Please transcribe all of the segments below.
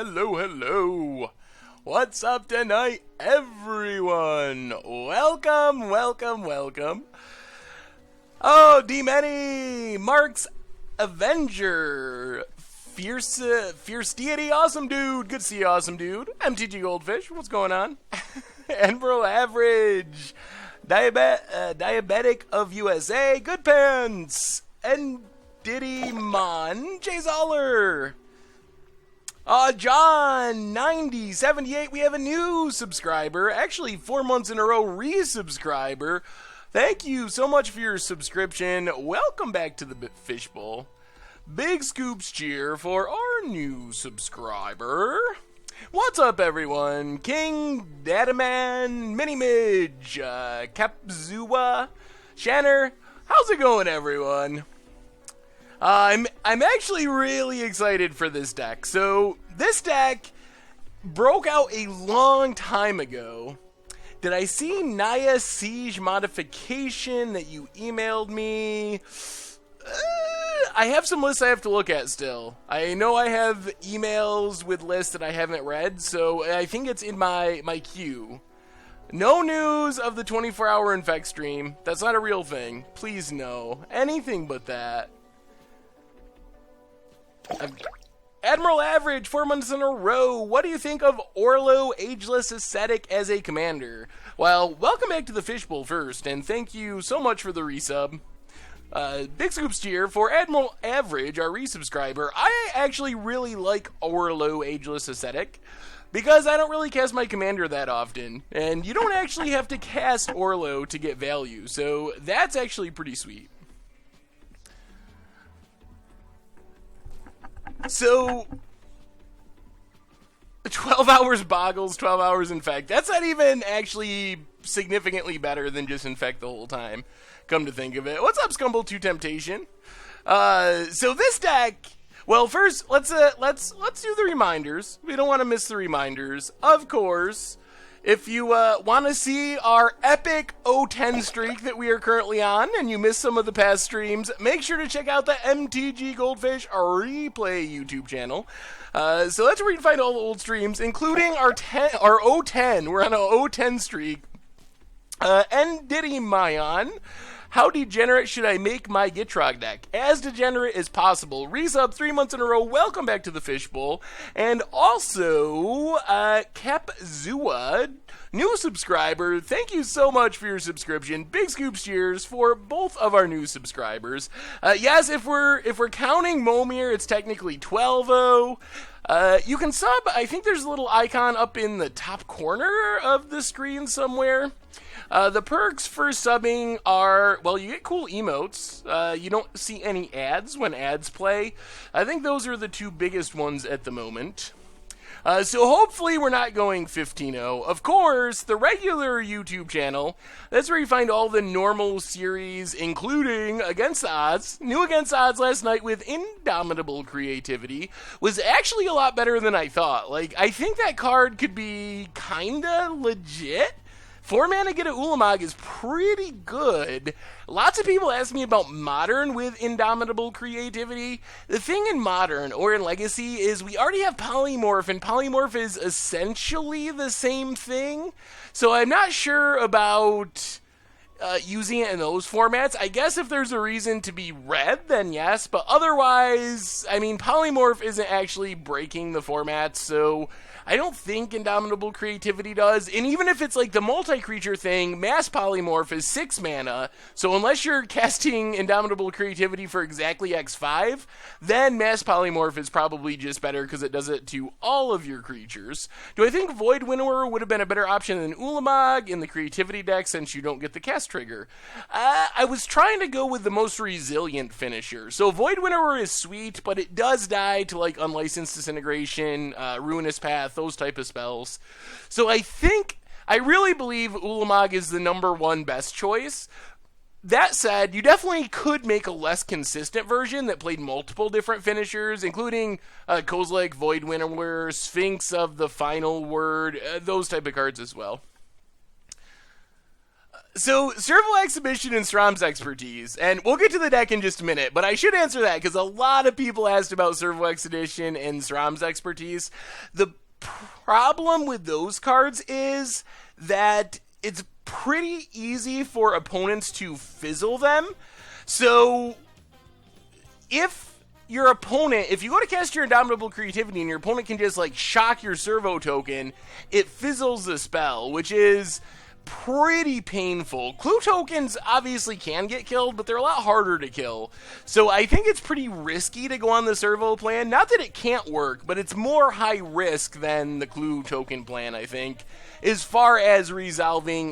hello. What's up tonight, everyone? Welcome. Oh, D-Many, Mark's Avenger, Fierce Deity, Awesome Dude, good to see you, Awesome Dude, MTG Goldfish, what's going on? Admiral Average, Diabetic of USA, Good Pants, and Diddy Mon, Jay Zoller. John, 9078, we have a new subscriber, actually 4 months in a row resubscriber. Thank you so much for your subscription. Welcome back to the Fishbowl. Big scoops cheer for our new subscriber. What's up, everyone? King, Dataman, Mini-Midge, Kapzua, Shanner. How's it going, everyone? I'm actually really excited for this deck. So, this deck broke out a long time ago. Did I see Naya Siege modification that you emailed me? I have some lists I have to look at still. I know I have emails with lists that I haven't read, so I think it's in my queue. No news of the 24-hour Infect stream. That's not a real thing. Please no. Anything but that. Admiral Average, 4 months in a row. What do you think of Orlo Ageless Ascetic as a commander? Well, welcome back to the Fishbowl first, and thank you so much for the resub. Big scoops cheer for Admiral Average, our resubscriber. I actually really like Orlo Ageless Ascetic, because I don't really cast my commander that often, and you don't actually have to cast Orlo to get value, so that's actually pretty sweet. So, 12 hours Boggles, 12 hours Infect. That's not even actually significantly better than just Infect the whole time, come to think of it. What's up, Scumble 2 Temptation? So this deck, well, first, let's do the reminders. We don't want to miss the reminders. Of course, if you want to see our epic 0-10 streak that we are currently on, and you missed some of the past streams, make sure to check out the MTG Goldfish Replay YouTube channel. So that's where you can find all the old streams, including our 0-10. We're on a 0-10 streak. And Diddy Mayan. How degenerate should I make my Gitrog deck? As degenerate as possible. Resub 3 months in a row. Welcome back to the Fishbowl. And also, Kapzua, new subscriber. Thank you so much for your subscription. Big scoops cheers for both of our new subscribers. Yes, if we're counting Momir, it's technically 12-0. You can sub. I think there's a little icon up in the top corner of the screen somewhere. The perks for subbing are, well, you get cool emotes. You don't see any ads when ads play. I think those are the two biggest ones at the moment. So hopefully we're not going 15-0. Of course, the regular YouTube channel, that's where you find all the normal series, including Against the Odds. New Against the Odds last night with Indomitable Creativity was actually a lot better than I thought. Like, I think that card could be kinda legit. 4 mana get a Ulamog is pretty good. Lots of people ask me about Modern with Indomitable Creativity. The thing in Modern, or in Legacy, is we already have Polymorph, and Polymorph is essentially the same thing. So I'm not sure about using it in those formats. I guess if there's a reason to be red, then yes, but otherwise, I mean, Polymorph isn't actually breaking the format, so I don't think Indomitable Creativity does. And even if it's like the multi-creature thing, Mass Polymorph is 6 mana, so unless you're casting Indomitable Creativity for exactly X5, then Mass Polymorph is probably just better because it does it to all of your creatures. Do I think Void Winnower would have been a better option than Ulamog in the Creativity deck since you don't get the cast trigger? I was trying to go with the most resilient finisher. So Void Winnower is sweet, but it does die to like Unlicensed Disintegration, Ruinous Path, those type of spells. So I really believe Ulamog is the #1 best choice. That said, you definitely could make a less consistent version that played multiple different finishers, including Kozilek, Void Winnower, Sphinx of the Final Word, those type of cards as well. So, Serval Exhibition and Strom's expertise, and we'll get to the deck in just a minute, but I should answer that because a lot of people asked about Serval Expedition and Strom's expertise. The problem with those cards is that it's pretty easy for opponents to fizzle them. So, if you go to cast your Indomitable Creativity and your opponent can just, like, shock your servo token, it fizzles the spell, which is pretty painful. Clue tokens obviously can get killed, but they're a lot harder to kill. So I think it's pretty risky to go on the servo plan. Not that it can't work, but it's more high risk than the clue token plan, I think, as far as resolving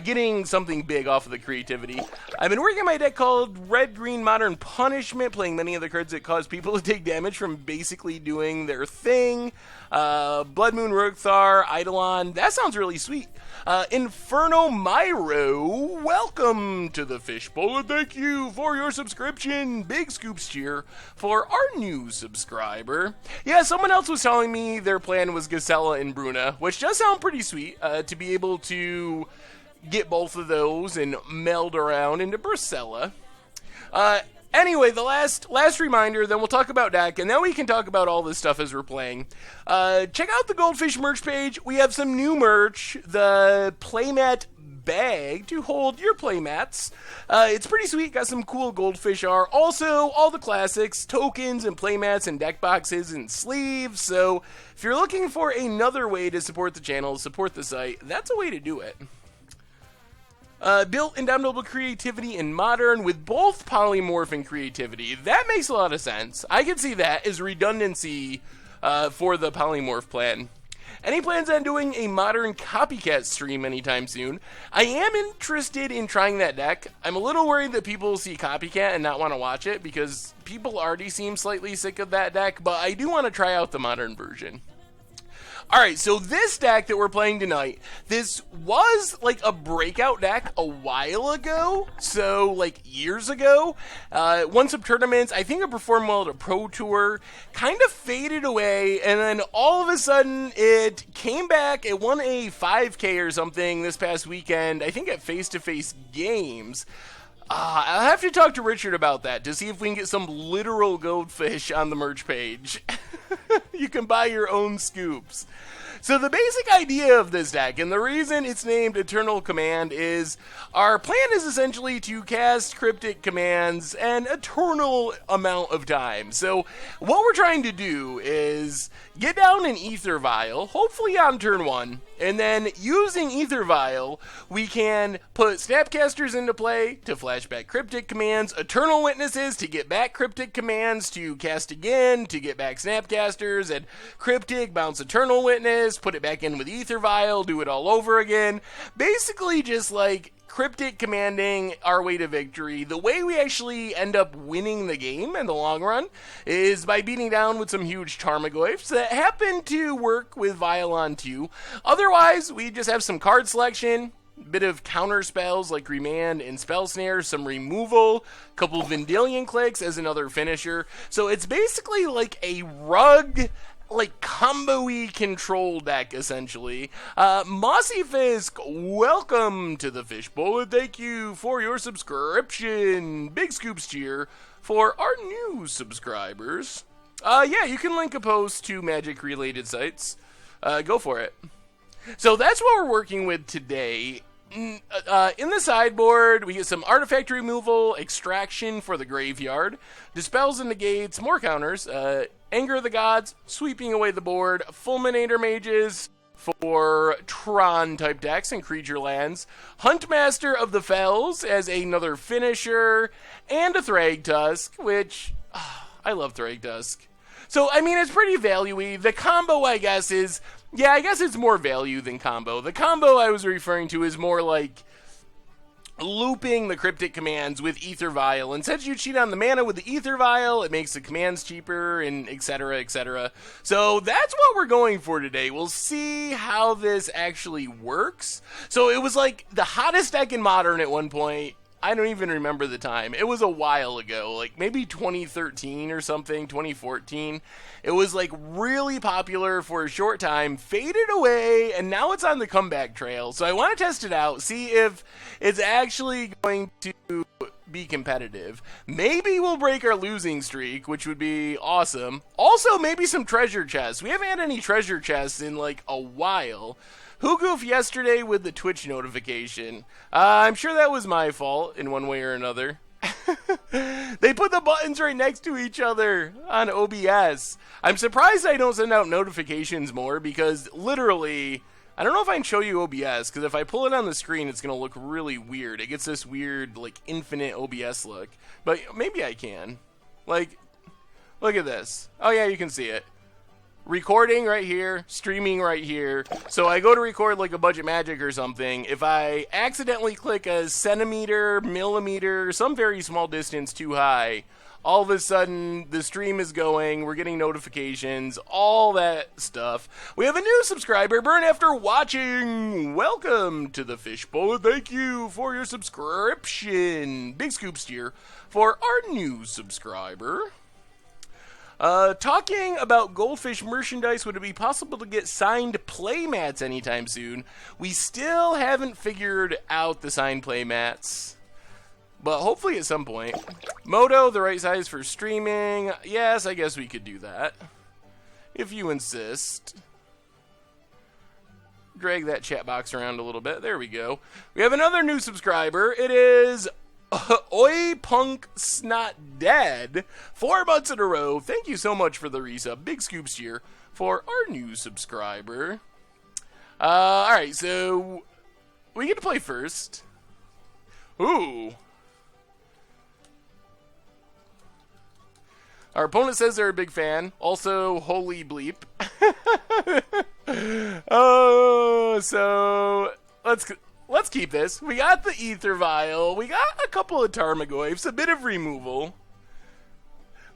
getting something big off of the creativity. I've been working on my deck called Red-Green Modern Punishment, playing many of the cards that cause people to take damage from basically doing their thing. Blood Moon Rukthar, Eidolon, that sounds really sweet. Inferno Myro, welcome to the Fishbowl, and thank you for your subscription. Big scoops cheer for our new subscriber. Yeah, someone else was telling me their plan was Gisela and Bruna, which does sound pretty sweet, to be able to get both of those and meld around into Bracella. Anyway, the last reminder, then we'll talk about deck, and then we can talk about all this stuff as we're playing. Check out the Goldfish merch page. We have some new merch, the playmat bag to hold your playmats. It's pretty sweet, got some cool Goldfish art. Also, all the classics, tokens and playmats and deck boxes and sleeves. So, if you're looking for another way to support the channel, support the site, that's a way to do it. Built Indomitable Creativity in Modern with both Polymorph and Creativity. That makes a lot of sense. I can see that as redundancy for the Polymorph plan. Any plans on doing a Modern Copycat stream anytime soon? I am interested in trying that deck. I'm a little worried that people will see Copycat and not want to watch it because people already seem slightly sick of that deck, but I do want to try out the Modern version. Alright, so this deck that we're playing tonight, this was like a breakout deck a while ago, so like years ago. Won some tournaments, I think it performed well at a Pro Tour, kind of faded away, and then all of a sudden it came back. It won a 5K or something this past weekend, I think at face-to-face games. I'll have to talk to Richard about that to see if we can get some literal goldfish on the merch page. You can buy your own scoops. So the basic idea of this deck, and the reason it's named Eternal Command, is our plan is essentially to cast cryptic commands an eternal amount of time. So what we're trying to do is get down an Ether Vial, hopefully on turn 1, and then using Ether Vial, we can put Snapcasters into play to flashback cryptic commands, Eternal Witnesses to get back cryptic commands, to cast again, to get back Snapcasters, and cryptic, bounce Eternal Witness, put it back in with Ether Vial, do it all over again. Basically just like cryptic commanding our way to victory. The way we actually end up winning the game in the long run is by beating down with some huge Tarmogoyfs that happen to work with Violon too. Otherwise, we just have some card selection, bit of counter spells like Remand and Spell Snare, some removal, couple Vendilion clicks as another finisher. So it's basically like a rug, like combo-y control deck, essentially. Mossy Fisk, welcome to the Fishbowl, and thank you for your subscription. Big scoops cheer for our new subscribers. Yeah, you can link a post to Magic-related sites. Go for it. So that's what we're working with today. In the sideboard, we get some artifact removal, extraction for the graveyard, dispels and negates, more counters, Anger of the Gods, sweeping away the board, Fulminator Mages for Tron type decks and creature lands, Huntmaster of the Fells as another finisher, and a Thragtusk, which, I love Thragtusk. So, I mean, it's pretty value-y. The combo, I guess, is... Yeah, I guess it's more value than combo. The combo I was referring to is more like looping the cryptic commands with Ether Vial. And since you cheat on the mana with the Ether Vial, it makes the commands cheaper, and etc., etc. So that's what we're going for today. We'll see how this actually works. So it was like the hottest deck in Modern at one point. I don't even remember the time. It was a while ago, like maybe 2013 or something, 2014. It was like really popular for a short time, faded away, and now it's on the comeback trail. So I want to test it out, see if it's actually going to be competitive. Maybe we'll break our losing streak, which would be awesome. Also, maybe some treasure chests. We haven't had any treasure chests in like a while. Who goofed yesterday with the Twitch notification? I'm sure that was my fault in one way or another. They put the buttons right next to each other on OBS. I'm surprised I don't send out notifications more because literally, I don't know if I can show you OBS because if I pull it on the screen, it's going to look really weird. It gets this weird, like, infinite OBS look. But maybe I can. Like, look at this. Oh, yeah, you can see it. Recording right here, streaming right here. So I go to record like a Budget Magic or something. If I accidentally click a centimeter, millimeter, some very small distance too high, all of a sudden the stream is going, we're getting notifications, all that stuff. We have a new subscriber, Burn After Watching. Welcome to the Fishbowl. Thank you for your subscription. Big scoops here for our new subscriber. Talking about Goldfish merchandise, would it be possible to get signed playmats anytime soon? We still haven't figured out the signed playmats, but hopefully at some point. Moto, the right size for streaming. Yes, I guess we could do that, if you insist. Drag that chat box around a little bit. There we go. We have another new subscriber. It is Oi Punk Snot Dead, 4 months in a row. Thank you so much for the resub. Big scoops here for our new subscriber. Alright, so we get to play first. Ooh. Our opponent says they're a big fan. Also, holy bleep. Oh, so let's keep this. We got the Ether Vial. We got a couple of Tarmogoyfs, a bit of removal.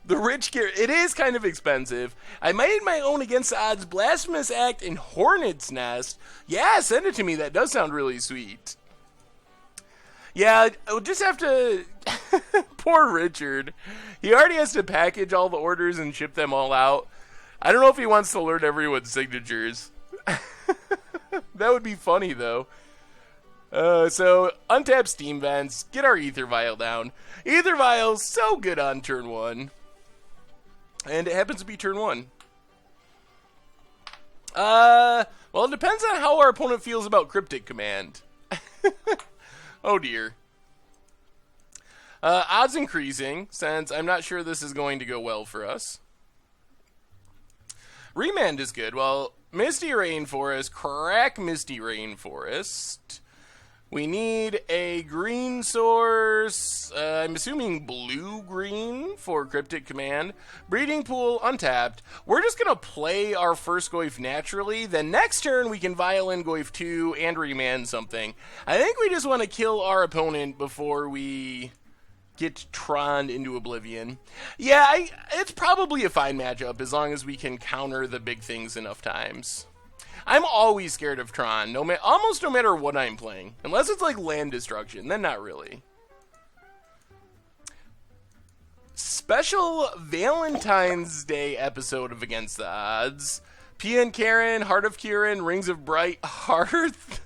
The Rich Gear, it is kind of expensive. I made my own Against the Odds Blasphemous Act and Hornet's Nest. Yeah, send it to me. That does sound really sweet. Yeah, I'll just have to... Poor Richard. He already has to package all the orders and ship them all out. I don't know if he wants to learn everyone's signatures. That would be funny, though. So, untap Steam Vents, get our Ether Vial down. Ether Vial's so good on turn 1. And it happens to be turn 1. Well, it depends on how our opponent feels about Cryptic Command. Oh dear. Odds increasing, since I'm not sure this is going to go well for us. Remand is good. Well, Misty Rainforest, crack Misty Rainforest. We need a green source, I'm assuming blue-green for Cryptic Command. Breeding Pool, untapped. We're just going to play our first Goyf naturally, then next turn we can Violin Goyf 2 and remand something. I think we just want to kill our opponent before we get Tron into oblivion. Yeah, it's probably a fine matchup as long as we can counter the big things enough times. I'm always scared of Tron, almost no matter what I'm playing. Unless it's like land destruction, then not really. Special Valentine's Day episode of Against the Odds. Pia and Karen, Heart of Kieran, Rings of Bright Hearth.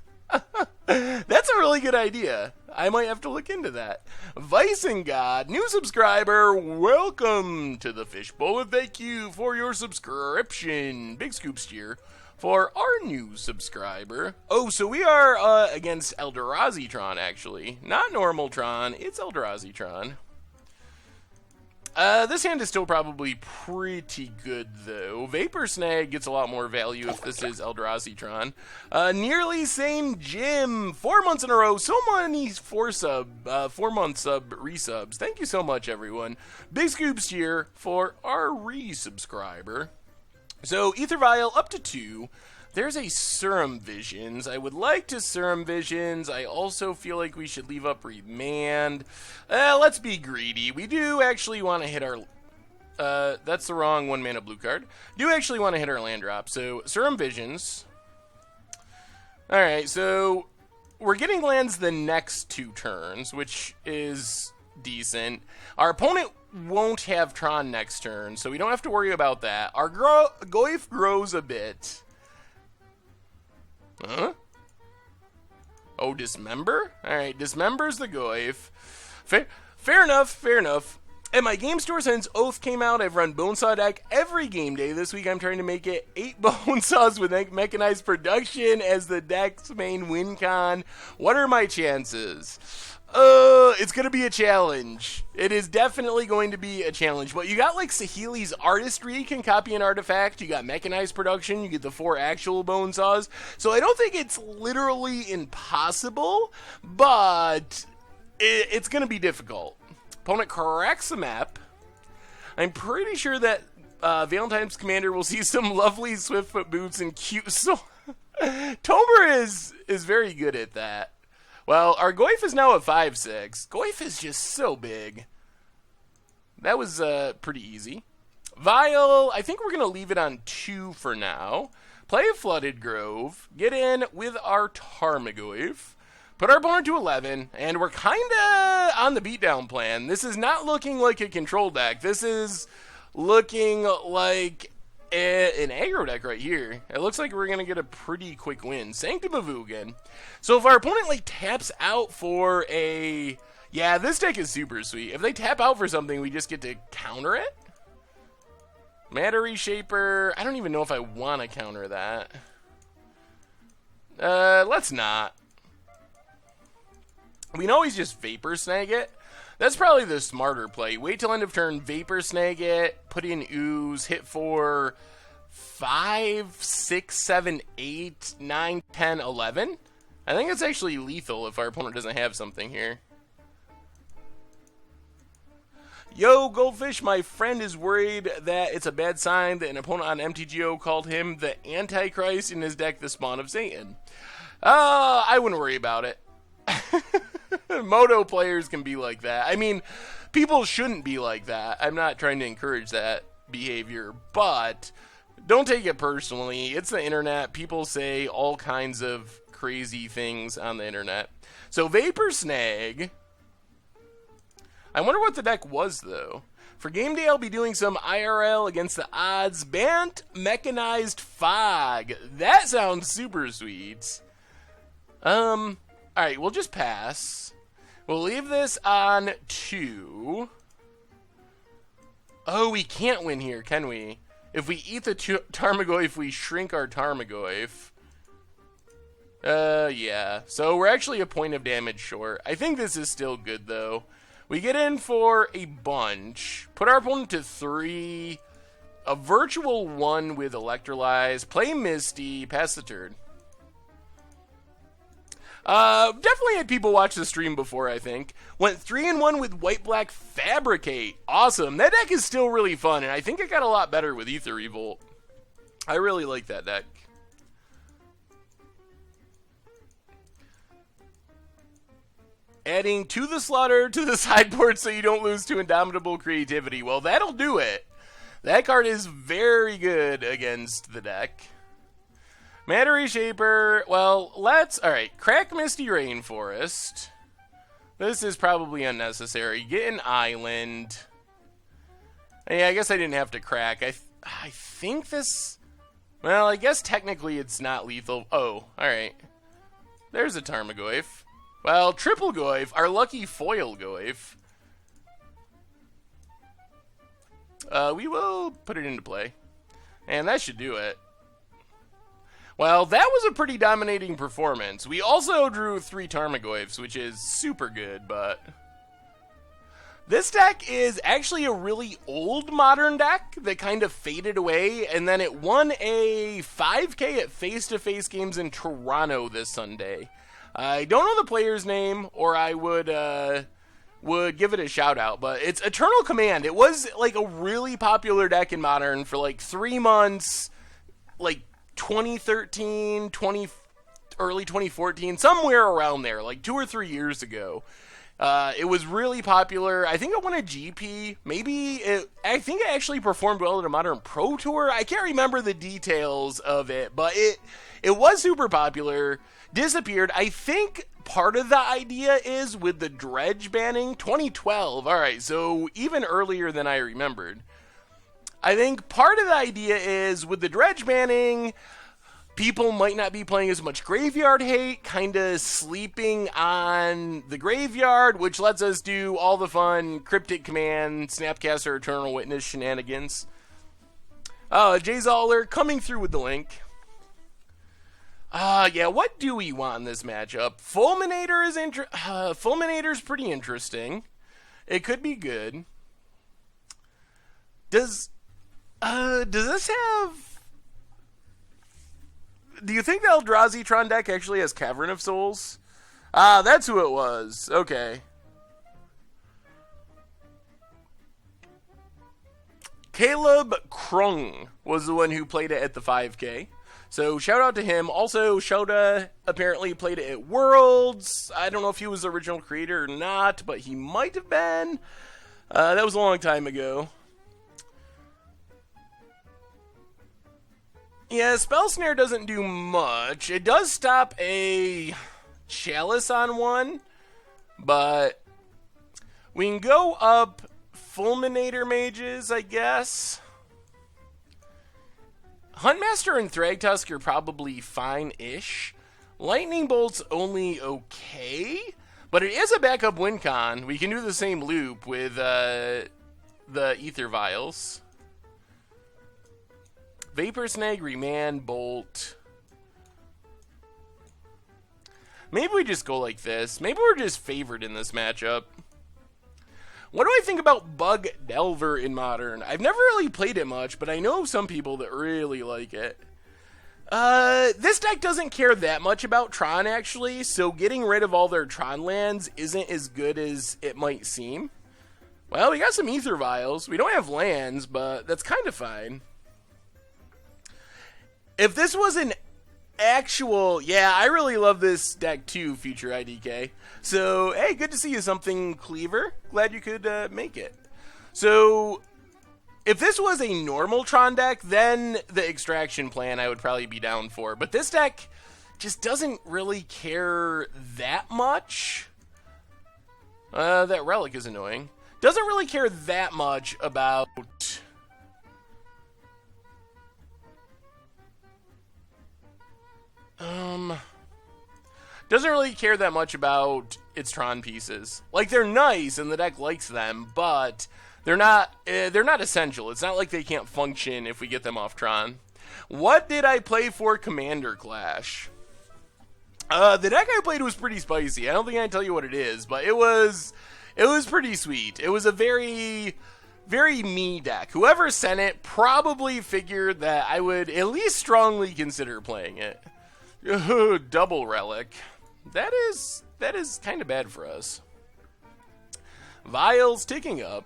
That's a really good idea. I might have to look into that. Vice and God, new subscriber, welcome to the Fishbowl, and thank you for your subscription. Big scoops here for our new subscriber. Oh, so we are against Eldrazi Tron, actually. Not normal Tron, it's Eldrazi Tron. This hand is still probably pretty good, though. Vapor Snag gets a lot more value if this is Eldrazi Tron. Nearly Same Jim, 4 months in a row. So many 4-month sub resubs. Thank you so much, everyone. Big scoops here for our resubscriber. So, Ether Vial up to 2. There's a Serum Visions. I would like to Serum Visions. I also feel like we should leave up Remand. Let's be greedy. We do actually want to hit our... that's the wrong 1-mana blue card. Do actually want to hit our land drop. So, Serum Visions. Alright, so... we're getting lands the next 2 turns, which is decent. Our opponent won't have Tron next turn, so we don't have to worry about that. Our Goyf grows a bit. Huh? Oh, Dismember? Alright, Dismember's the Goyf. Fair enough. And my game store since Oath came out, I've run Bonesaw deck every game day. This week I'm trying to make it 8 Bonesaws with mechanized production as the deck's main win con. What are my chances? It's going to be a challenge. It is definitely going to be a challenge. But you got like Saheeli's Artistry, you can copy an artifact. You got mechanized production, you get the 4 actual Bonesaws. So I don't think it's literally impossible, but it's going to be difficult. Opponent corrects the map. I'm pretty sure that Valentine's Commander will see some lovely Swiftfoot boots and cute. So Tomer is very good at that. Well, our Goyf is now at 5/6. Goyf is just so big. That was pretty easy. Vial, I think we're going to leave it on 2 for now. Play a Flooded Grove. Get in with our Tarmogoyf. Put our opponent to 11, and we're kind of on the beatdown plan. This is not looking like a control deck. This is looking like an aggro deck right here. It looks like we're going to get a pretty quick win. Sanctum of Ugin. So if our opponent like taps out for a... Yeah, this deck is super sweet. If they tap out for something, we just get to counter it. Matter Reshaper. I don't even know if I want to counter that. Let's not. We can always just Vapor Snag it. That's probably the smarter play. Wait till end of turn, Vapor Snag it, put in Ooze, hit for 5, 6, 7, 8, 9, 10, 11. I think it's actually lethal if our opponent doesn't have something here. Yo, Goldfish, my friend is worried that it's a bad sign that an opponent on MTGO called him the Antichrist in his deck, the Spawn of Satan. I wouldn't worry about it. Moto players can be like that. I mean, people shouldn't be like that. I'm not trying to encourage that behavior, but don't take it personally. It's the internet. People say all kinds of crazy things on the internet. So Vapor Snag. I wonder what the deck was, though. For game day, I'll be doing some IRL against the odds. Bant Mechanized Fog. That sounds super sweet. Alright, we'll just pass. We'll leave this on 2. Oh, we can't win here, can we? If we eat the Tarmogoyf, we shrink our Tarmogoyf. Yeah. So we're actually a point of damage short. I think this is still good, though. We get in for a bunch. Put our opponent to 3. A virtual 1 with Electrolyze. Play Misty. Pass the turn. Definitely had people watch the stream before, I think. Went 3-1 with White-Black Fabricate. Awesome. That deck is still really fun, and I think it got a lot better with Aether Revolt. I really like that deck. Adding to the slaughter to the sideboard so you don't lose to Indomitable Creativity. Well, that'll do it. That card is very good against the deck. Matter Reshaper, well, alright, crack Misty Rainforest. This is probably unnecessary. Get an island. Yeah, I guess I didn't have to crack. I think this, well, I guess technically it's not lethal. Oh, alright. There's a Tarmogoyf. Well, triple Goyf, our lucky foil Goyf. We will put it into play. And that should do it. Well, that was a pretty dominating performance. We also drew 3 Tarmogoyfs, which is super good, but... This deck is actually a really old Modern deck that kind of faded away, and then it won a 5K at face-to-face games in Toronto this Sunday. I don't know the player's name, or I would give it a shout-out, but it's Eternal Command. It was, like, a really popular deck in Modern for, like, 3 months, like... 2013, early 2014, somewhere around there, like 2 or 3 years ago. It was really popular. I think it won a GP. I think it actually performed well at a Modern Pro Tour. I can't remember the details of it, but it was super popular. Disappeared. I think part of the idea is with the dredge banning, 2012. All right, so even earlier than I remembered. I think part of the idea is with the dredge banning, people might not be playing as much graveyard hate, kind of sleeping on the graveyard, which lets us do all the fun Cryptic Command, Snapcaster, Eternal Witness shenanigans. Jay Zoller coming through with the link. Yeah, what do we want in this matchup? Fulminator is Fulminator's pretty interesting. It could be good. Does this have... Do you think the Eldrazi Tron deck actually has Cavern of Souls? That's who it was. Okay. Caleb Krung was the one who played it at the 5K. So shout out to him. Also, Shota apparently played it at Worlds. I don't know if he was the original creator or not, but he might have been. That was a long time ago. Yeah, Spell Snare doesn't do much. It does stop a Chalice on one, but we can go up Fulminator Mages, I guess. Huntmaster and Thragtusk are probably fine-ish. Lightning Bolt's only okay, but it is a backup win con. We can do the same loop with the Ether Vials. Vapor Snag, Remand, Bolt. Maybe we just go like this. Maybe we're just favored in this matchup. What do I think about Bug Delver in Modern? I've never really played it much, but I know some people that really like it. This deck doesn't care that much about Tron, actually, so getting rid of all their Tron lands isn't as good as it might seem. Well, we got some Ether Vials. We don't have lands, but that's kind of fine. If this was an actual... Yeah, I really love this deck too, Future IDK. So, hey, good to see you, Something Cleaver. Glad you could make it. So, if this was a normal Tron deck, then the Extraction plan I would probably be down for. But this deck just doesn't really care that much. That Relic is annoying. Doesn't really care that much about... Doesn't really care that much about its Tron pieces. Like, they're nice and the deck likes them, but they're not essential. It's not like they can't function if we get them off Tron. What did I play for Commander Clash? The deck I played was pretty spicy. I don't think I can tell you what it is, but it was pretty sweet. It was a very, very me deck. Whoever sent it probably figured that I would at least strongly consider playing it. Double Relic. That is kind of bad for us. Vials ticking up.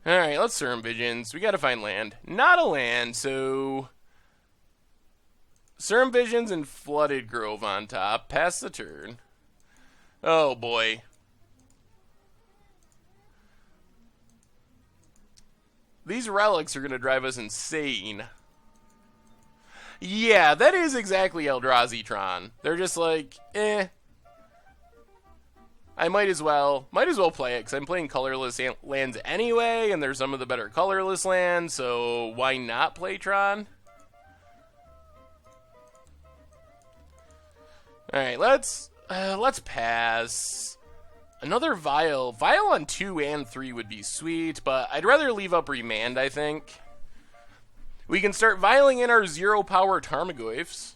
Alright, let's Serum Visions. We gotta find land. Not a land, so... Serum Visions and Flooded Grove on top. Pass the turn. Oh boy. These relics are going to drive us insane. Yeah, that is exactly Eldrazi Tron. They're just like, I might as well play it, because I'm playing colorless lands anyway, and there's some of the better colorless lands, so why not play Tron? Alright, let's pass. Another Vial. Vial on 2 and 3 would be sweet, but I'd rather leave up Remand, I think. We can start vialing in our 0-power Tarmogoyfs.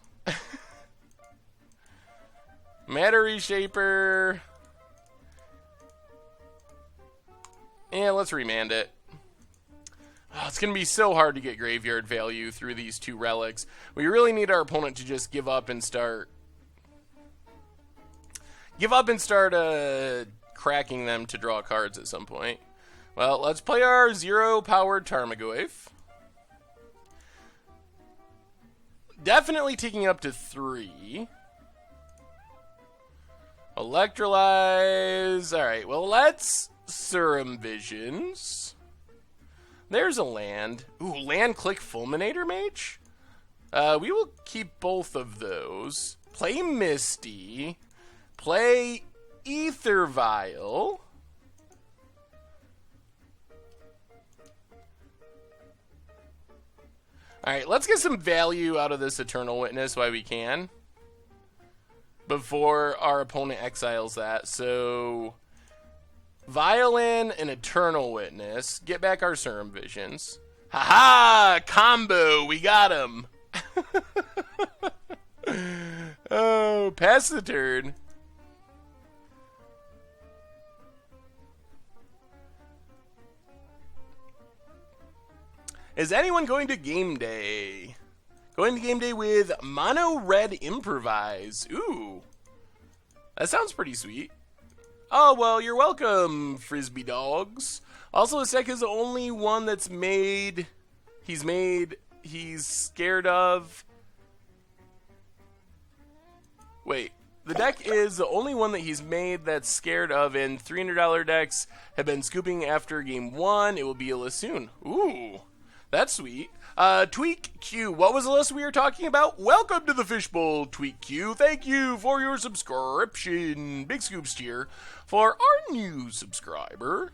Matter Reshaper. Yeah, let's Remand it. Oh, it's going to be so hard to get graveyard value through these 2 relics. We really need our opponent to just give up and start cracking them to draw cards at some point. Well, let's play our 0-powered Tarmogoyf. Definitely taking up to 3. Electrolyze. Alright, well, let's Serum Visions. There's a land. Ooh, land click Fulminator Mage? We will keep both of those. Play Misty. Play Ether Vial. Alright, let's get some value out of this Eternal Witness while we can. Before our opponent exiles that. So, Violin and Eternal Witness. Get back our Serum Visions. Haha! Combo! We got him! Oh, pass the turn. Is anyone going to game day? Going to game day with Mono Red Improvise. Ooh. That sounds pretty sweet. Oh, well, you're welcome, Frisbee Dogs. Also, this deck is the only one that's made... He's scared of... Wait. The deck is the only one that he's made that's scared of, and $300 decks have been scooping after game 1. It will be a list soon. Ooh. That's sweet. Tweak Q, what was the list we were talking about? Welcome to the Fishbowl, Tweak Q. Thank you for your subscription. Big scoops cheer for our new subscriber.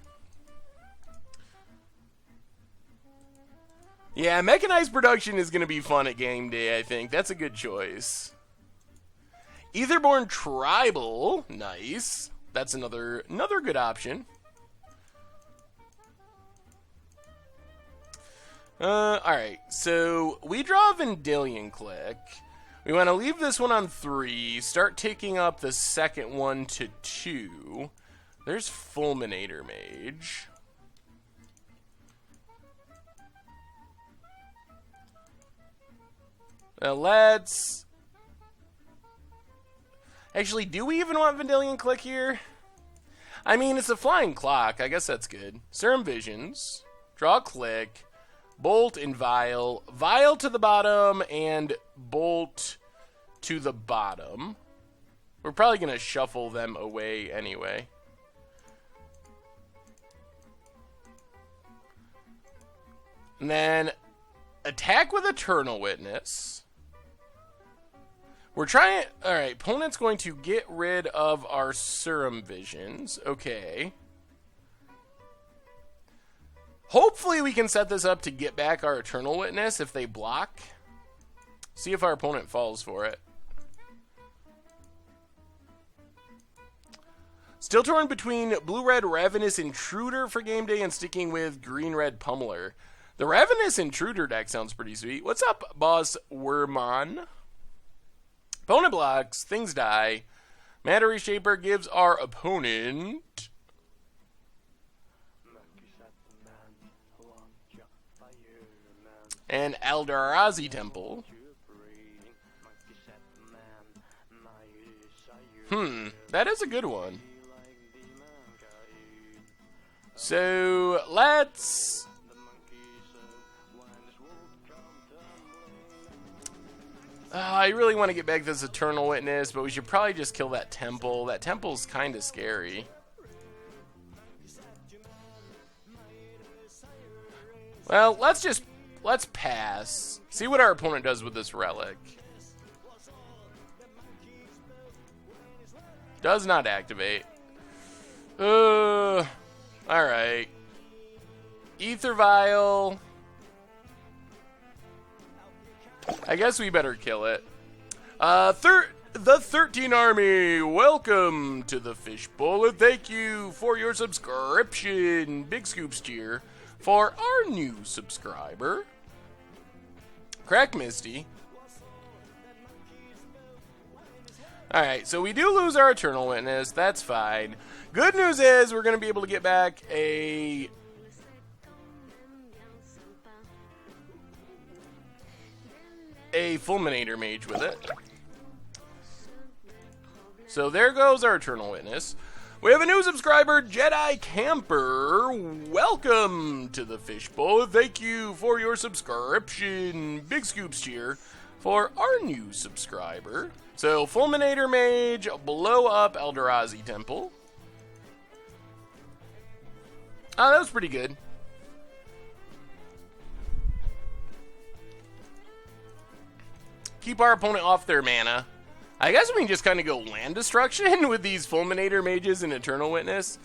Yeah, mechanized production is going to be fun at game day, I think. That's a good choice. Etherborn Tribal, nice. That's another good option. Alright, so we draw a Vendilion Click. We want to leave this one on 3, start taking up the second one to 2. There's Fulminator Mage. Now let's... Actually, do we even want Vendilion Click here? I mean, it's a flying clock. I guess that's good. Serum Visions. Draw a Click. Bolt and Vial. Vial to the bottom and Bolt to the bottom. We're probably going to shuffle them away anyway. And then attack with Eternal Witness. We're trying... Alright, opponent's going to get rid of our Serum Visions. Okay. Hopefully we can set this up to get back our Eternal Witness if they block. See if our opponent falls for it. Still torn between Blue-Red Ravenous Intruder for game day and sticking with Green-Red Pummeler. The Ravenous Intruder deck sounds pretty sweet. What's up, Boss Wormon? Opponent blocks, things die. Matter Reshaper gives our opponent... an Eldrazi Temple. That is a good one. So, let's... I really want to get back this Eternal Witness, but we should probably just kill that Temple. That Temple's kind of scary. Well, let's pass. See what our opponent does with this Relic. Does not activate. Alright. Ether Vial. I guess we better kill it. The 13 Army, welcome to the Fishbowl, and thank you for your subscription. Big scoops cheer for our new subscriber. Crack Misty. Alright, so we do lose our Eternal Witness. That's fine. Good news is we're going to be able to get back a... Fulminator Mage with it. So there goes our Eternal Witness. We have a new subscriber, Jedi Camper. Welcome to the Fishbowl. Thank you for your subscription. Big scoops cheer for our new subscriber. So Fulminator Mage, blow up Eldrazi Temple. Oh, that was pretty good. keep our opponent off their mana. I guess we can just kind of go land destruction with these Fulminator Mages and Eternal Witness.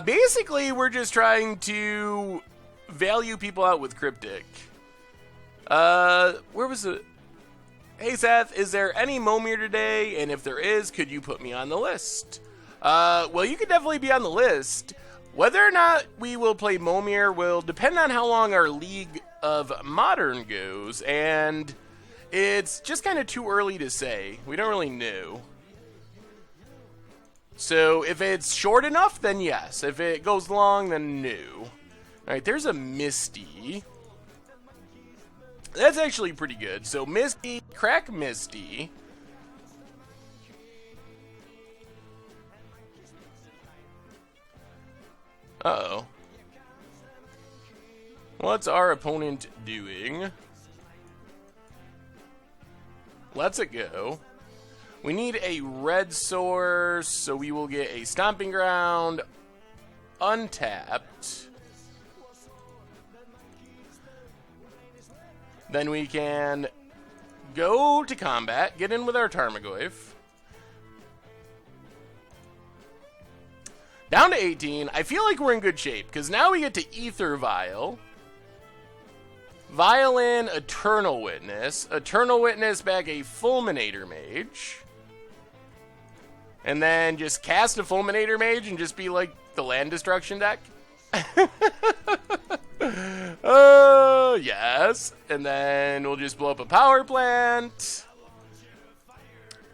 Basically, we're just trying to value people out with Cryptic. Where was it? Hey Seth, is there any Momir today? And if there is, could you put me on the list? Well, you could definitely be on the list. Whether or not we will play Momir will depend on how long our League of Modern goes, and it's just kind of too early to say. We don't really know. So if it's short enough, then yes. If it goes long, then no. Alright, there's a Misty. That's actually pretty good. So Misty, crack Misty. Uh-oh. What's our opponent doing? Let's it go. We need a red source, so we will get a Stomping Ground, untapped. Then we can go to combat, get in with our Tarmogoyf. Down to 18. I feel like we're in good shape, because now we get to Ether Vial. Violin, Eternal Witness. Eternal Witness back a Fulminator Mage. And then just cast a Fulminator Mage and just be like the land destruction deck. Oh, yes. And then we'll just blow up a power plant.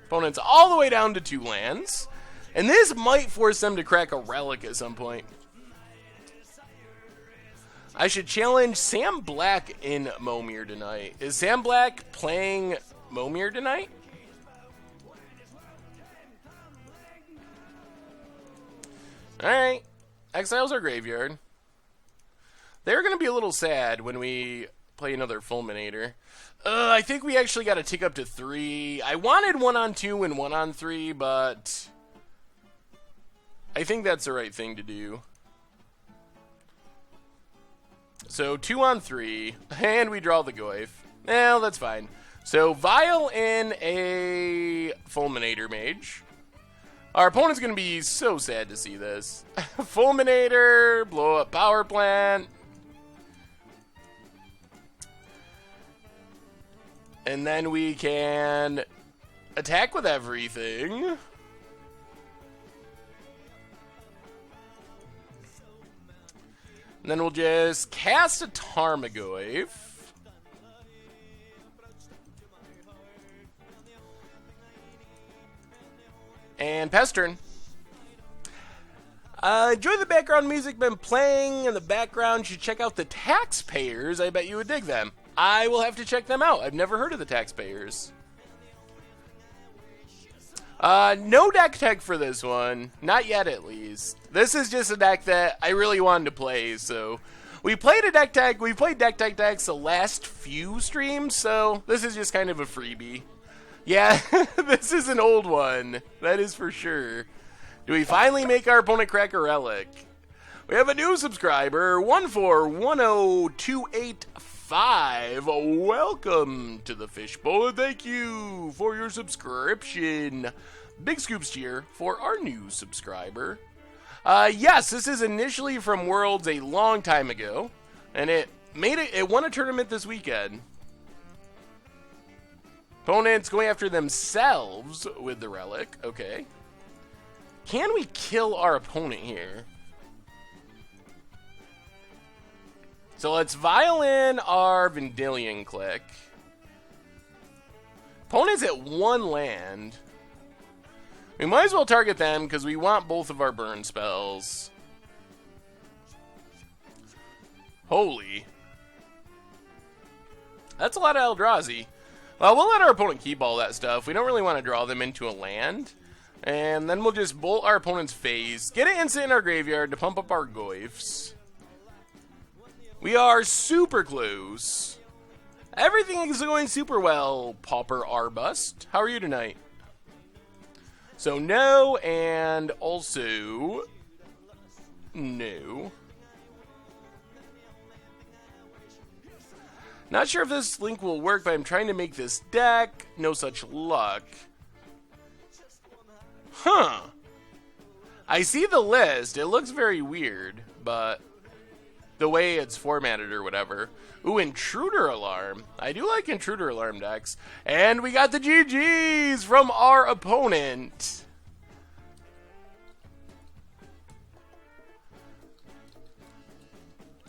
Opponent's all the way down to 2 lands. And this might force them to crack a relic at some point. I should challenge Sam Black in Momir tonight. Is Sam Black playing Momir tonight? Alright. Exiles our graveyard. They're going to be a little sad when we play another Fulminator. I think we actually got to tick up to 3. I wanted 1 on 2 and 1 on 3, but I think that's the right thing to do. So 2 on 3, and we draw the Goyf. Well, that's fine. So Vial in a Fulminator Mage. Our opponent's going to be so sad to see this. Fulminator, blow up power plant. And then we can attack with everything. And then we'll just cast a Tarmogoyf. And Pestern. Enjoy the background music been playing in the background. You should check out the Taxpayers. I bet you would dig them. I will have to check them out. I've never heard of the Taxpayers. No deck tech for this one. Not yet, at least. This is just a deck that I really wanted to play, so we played a deck tech. We played deck tech decks the last few streams, so this is just kind of a freebie. Yeah, this is an old one. That is for sure. Do we finally make our opponent crack a relic? We have a new subscriber, 1410285. Welcome to the Fishbowl. Thank you for your subscription. Big scoops cheer for our new subscriber. Yes, this is initially from Worlds a long time ago, and it won a tournament this weekend. Opponents going after themselves with the relic. Okay. Can we kill our opponent here? So let's violin our Vendilion Click. Opponent's at 1 land. We might as well target them because we want both of our burn spells. Holy. That's a lot of Eldrazi. Well, we'll let our opponent keep all that stuff. We don't really want to draw them into a land. And then we'll just bolt our opponent's face, get an instant in our graveyard to pump up our Goyfs. We are super close. Everything is going super well, Pauper Arbust. How are you tonight? So no, and also no. Not sure if this link will work, but I'm trying to make this deck. No such luck. Huh. I see the list. It looks very weird, but the way it's formatted or whatever. Ooh, Intruder Alarm. I do like Intruder Alarm decks. And we got the GGs from our opponent.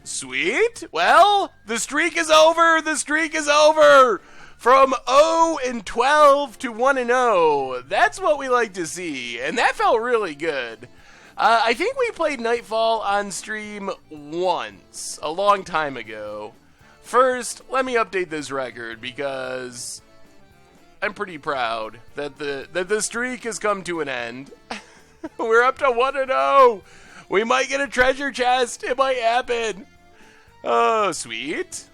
Sweet. Well, the streak is over. The streak is over. From 0-12 to 1-0. That's what we like to see. And that felt really good. I think we played Nightfall on stream once, a long time ago. First, let me update this record because I'm pretty proud that the streak has come to an end. We're up to 1-0. We might get a treasure chest. It might happen. Oh, sweet.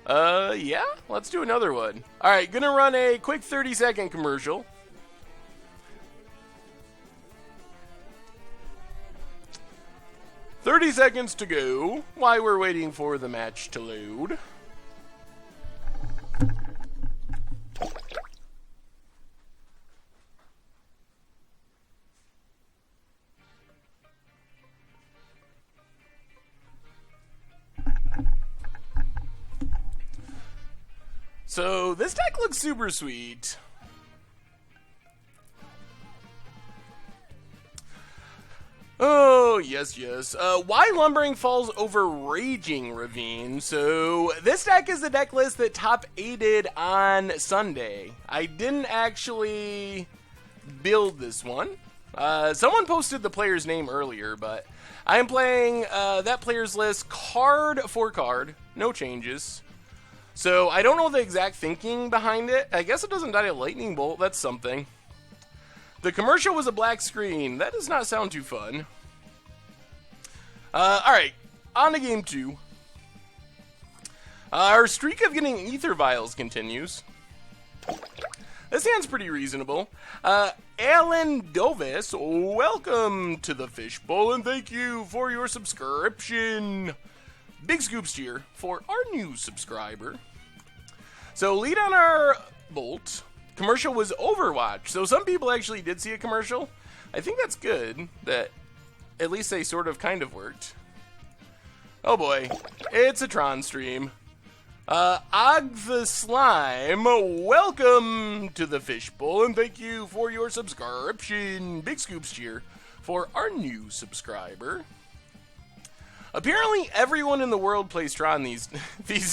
Yeah, let's do another one. All right, gonna run a quick 30-second commercial. "30 seconds to go while we're waiting for the match to load." So this deck looks super sweet. Oh, yes, yes. Why Lumbering falls over Raging Ravine. So this deck is the deck list that top 8'd on Sunday. I didn't actually build this one. Someone posted the player's name earlier, but I am playing that player's list card for card. No changes. So I don't know the exact thinking behind it. I guess it doesn't die a lightning bolt. That's something. The commercial was a black screen. That does not sound too fun. Alright, on to game 2. Our streak of getting Ether Vials continues. This hand's pretty reasonable. Alan Dovis, welcome to the Fishbowl, and thank you for your subscription. Big scoops cheer for our new subscriber. So, lead on our Bolt. Commercial was Overwatch. So, some people actually did see a commercial. I think that's good that at least they sort of kind of worked. Oh boy, it's a Tron stream. Og the Slime, welcome to the Fishbowl, and thank you for your subscription. Big scoops cheer for our new subscriber. Apparently, everyone in the world plays Tron these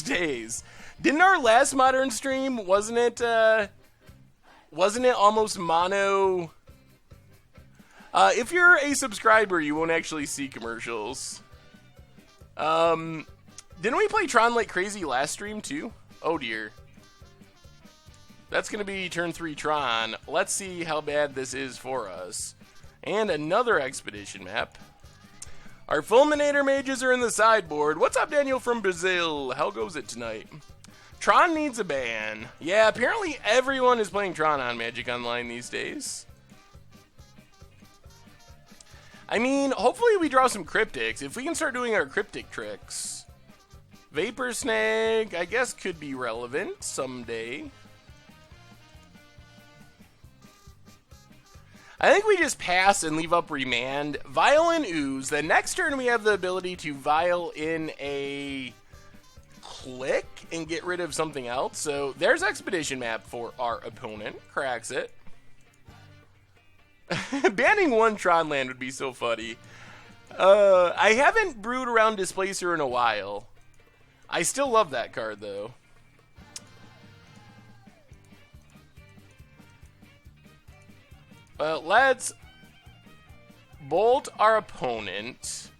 days. Didn't our last Modern stream, wasn't it almost mono? If you're a subscriber, you won't actually see commercials. Didn't we play Tron like crazy last stream too? Oh dear. That's gonna be turn 3 Tron. Let's see how bad this is for us. And another expedition map. Our Fulminator mages are in the sideboard. What's up, Daniel from Brazil? How goes it tonight? Tron needs a ban. Yeah, apparently everyone is playing Tron on Magic Online these days. I mean, hopefully we draw some cryptics. If we can start doing our cryptic tricks. Vapor Snag, I guess, could be relevant someday. I think we just pass and leave up Remand. Vial and Ooze. The next turn we have the ability to Vial in a click and get rid of something else. So there's Expedition Map for our opponent. Cracks it. Banning one Tron land would be so funny. I haven't brewed around Displacer in a while. I still love that card though. Let's bolt our opponent.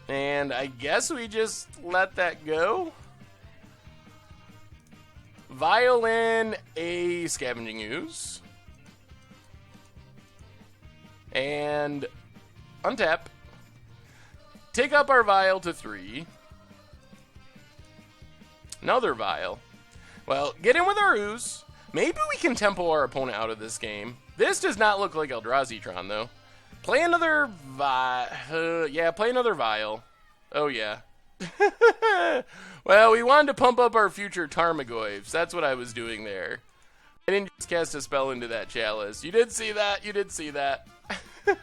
And I guess we just let that go. Violin a Scavenging Ooze. And untap. Take up our Vial to 3. Another Vial. Well, get in with our Ooze. Maybe we can tempo our opponent out of this game. This does not look like Eldrazi Tron, though. Play another yeah, play another vial. Oh, yeah. Well, we wanted to pump up our future Tarmogoyfs. That's what I was doing there. I didn't just cast a spell into that chalice. You did see that. You did see that.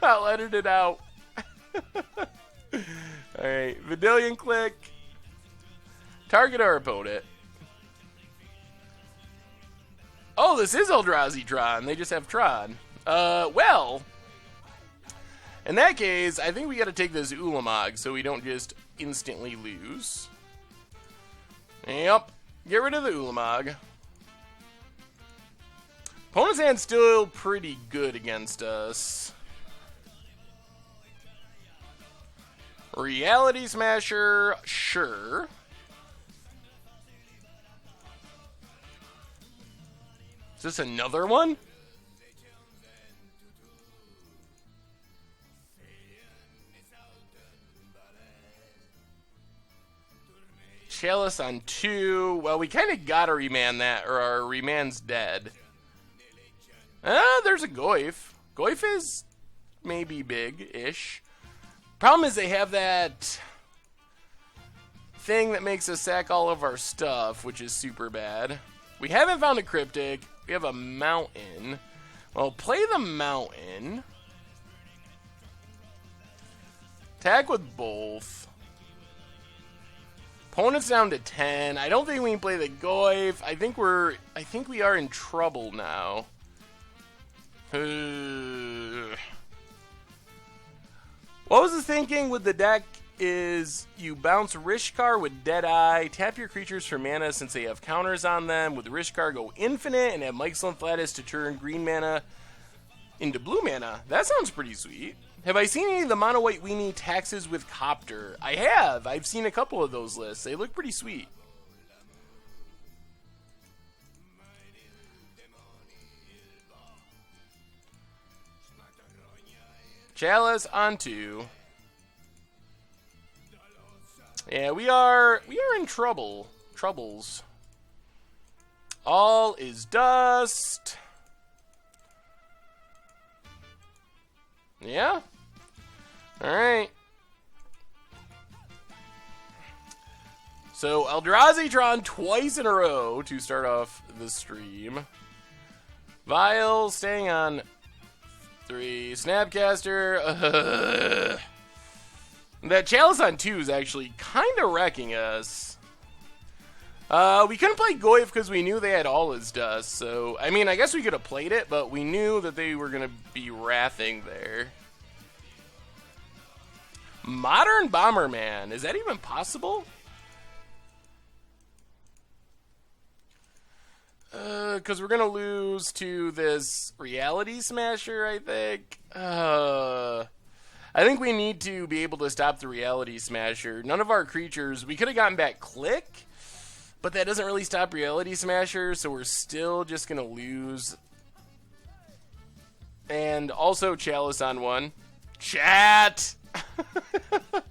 I'll edit it out. Alright, Vidillion click. Target our opponent. Oh, this is Eldrazi Tron. They just have Tron. Well, in that case, I think we gotta take this Ulamog so we don't just instantly lose. Yep. Get rid of the Ulamog. Opponent's hand's still pretty good against us. Reality Smasher, sure. Is this another one? Chalice on 2. Well, we kind of gotta remand that, or our remand's dead. There's a Goyf. Goyf is maybe big-ish. Problem is they have that thing that makes us sack all of our stuff, which is super bad. We haven't found a Cryptic. We have a Mountain. Well, play the Mountain. Attack with both. Opponent's down to 10. I don't think we can play the Goyf. I think we are in trouble now. What was the thinking with the deck is you bounce Rishkar with Deadeye, tap your creatures for mana since they have counters on them. With Rishkar, go infinite and have Myxlin Lattice to turn green mana into blue mana. That sounds pretty sweet. Have I seen any of the mono white weenie taxes with Copter? I have. I've seen a couple of those lists. They look pretty sweet. Chalice on 2. Yeah, we are in troubles. All is dust. Yeah. All right. So Eldrazi Tron twice in a row to start off the stream. Vial staying on 3. Snapcaster. That Chalice on 2 is actually kind of wrecking us. We couldn't play Goyf because we knew they had all his dust. So, I mean, I guess we could have played it, but we knew that they were going to be wrathing there. Modern Bomberman. Is that even possible? Because we're going to lose to this Reality Smasher, I think. I think we need to be able to stop the Reality Smasher. None of our creatures... We could have gotten back Click, but that doesn't really stop Reality Smasher, so we're still just going to lose. And also Chalice on 1. Chat!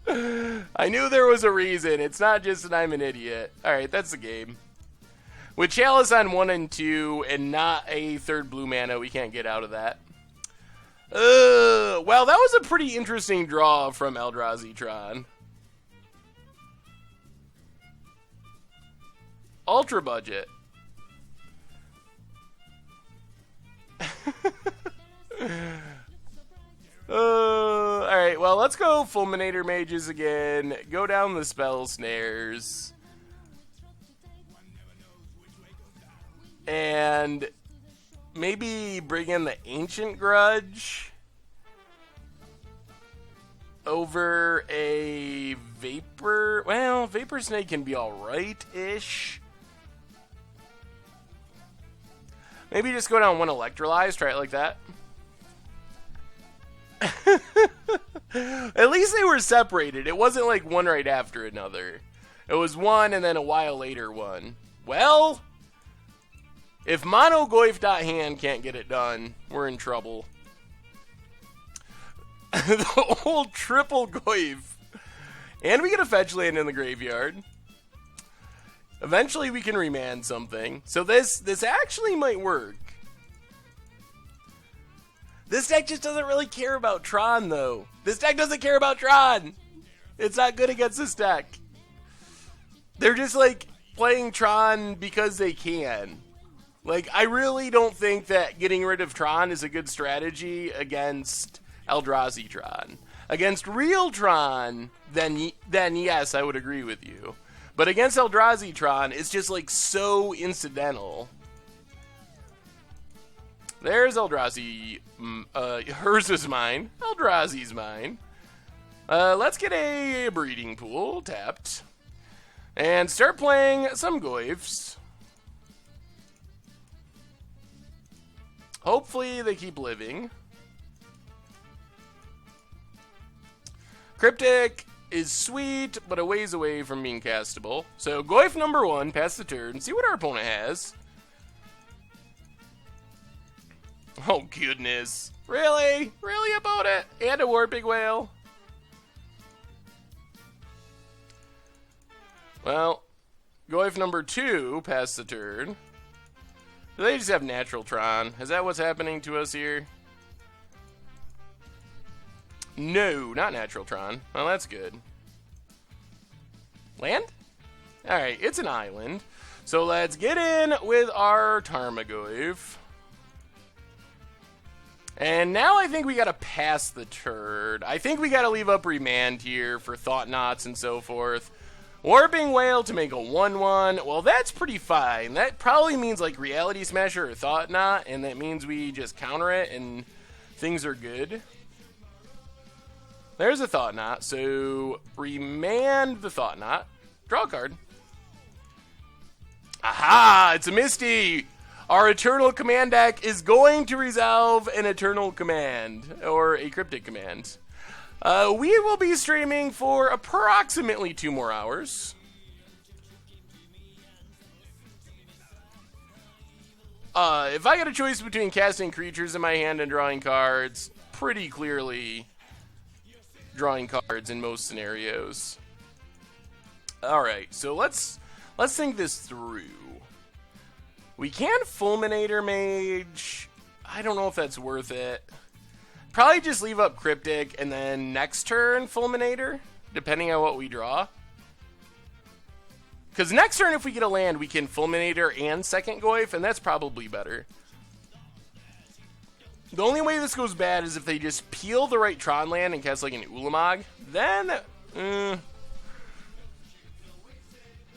I knew there was a reason. It's not just that I'm an idiot. Alright, that's the game. With Chalice on 1 and 2, and not a third blue mana, we can't get out of that. Well, that was a pretty interesting draw from Eldrazi Tron. Ultra budget. Alright, well, let's go Fulminator Mages again. Go down the spell snares. And maybe bring in the Ancient Grudge over a Vapor. Well, Vapor Snake can be alright-ish. Maybe just go down 1 Electrolyze, try it like that. At least they were separated. It wasn't like one right after another. It was one and then a while later one. Well... If Mono Goyf.hand can't get it done, we're in trouble. The old triple Goyf. And we get a fetch land in the graveyard. Eventually we can remand something. So this actually might work. This deck just doesn't really care about Tron, though. This deck doesn't care about Tron. It's not good against this deck. They're just, like, playing Tron because they can. Like, I really don't think that getting rid of Tron is a good strategy against Eldrazi Tron. Against real Tron, then yes, I would agree with you. But against Eldrazi Tron, it's just, like, so incidental. There's Eldrazi. Hers is mine. Eldrazi's mine. Let's get a breeding pool tapped. And start playing some Goyfs. Hopefully they keep living. Cryptic is sweet, but a ways away from being castable. So Goyf number 1, pass the turn. See what our opponent has. Oh, goodness. Really? Really about it? And a Warping Whale? Well, Goyf number 2, pass the turn. Do they just have natural Tron? Is that what's happening to us here? No, not natural Tron. Well, that's good. Land? Alright, it's an island. So let's get in with our Tarmogoyf. And now I think we gotta pass the turn. I think we gotta leave up Remand here for Thought Knots and so forth. Warping Whale to make a 1/1. Well, that's pretty fine. That probably means like Reality Smasher or Thought Knot, and that means we just counter it and things are good. There's a Thought Knot, so Remand the Thought Knot. Draw a card. Aha! It's a Misty! Our Eternal Command deck is going to resolve an Eternal Command, or a Cryptic Command. We will be streaming for approximately 2 more hours. If I got a choice between casting creatures in my hand and drawing cards, pretty clearly drawing cards in most scenarios. Alright, so let's think this through. We can Fulminator Mage. I don't know if that's worth it. Probably just leave up Cryptic and then next turn Fulminator, depending on what we draw. Because next turn, if we get a land, we can Fulminator and second Goyf, and that's probably better. The only way this goes bad is if they just peel the right Tron land and cast like an Ulamog. Then,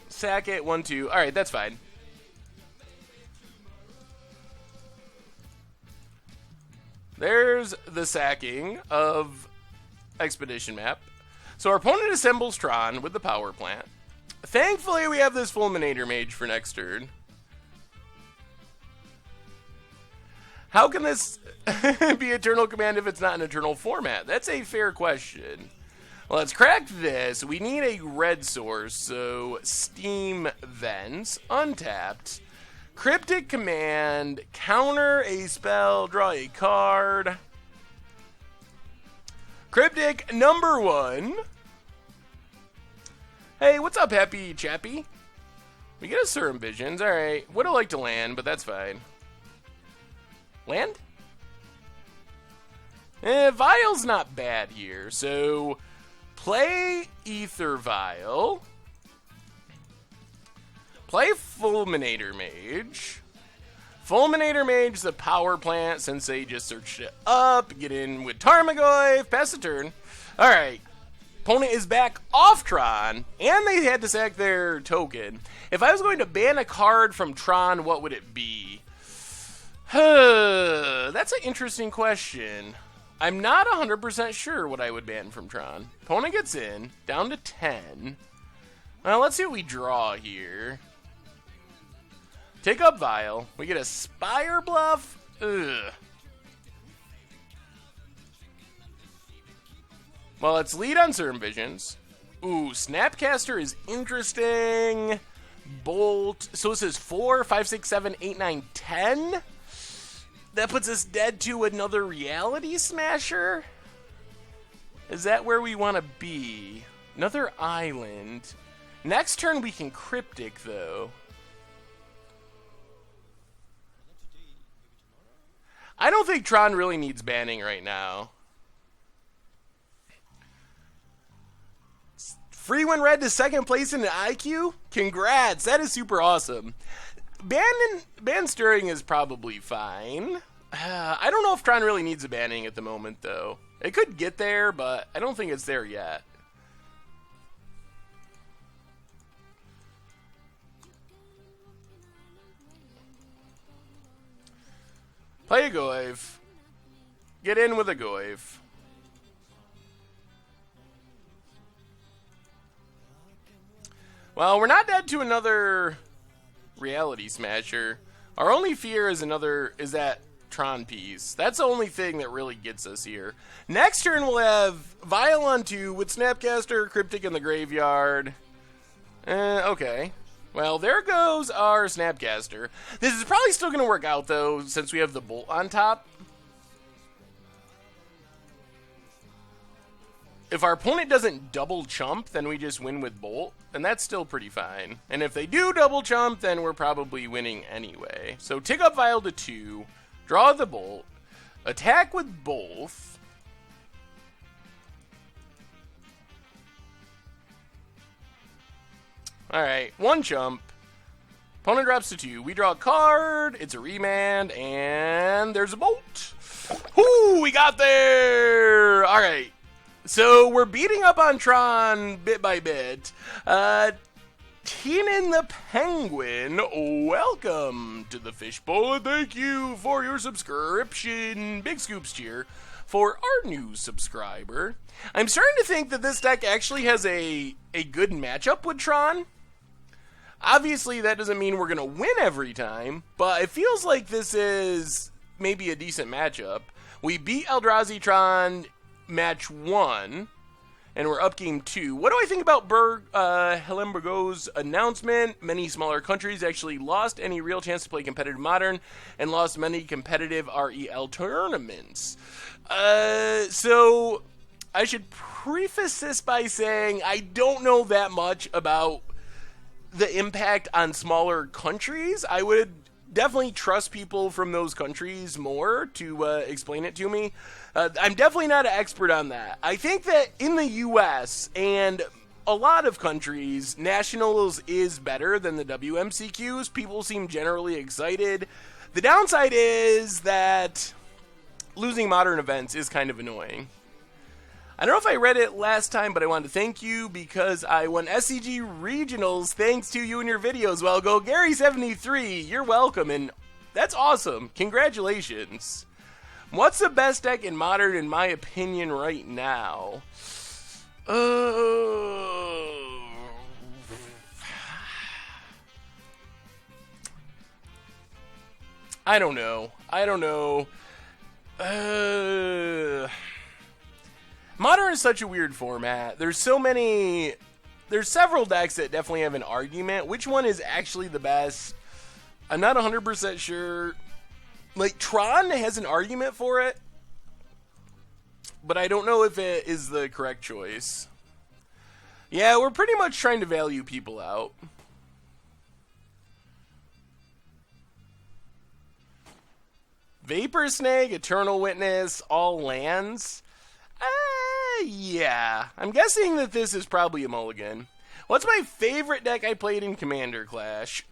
sack it, 1/2. Alright, that's fine. There's the sacking of Expedition Map. So our opponent assembles Tron with the Power Plant. Thankfully, we have this Fulminator Mage for next turn. How can this be Eternal Command if it's not an Eternal format? That's a fair question. Well, let's crack this. We need a red source, so Steam Vents, untapped. Cryptic Command, counter a spell, draw a card. Cryptic number 1. Hey, what's up, Happy Chappy? We get a Serum Visions, alright. Would have liked to land, but that's fine. Land? Vial's not bad here, so play Ether Vial. Play Fulminator Mage. Fulminator Mage, the Power Plant, since they just searched it up. Get in with Tarmogoyf, pass the turn. Alright. Opponent is back off Tron, and they had to sack their token. If I was going to ban a card from Tron, what would it be? That's an interesting question. I'm not 100% sure what I would ban from Tron. Opponent gets in, down to 10. Well, let's see what we draw here. Take up Vial. We get a Spire Bluff. Ugh. Well, let's lead on Serum Visions. Ooh, Snapcaster is interesting. Bolt. So this is 4, 5, 6, 7, 8, 9, 10. That puts us dead to another Reality Smasher. Is that where we want to be? Another island. Next turn we can Cryptic, though. I don't think Tron really needs banning right now. Free when red to second place in an IQ? Congrats, that is super awesome. Ban stirring is probably fine. I don't know if Tron really needs a banning at the moment, though. It could get there, but I don't think it's there yet. Play a Goive. Get in with a Goive. Well, we're not dead to another Reality Smasher. Our only fear is that Tron piece. That's the only thing that really gets us here. Next turn we'll have Vial on 2 with Snapcaster, Cryptic in the graveyard. Okay. Well, there goes our Snapcaster. This is probably still going to work out, though, since we have the Bolt on top. If our opponent doesn't double chump, then we just win with Bolt, and that's still pretty fine. And if they do double chump, then we're probably winning anyway. So tick up Vial to 2, draw the Bolt, attack with both. Alright, 1 chump. Opponent drops to 2. We draw a card, it's a remand, and there's a Bolt. Ooh, we got there! Alright. So we're beating up on Tron bit by bit. Teenan the Penguin, welcome to the Fishbowl, and thank you for your subscription. Big scoops cheer for our new subscriber. I'm starting to think that this deck actually has a good matchup with Tron. Obviously, that doesn't mean we're going to win every time, but it feels like this is maybe a decent matchup. We beat Eldrazi Tron match 1, and we're up game 2. What do I think about Helenbergo's announcement? Many smaller countries actually lost any real chance to play competitive Modern and lost many competitive REL tournaments. So I should preface this by saying I don't know that much about the impact on smaller countries. I would definitely trust people from those countries more to explain it to me. I'm definitely not an expert on that. I think that in the U.S. and a lot of countries, Nationals is better than the WMCQs. People seem generally excited. The downside is that losing Modern events is kind of annoying. I don't know if I read it last time, but I wanted to thank you because I won SCG Regionals thanks to you and your videos. Well, go Gary73, you're welcome, and that's awesome. Congratulations. What's the best deck in Modern, in my opinion, right now? I don't know. Modern is such a weird format. There's several decks that definitely have an argument. Which one is actually the best? I'm not 100% sure. Like, Tron has an argument for it, but I don't know if it is the correct choice. Yeah, we're pretty much trying to value people out. Vapor Snake, Eternal Witness, all lands? Yeah. I'm guessing that this is probably a mulligan. What's my favorite deck I played in Commander Clash?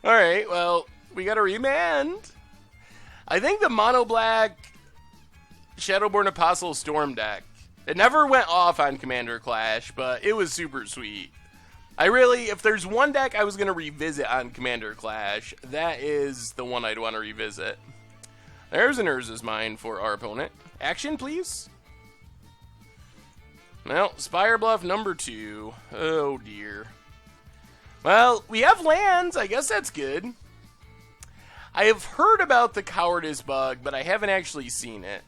Alright, well, we got a remand. I think the Mono Black Shadowborn Apostle Storm deck. It never went off on Commander Clash, but it was super sweet. If there's one deck I was going to revisit on Commander Clash, that is the one I'd want to revisit. There's an Urza's Mine for our opponent. Action, please. Well, Spire Bluff number 2. Oh, dear. Well, we have lands. I guess that's good. I have heard about the Cowardice bug, but I haven't actually seen it.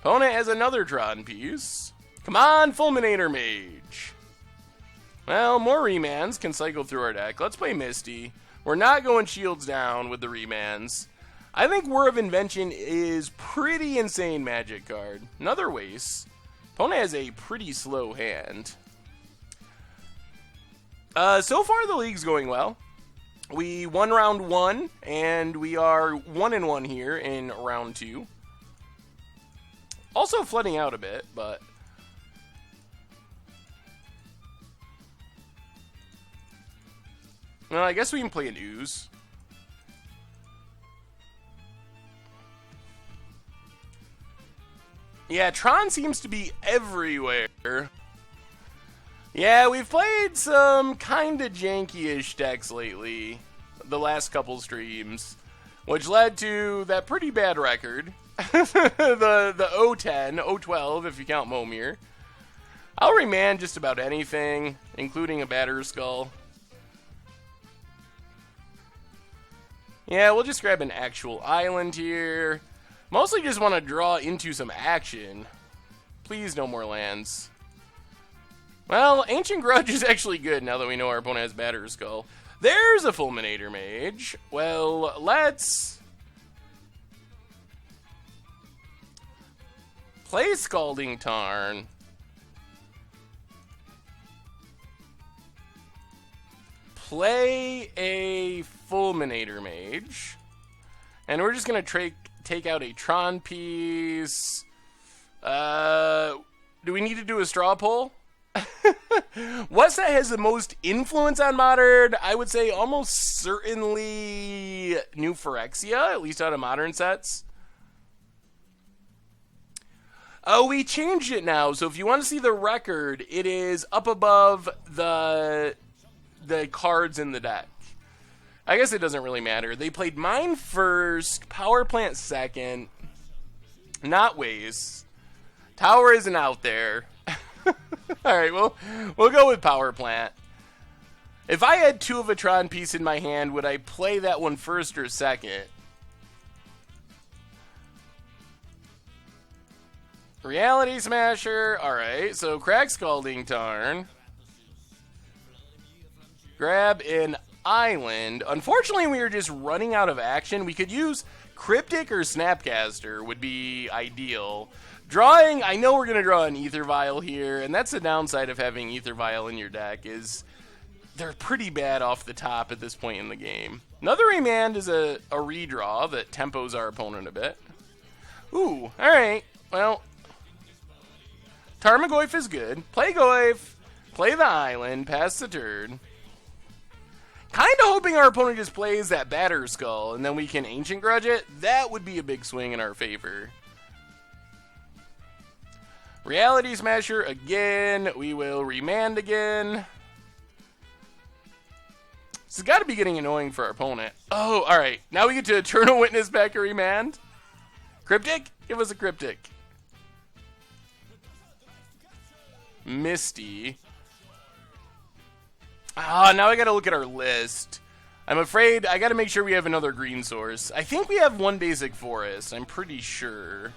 Opponent has another Tron piece. Come on, Fulminator Mage. Well, more remands can cycle through our deck. Let's play Misty. We're not going shields down with the remands. I think War of Invention is pretty insane Magic card. Another waste. Opponent has a pretty slow hand. So far the league's going well. We won round 1, and we are 1-1 here in round 2. Also flooding out a bit, but... Well, I guess we can play an ooze. Yeah, Tron seems to be everywhere. Yeah, we've played some kinda janky-ish decks lately, the last couple streams, which led to that pretty bad record. the 010, 012 if you count Momir. I'll remand just about anything, including a Batter's Skull. Yeah, we'll just grab an actual island here. Mostly just want to draw into some action. Please, no more lands. Well, Ancient Grudge is actually good now that we know our opponent has Batter's Skull. There's a Fulminator Mage. Well, let's play Scalding Tarn. Play a Fulminator Mage. And we're just going to take out a Tron piece. Do we need to do a straw poll? What set has the most influence on Modern? I would say almost certainly New Phyrexia, at least out of Modern sets. Oh, we changed it now, so if you want to see the record, it is up above the cards in the deck. I guess it doesn't really matter. They played Mine first, Power Plant second, not Waste. Tower isn't out there. Alright, we'll go with Power Plant. If I had 2 of a Tron piece in my hand, would I play that one first or second? Reality Smasher. Alright, so Crack Scalding Tarn. Grab an island. Unfortunately, we are just running out of action. We could use Cryptic or Snapcaster would be ideal. Drawing, I know we're going to draw an Ether Vial here, and that's the downside of having Ether Vial in your deck, is they're pretty bad off the top at this point in the game. Another Remand is a redraw that tempos our opponent a bit. Ooh, alright. Well, Tarmogoyf is good. Play Goyf, play the island, pass the turn. Kind of hoping our opponent just plays that Batter's Skull, and then we can Ancient Grudge it. That would be a big swing in our favor. Reality Smasher again. We will remand again. This has got to be getting annoying for our opponent. Oh, alright. Now we get to Eternal Witness back a remand. Cryptic? Give us a Cryptic. Misty. Ah, now I gotta look at our list. I'm afraid I gotta make sure we have another green source. I think we have 1 basic forest. I'm pretty sure.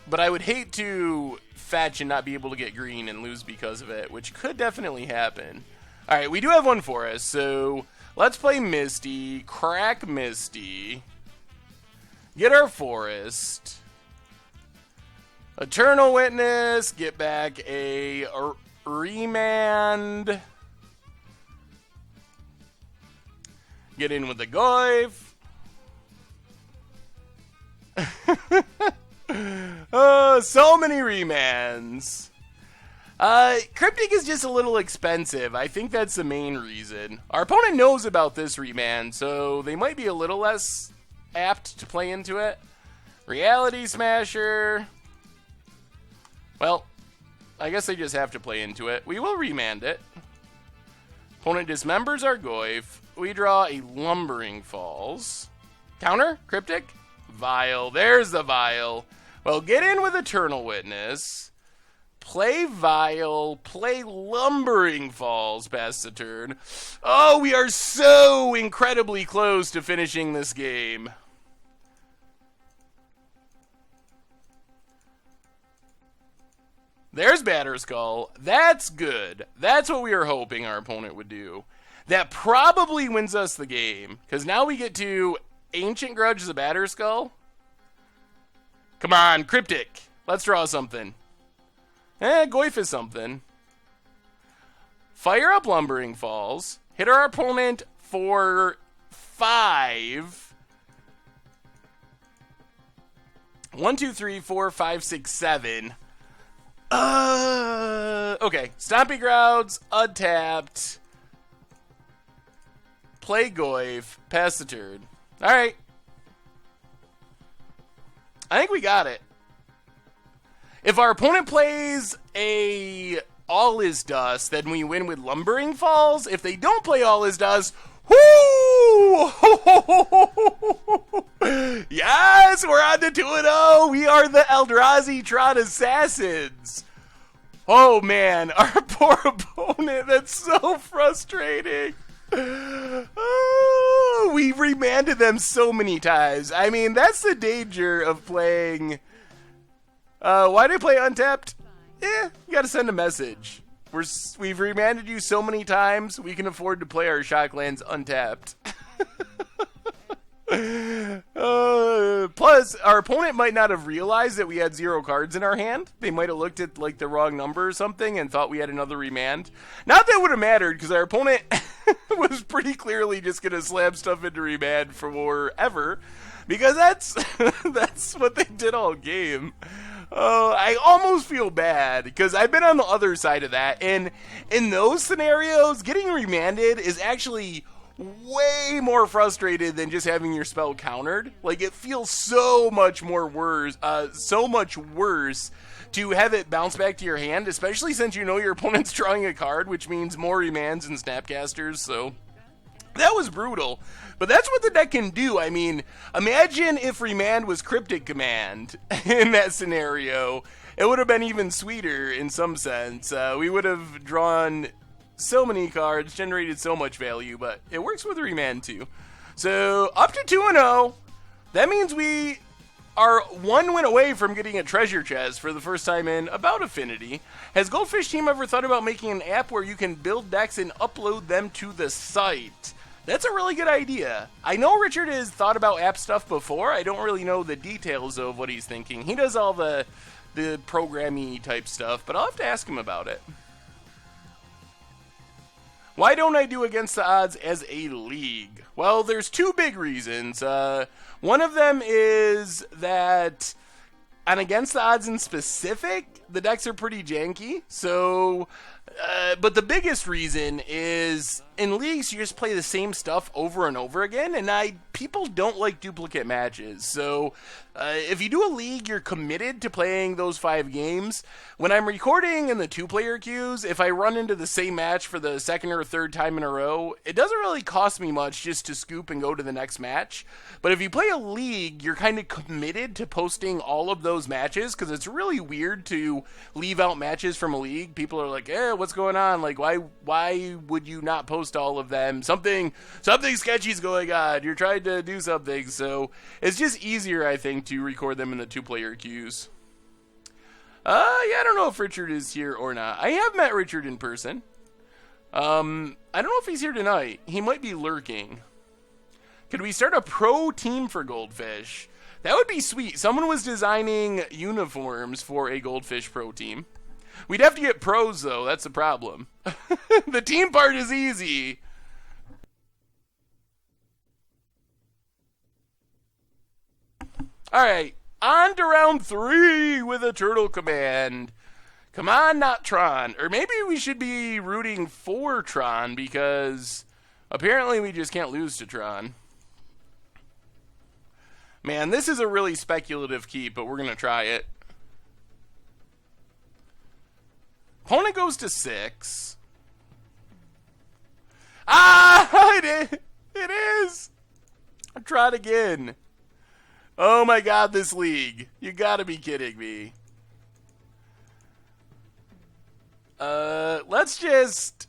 But I would hate to fetch and not be able to get green and lose because of it, which could definitely happen. Alright, we do have 1 forest, so let's play Misty, crack Misty, get our forest, Eternal Witness, get back a remand, get in with the Goyf. Oh, so many remands. Cryptic is just a little expensive. I think that's the main reason. Our opponent knows about this remand, so they might be a little less apt to play into it. Reality Smasher. Well, I guess they just have to play into it. We will remand it. Opponent dismembers our Goyf. We draw a Lumbering Falls. Counter? Cryptic? Vial. There's the Vial. Well, get in with Eternal Witness. Play Vial. Play Lumbering Falls past the turn. Oh, we are so incredibly close to finishing this game. There's Batter's Skull. That's good. That's what we were hoping our opponent would do. That probably wins us the game, because now we get to Ancient Grudge the Batter's Skull. Come on, Cryptic. Let's draw something. Goyf is something. fire up Lumbering Falls, hit our opponent for 5. 1, 2, 3, 4, 5, 6, 7. Okay. Stomping Grounds, untapped. Play Goyf, pass the turn. Alright. I think we got it. If our opponent plays a All Is Dust, then we win with Lumbering Falls. If they don't play All Is Dust, whoo! Yes, we're on to 2-0. We are the Eldrazi Tron Assassins. Oh man, our poor opponent. That's so frustrating. Oh, we remanded them so many times. I mean, that's the danger of playing. Why did I play untapped? You gotta send a message. We've remanded you so many times, we can afford to play our Shocklands untapped. Plus, our opponent might not have realized that we had 0 cards in our hand. They might have looked at like the wrong number or something and thought we had another remand. Not that it would have mattered, because our opponent was pretty clearly just going to slam stuff into remand forever, because that's what they did all game. Oh, I almost feel bad, because I've been on the other side of that, and in those scenarios, getting remanded is actually way more frustrated than just having your spell countered. Like, it feels so much worse to have it bounce back to your hand, especially since you know your opponent's drawing a card, which means more remands and snapcasters, so that was brutal. But that's what the deck can do. I mean, imagine if remand was Cryptic Command in that scenario. It would have been even sweeter in some sense. We would have drawn so many cards, generated so much value, but it works with remand too. So, up to 2-0. That means we are 1 win away from getting a treasure chest for the first time in about Affinity. Has Goldfish Team ever thought about making an app where you can build decks and upload them to the site? That's a really good idea. I know Richard has thought about app stuff before. I don't really know the details of what he's thinking. He does all the programming type stuff, but I'll have to ask him about it. Why don't I do Against the Odds as a league? Well, there's 2 big reasons. One of them is that on Against the Odds in specific, the decks are pretty janky. So, but the biggest reason is in leagues you just play the same stuff over and over again, and people don't like duplicate matches. So if you do a league, you're committed to playing those 5 games. When I'm recording in the 2-player queues, if I run into the same match for the 2nd or 3rd time in a row, it doesn't really cost me much just to scoop and go to the next match. But if you play a league, you're kind of committed to posting all of those matches, because it's really weird to leave out matches from a league. People are like, what's going on? Like, why would you not post all of them? Something sketchy's going on. You're trying to do something. So it's just easier, I think, to record them in the 2-player queues. I don't know if Richard is here or not. I have met Richard in person. I don't know if he's here tonight. He might be lurking. Could we start a pro team for Goldfish? That would be sweet. Someone was designing uniforms for a Goldfish pro team. We'd have to get pros, though. That's the problem. The team part is easy. Alright, on to round 3 with a Turtle Command. Come on, not Tron. Or maybe we should be rooting for Tron, because apparently we just can't lose to Tron. Man, this is a really speculative keep, but we're going to try it. Opponent goes to 6. Ah! It is! I tried again. Oh my god, this league. You gotta be kidding me. Let's just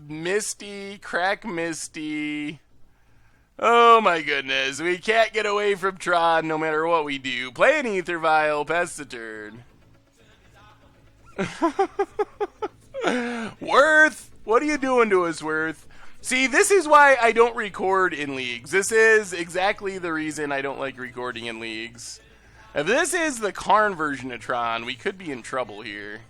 Misty, crack Misty. Oh my goodness, we can't get away from Tron no matter what we do. Play an Ether Vial, pass the turn. Worth, what are you doing to us, Worth? See, this is why I don't record in leagues. This is exactly the reason I don't like recording in leagues. If this is the Karn version of Tron, we could be in trouble here.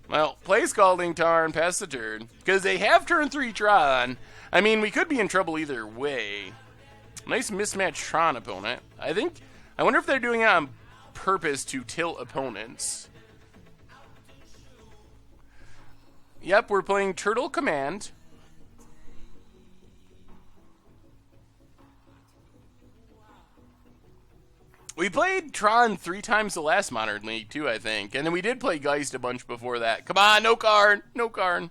Well, play Scalding Tarn, pass the turn. Because they have turn 3 Tron. I mean, we could be in trouble either way. Nice mismatched Tron opponent. I wonder if they're doing it on purpose to tilt opponents. Yep, we're playing Turtle Command. We played Tron 3 times the last Modern League, too, I think. And then we did play Geist a bunch before that. Come on, no Karn. No Karn.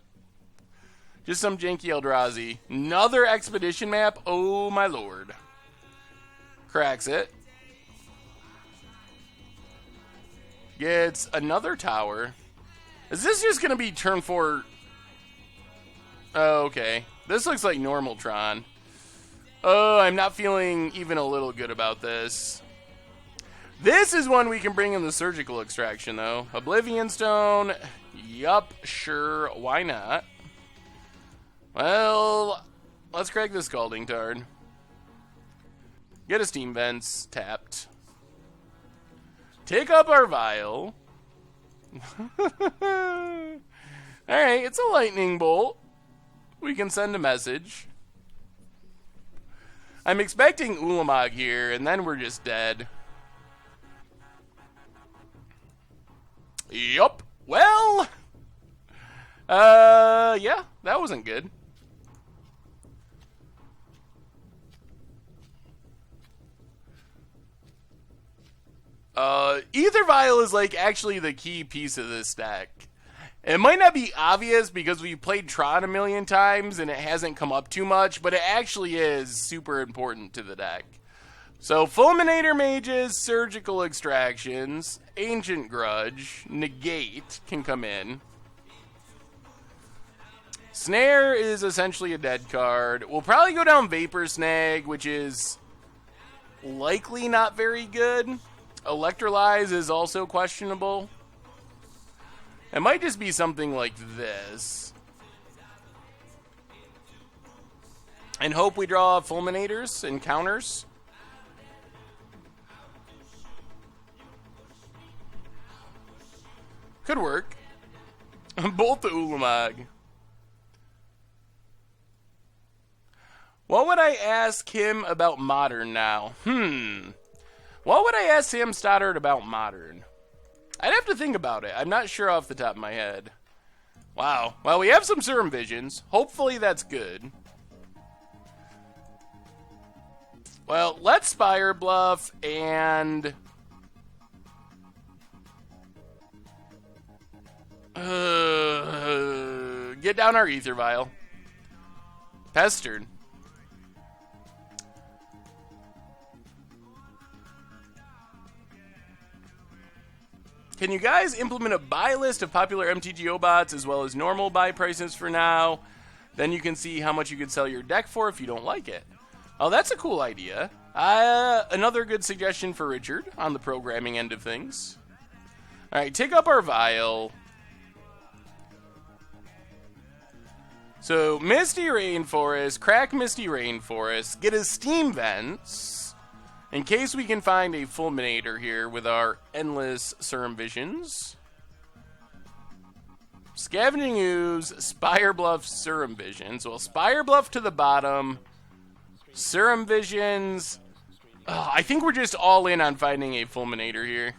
Just some janky Eldrazi. Another Expedition map? Oh, my lord. Cracks it. Gets another tower. Is this just going to be turn 4? Oh, okay. This looks like normal Tron. Oh, I'm not feeling even a little good about this. This is one we can bring in the Surgical Extraction, though. Oblivion Stone. Yup, sure. Why not? Well, let's crack the Scalding Tarn. Get a Steam Vents tapped. Take up our Vial. Alright, it's a Lightning Bolt. We can send a message. I'm expecting Ulamog here, and then we're just dead. Yup. Well, yeah, that wasn't good. Ether Vial is like actually the key piece of this deck. It might not be obvious because we've played Tron a million times and it hasn't come up too much, but it actually is super important to the deck. So, Fulminator Mages, Surgical Extractions, Ancient Grudge, Negate can come in. Snare is essentially a dead card. We'll probably go down Vapor Snag, which is likely not very good. Electrolyze is also questionable. It might just be something like this. And hope we draw Fulminators and counters. Could work. Both the Ulamog. What would I ask him about Modern now? What would I ask Sam Stoddard about Modern? I'd have to think about it. I'm not sure off the top of my head. Wow. Well, we have some Serum Visions. Hopefully that's good. Well, let's Spire Bluff and... get down our Ether Vial. Pestered. Can you guys implement a buy list of popular MTGO bots as well as normal buy prices for now? Then you can see how much you could sell your deck for if you don't like it. Oh, that's a cool idea. Another good suggestion for Richard on the programming end of things. Alright, take up our Vial. So, Misty Rainforest, crack Misty Rainforest, get his Steam Vents, in case we can find a Fulminator here with our endless Serum Visions. Scavenging Ooze, Spire Bluff, Serum Visions. Well, Spire Bluff to the bottom, Serum Visions. Oh, I think we're just all in on finding a Fulminator here.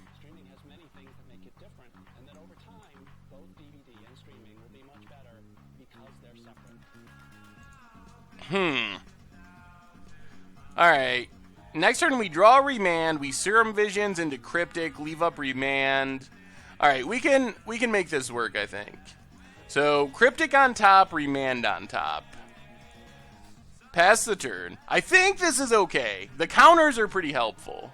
Alright. Next turn we draw Remand, we Serum Visions into Cryptic, leave up Remand. Alright, we can make this work, I think. So, Cryptic on top, Remand on top. Pass the turn. I think this is okay. The counters are pretty helpful.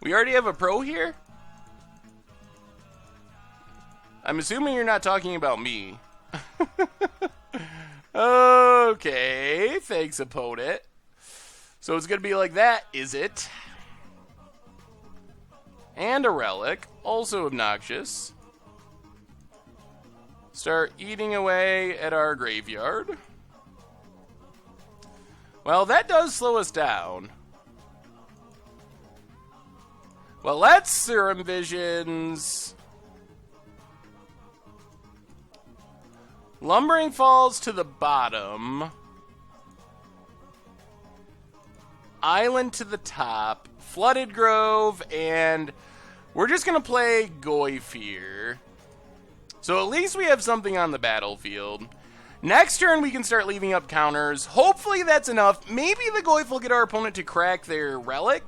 We already have a pro here? I'm assuming you're not talking about me. Okay, thanks, opponent. So it's going to be like that, is it? And a relic, also obnoxious. Start eating away at our graveyard. Well, that does slow us down. Well, let's Serum Visions. Lumbering Falls to the bottom. Island to the top. Flooded Grove, and we're just going to play Goyf here. So at least we have something on the battlefield. Next turn, we can start leaving up counters. Hopefully that's enough. Maybe the Goyf will get our opponent to crack their Relic,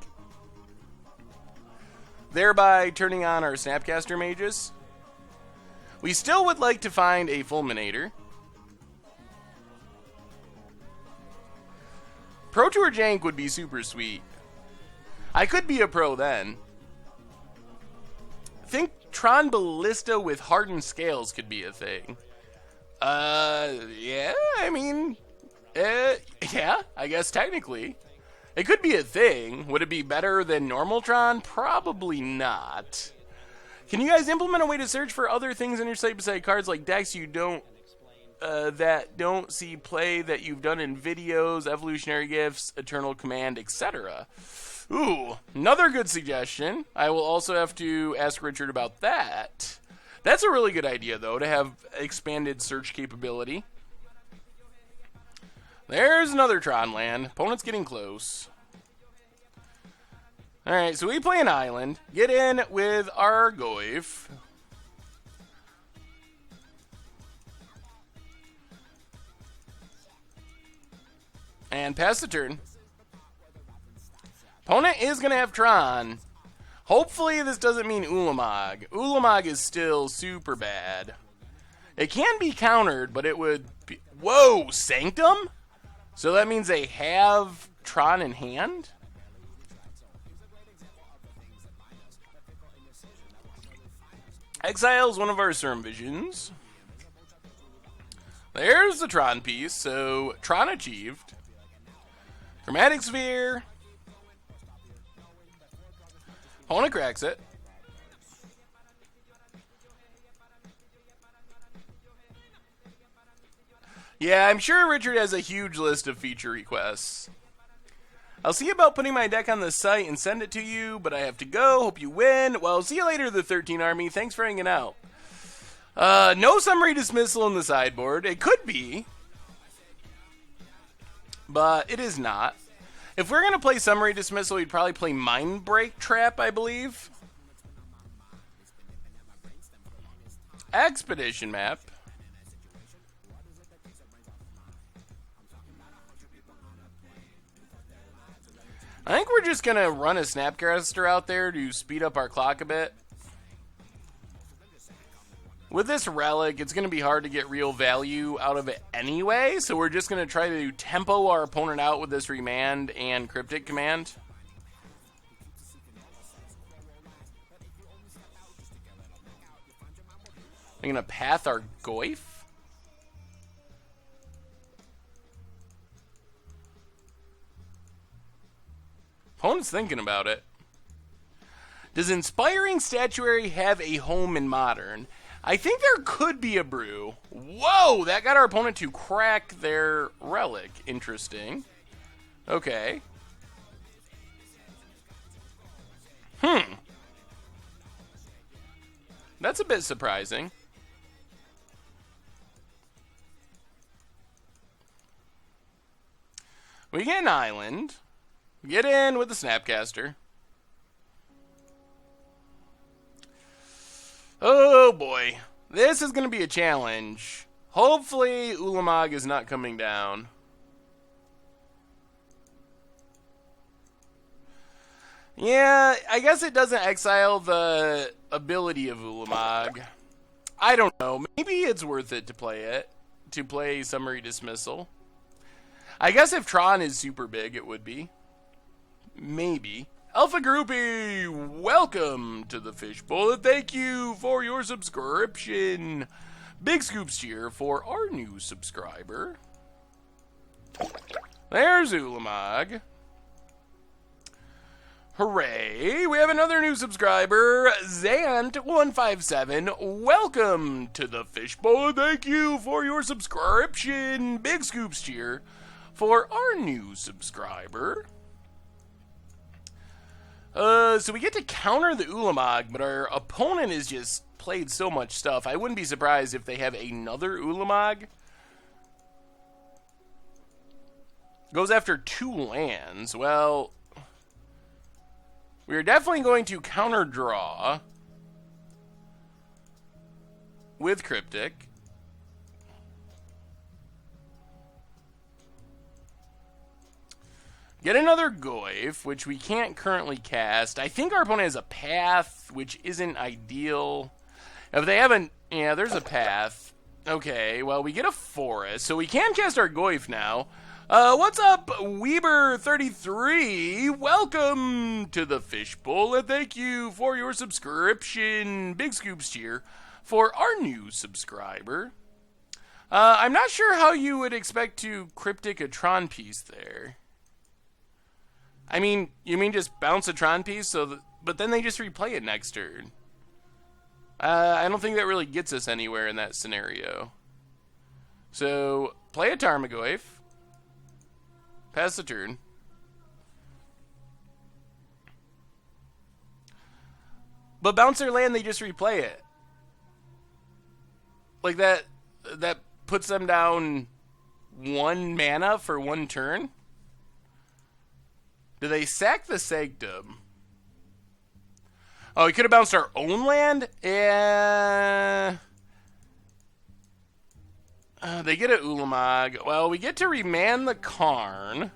thereby turning on our Snapcaster Mages. We still would like to find a Fulminator. Pro Tour Jank would be super sweet. I could be a pro then. I think Tron Ballista with Hardened Scales could be a thing. Yeah, I mean, yeah, I guess technically. It could be a thing. Would it be better than normal Tron? Probably not. Can you guys implement a way to search for other things in your site beside cards like decks you don't, that don't see play that you've done in videos, evolutionary gifts, eternal command, etc.? Ooh, another good suggestion. I will also have to ask Richard about that. That's a really good idea, though, to have expanded search capability. There's another Tron land. Opponent's getting close. Alright, so we play an island. Get in with our Goyf. And pass the turn. Opponent is going to have Tron. Hopefully this doesn't mean Ulamog. Ulamog is still super bad. It can be countered, but it would be... Whoa, Sanctum? So that means they have Tron in hand? Exiles one of our Serum Visions. There's the Tron piece, so Tron achieved. Chromatic Sphere. Opponent cracks it. Yeah, I'm sure Richard has a huge list of feature requests. I'll see about putting my deck on the site and send it to you, but I have to go. Hope you win. Well, see you later, the 13 Army. Thanks for hanging out. No summary dismissal in the sideboard. It could be, but it is not. If we're going to play summary dismissal, we'd probably play Mind Break Trap, I believe. Expedition map. I think we're just going to run a Snapcaster out there to speed up our clock a bit. With this Relic, it's going to be hard to get real value out of it anyway, so we're just going to try to tempo our opponent out with this Remand and Cryptic Command. I'm going to path our Goyf. Opponent's thinking about it. Does Inspiring Statuary have a home in Modern? I think there could be a brew. Whoa, that got our opponent to crack their Relic. Interesting. Okay. That's a bit surprising. We get an island. Get in with the Snapcaster. Oh boy. This is going to be a challenge. Hopefully Ulamog is not coming down. Yeah, I guess it doesn't exile the ability of Ulamog. I don't know. Maybe it's worth it to play it. To play Summary Dismissal. I guess if Tron is super big, it would be. Maybe. Alpha Groupie, welcome to the Fishbowl, and thank you for your subscription. Big scoops cheer for our new subscriber. There's Ulamog. Hooray! We have another new subscriber, Zant157. Welcome to the Fishbowl, and thank you for your subscription. Big scoops cheer for our new subscriber. So we get to counter the Ulamog, but our opponent has just played so much stuff. I wouldn't be surprised if they have another Ulamog. Goes after 2 lands. Well, we're definitely going to counter draw with Cryptic. Get another Goyf, which we can't currently cast. I think our opponent has a Path, which isn't ideal. If they haven't... Yeah, there's a Path. Okay, well, we get a Forest, so we can cast our Goyf now. What's up, Weber33? Welcome to the Fishbowl, and thank you for your subscription. Big scoops cheer for our new subscriber. I'm not sure how you would expect to Cryptic a Tron piece there. I mean, you mean just bounce a Tron piece, but then they just replay it next turn. I don't think that really gets us anywhere in that scenario. So, play a Tarmogoyf. Pass the turn. But bounce their land, they just replay it. Like that puts them down 1 mana for 1 turn? Do they sack the Sanctum? Oh, we could have bounced our own land? Yeah. They get a Ulamog. Well, we get to remand the Karn.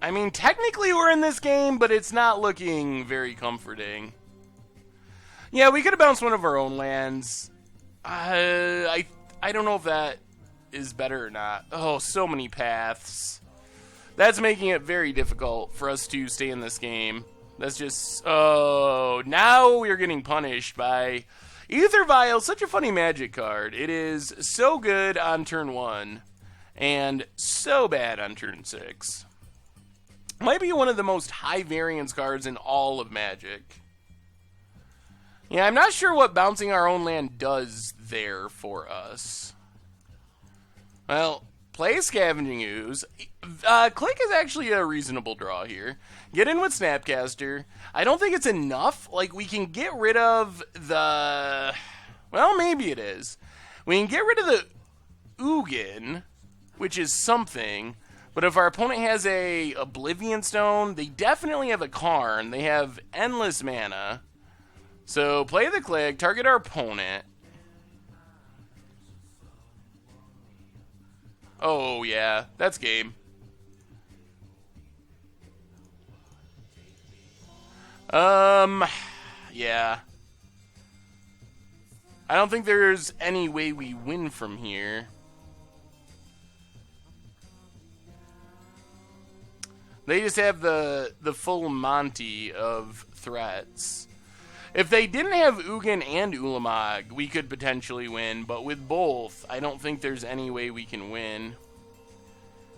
I mean, technically we're in this game, but it's not looking very comforting. Yeah, we could have bounced one of our own lands. I don't know if that is better or not. Oh, so many paths. That's making it very difficult for us to stay in this game. That's just... Oh, now we're getting punished by Ether Vial. Such a funny Magic card. It is so good on turn 1 and so bad on turn 6. Might be one of the most high variance cards in all of Magic. Yeah, I'm not sure what bouncing our own land does there for us. Well, play Scavenging Ooze. Click is actually a reasonable draw here. Get in with Snapcaster. I don't think it's enough. Like, we can get rid of the... Well, maybe it is. We can get rid of the Ugin, which is something. But if our opponent has a Oblivion Stone, they definitely have a Karn. They have endless mana. So, play the Click, target our opponent. Oh, yeah. That's game. Yeah. I don't think there's any way we win from here. They just have the full Monty of threats. If they didn't have Ugin and Ulamog, we could potentially win, but with both, I don't think there's any way we can win.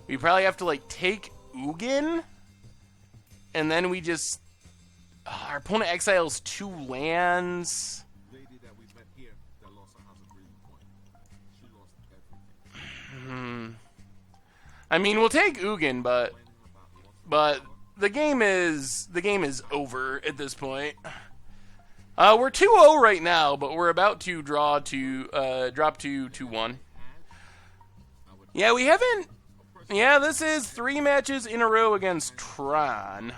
We probably have to, like, take Ugin, and then we just... our opponent exiles 2 lands. I mean, we'll take Ugin, but the game is over at this point. We're 2-0 right now, but we're about to drop to 2-1. Yeah, we haven't... Yeah, this is 3 matches in a row against Tron.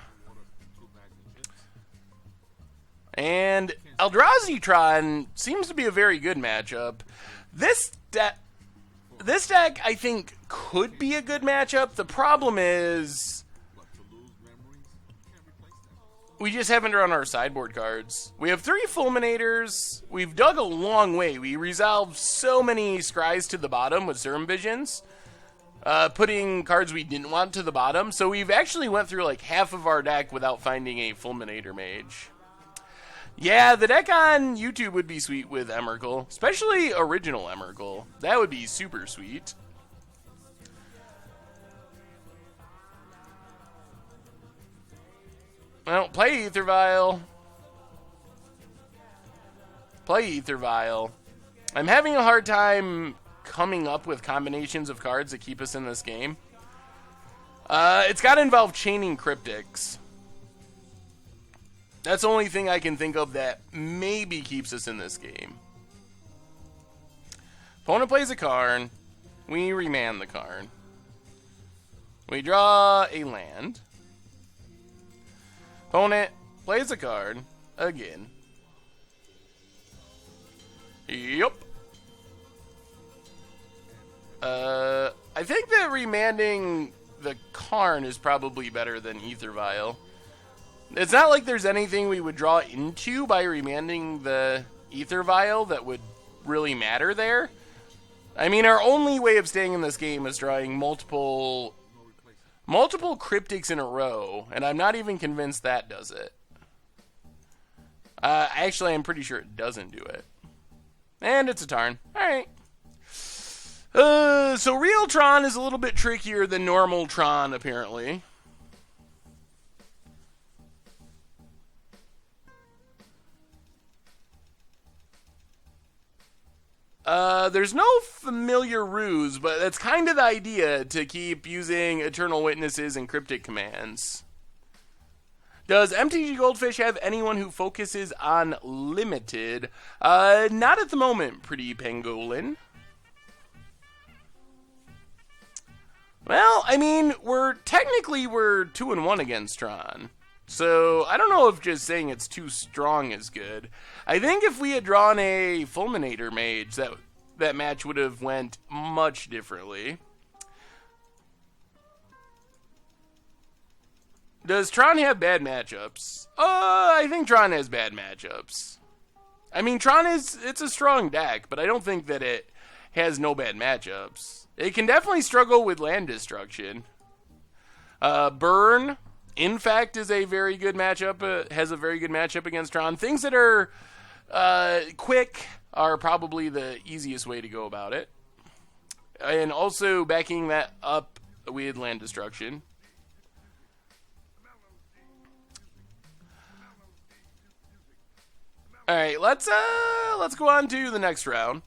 And Eldrazi Tron seems to be a very good matchup. This deck, I think, could be a good matchup. The problem is... we just haven't run our sideboard cards. We have 3 Fulminators. We've dug a long way. We resolved so many scries to the bottom with Serum Visions, putting cards we didn't want to the bottom. So we've actually went through like half of our deck without finding a Fulminator Mage. Yeah, the deck on YouTube would be sweet with Emrakul, especially original Emrakul. That would be super sweet. Well, play Ether Vial. Play Ether Vial. I'm having a hard time coming up with combinations of cards that keep us in this game. It's got to involve chaining cryptics. That's the only thing I can think of that maybe keeps us in this game. Opponent plays a card. We remand the card. We draw a land. Opponent plays a card again. Yup. I think that remanding the Karn is probably better than Ether Vial. It's not like there's anything we would draw into by remanding the Ether Vial that would really matter there. I mean, our only way of staying in this game is drawing multiple cryptics in a row, and I'm not even convinced that does it. Actually, I'm pretty sure it doesn't do it. And it's a Tarn. Alright. So real Tron is a little bit trickier than normal Tron, apparently. There's no familiar ruse, but that's kind of the idea, to keep using Eternal Witnesses and Cryptic Commands. Does MTG Goldfish have anyone who focuses on limited? Not at the moment, pretty pangolin. Well, I mean, we're 2-1 against Tron. So, I don't know if just saying it's too strong is good. I think if we had drawn a Fulminator Mage, that match would have went much differently. Does Tron have bad matchups? I think Tron has bad matchups. I mean, it's a strong deck, but I don't think that it has no bad matchups. It can definitely struggle with land destruction. Burn, in fact, is a very good matchup. Has a very good matchup against Tron. Things that are quick are probably the easiest way to go about it. And also backing that up with land destruction. Alright, let's go on to the next round.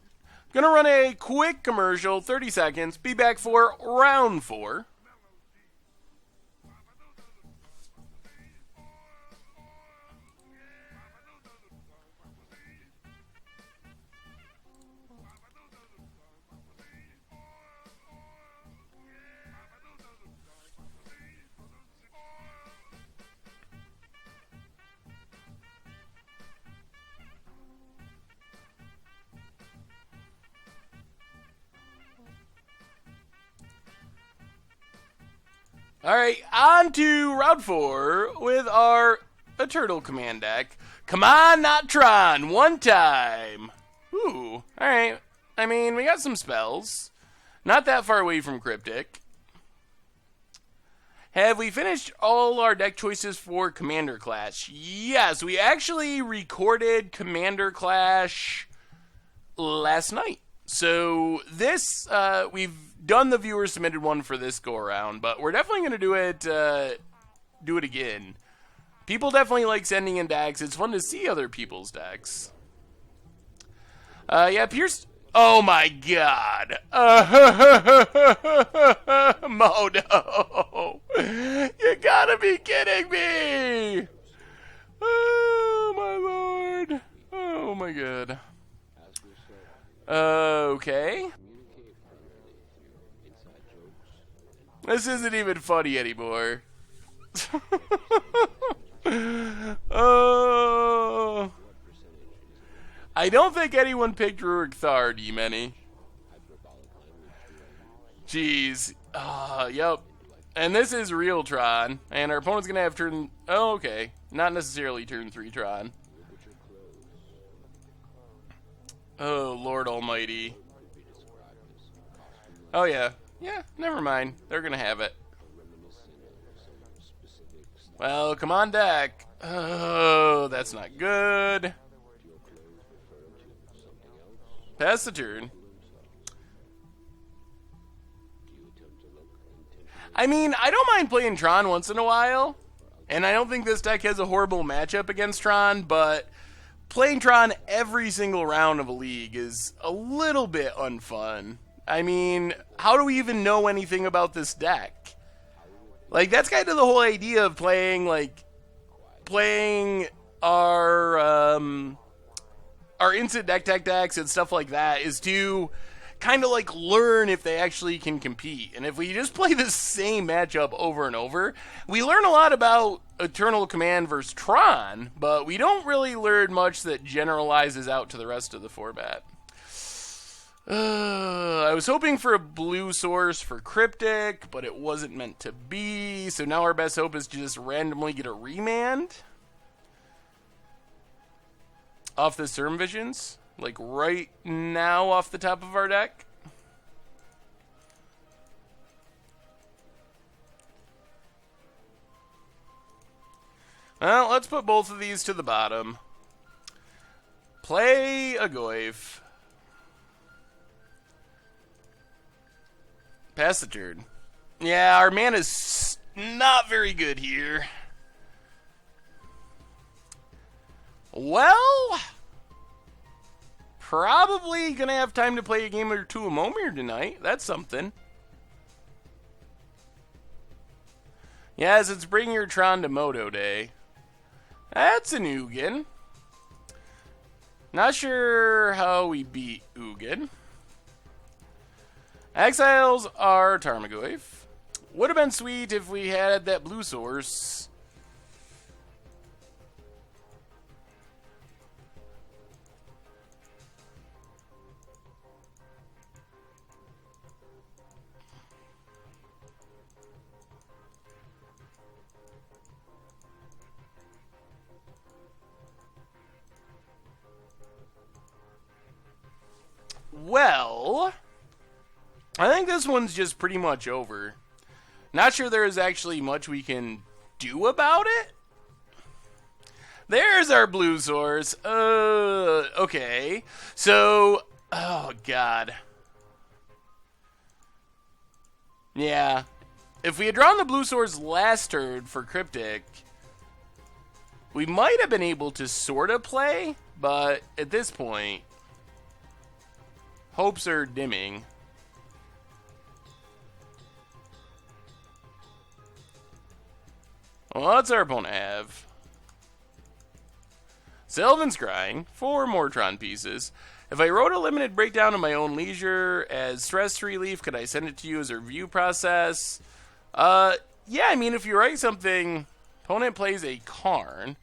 Gonna run a quick commercial, 30 seconds. Be back for round 4. Alright, on to round 4 with our Eternal Command deck. Come on, not Tron, one time. Ooh, alright. I mean, we got some spells. Not that far away from Cryptic. Have we finished all our deck choices for Commander Clash? Yes, we actually recorded Commander Clash last night. So this, we've done the viewer submitted one for this go around, but we're definitely going to do it again. People definitely like sending in decks. It's fun to see other people's decks. Yeah, Pierce. Oh my god. Mono. You gotta be kidding me. Oh my lord. Oh my god. Okay. This isn't even funny anymore. Oh. I don't think anyone picked Rurik Thar, D-Many. Jeez. Yep. And this is real Tron. And our opponent's going to have turn... Oh, okay. Not necessarily turn 3 Tron. Oh, Lord Almighty. Oh, yeah. Yeah, never mind. They're going to have it. Well, come on, deck. Oh, that's not good. Pass the turn. I mean, I don't mind playing Tron once in a while. And I don't think this deck has a horrible matchup against Tron, but playing Tron every single round of a league is a little bit unfun. I mean, how do we even know anything about this deck? Like, that's kind of the whole idea of playing our instant deck tech decks and stuff like that, is to kind of like learn if they actually can compete. And if we just play the same matchup over and over, we learn a lot about Eternal Command versus Tron, but we don't really learn much that generalizes out to the rest of the format. I was hoping for a blue source for Cryptic, but it wasn't meant to be, so now our best hope is to just randomly get a remand off the Serm Visions, like right now off the top of our deck. Well, let's put both of these to the bottom. Play a Goyf. Pass the turn. Yeah, our mana's not very good here. Well, probably gonna have time to play a game or two of Momir tonight. That's something. Yes, it's Bring Your Tron to Moto Day. That's an Ugin. Not sure how we beat Ugin. Exiles our Tarmogoyf. Would have been sweet if we had that blue source. Well, I think this one's just pretty much over. Not sure there is actually much we can do about it. There's our blue source. Okay. So, oh god. Yeah. If we had drawn the blue source last turn for Cryptic, we might have been able to sort of play, but at this point, hopes are dimming. Well, what's our opponent have? Sylvan's Scrying, 4 more Tron pieces. If I wrote a limited breakdown of my own leisure as stress relief, could I send it to you as a review process? Yeah, I mean, if you write something, opponent plays a Karn.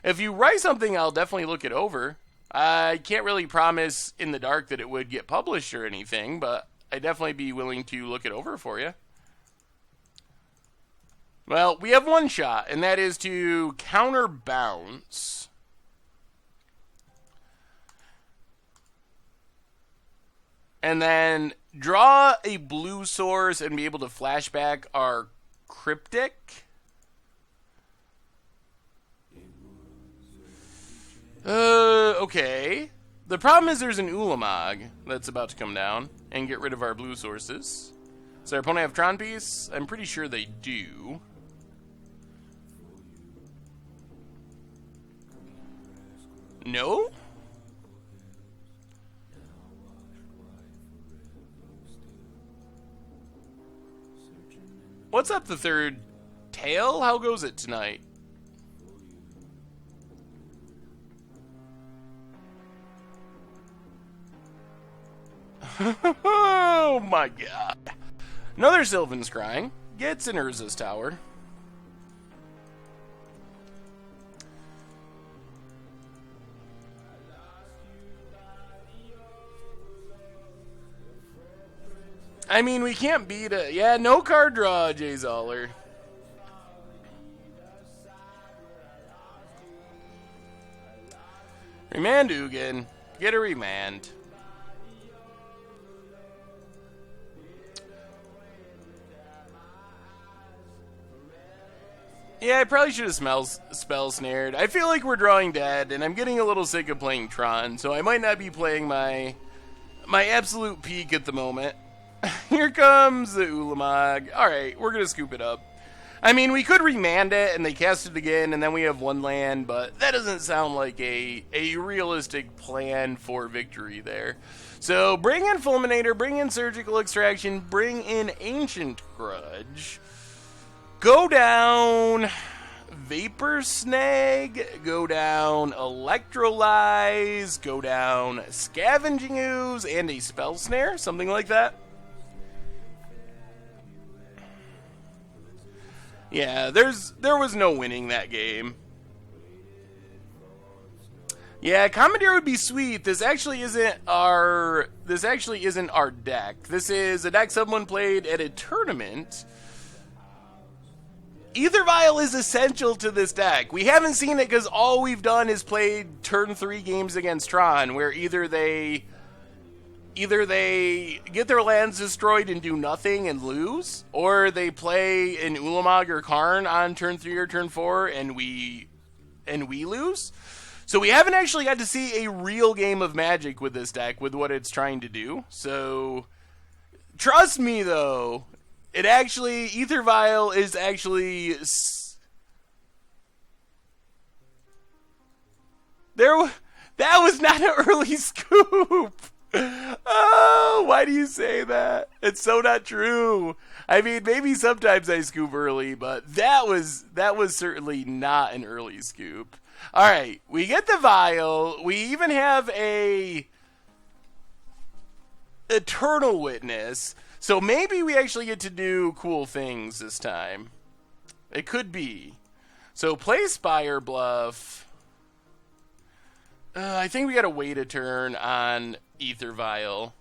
If you write something, I'll definitely look it over. I can't really promise in the dark that it would get published or anything, but I'd definitely be willing to look it over for you. Well, we have one shot, and that is to counterbounce. And then draw a blue source and be able to flashback our Cryptic. Okay. The problem is there's an Ulamog that's about to come down and get rid of our blue sources. Does our opponent have Tron piece? I'm pretty sure they do. No? What's up the third tail? How goes it tonight? Oh my god. Another Sylvan's Crying. Gets in Urza's Tower. I mean, we can't beat it. Yeah, no card draw, Jay Zoller. Remand Ugin. Get a remand. Yeah, I probably should have spell snared. I feel like we're drawing dead, and I'm getting a little sick of playing Tron, so I might not be playing my absolute peak at the moment. Here comes the Ulamog. Alright, we're going to scoop it up. I mean, we could remand it and they cast it again and then we have 1 land, but that doesn't sound like a realistic plan for victory there. So bring in Fulminator, bring in Surgical Extraction, bring in Ancient Grudge. Go down Vapor Snag, go down Electrolyze, go down Scavenging Ooze, and a Spell Snare, something like that. Yeah, there was no winning that game. Yeah, Commandeer would be sweet. This actually isn't our deck. This is a deck someone played at a tournament. Ether Vial is essential to this deck. We haven't seen it because all we've done is played turn 3 games against Tron, where either they get their lands destroyed and do nothing and lose, or they play an Ulamog or Karn on turn 3 or turn 4 and we lose. So we haven't actually got to see a real game of Magic with this deck, with what it's trying to do. So trust me, though, Ether Vial is actually that was not an early scoop. Oh, why do you say that? It's so not true. I mean, maybe sometimes I scoop early, but that was certainly not an early scoop. All right, we get the Vial. We even have a Eternal Witness. So maybe we actually get to do cool things this time. It could be. So play Spire Bluff. I think we got to wait a turn on Ether Vial,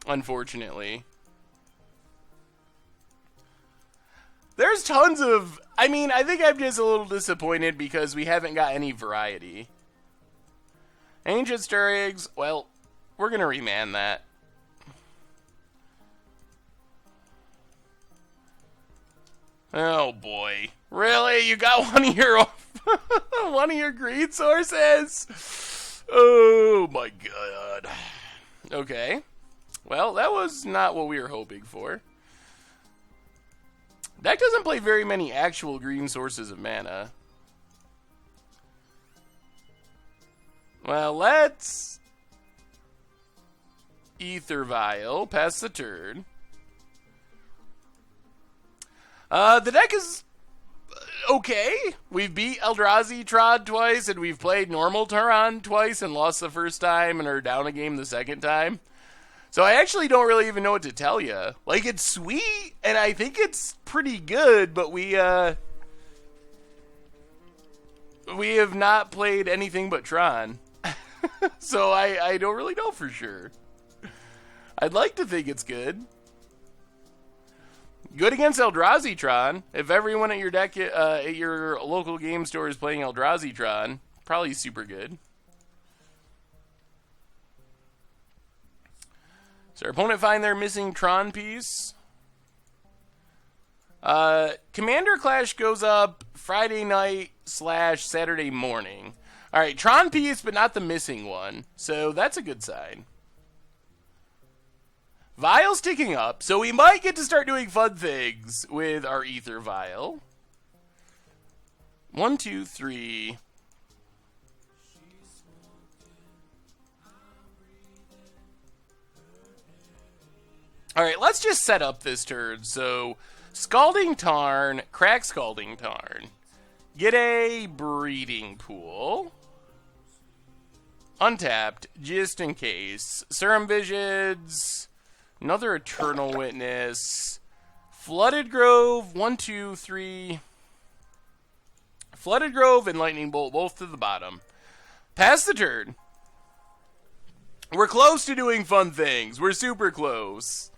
unfortunately. There's tons of... I mean, I think I'm just a little disappointed because we haven't got any variety. Ancient Star Eggs, well, we're going to remand that. Oh boy. Really? You got one of your one of your greed sources? Oh my god. Okay. Well, that was not what we were hoping for. Deck doesn't play very many actual green sources of mana. Well, let's Ether Vial, pass the turn. The deck is okay. We've beat Eldrazi Tron twice, and we've played normal Tron twice and lost the first time and are down a game the second time. So I actually don't really even know what to tell you. Like, it's sweet, and I think it's pretty good, but we have not played anything but Tron. So I don't really know for sure. I'd like to think it's good. Good against Eldrazi Tron. If everyone at your deck at your local game store is playing Eldrazi Tron, probably super good. So our opponent find their missing Tron piece. Commander Clash goes up Friday night / Saturday morning. All right, Tron piece, but not the missing one. So that's a good sign. Vial's ticking up, so we might get to start doing fun things with our Ether Vial. 1, 2, 3. Alright, let's just set up this turn. So, Scalding Tarn, crack Scalding Tarn. Get a Breeding Pool. Untapped, just in case. Serum Visions. Another Eternal Witness. Flooded Grove, 1, 2, 3. Flooded Grove and Lightning Bolt, both to the bottom. Pass the turn. We're close to doing fun things. We're super close.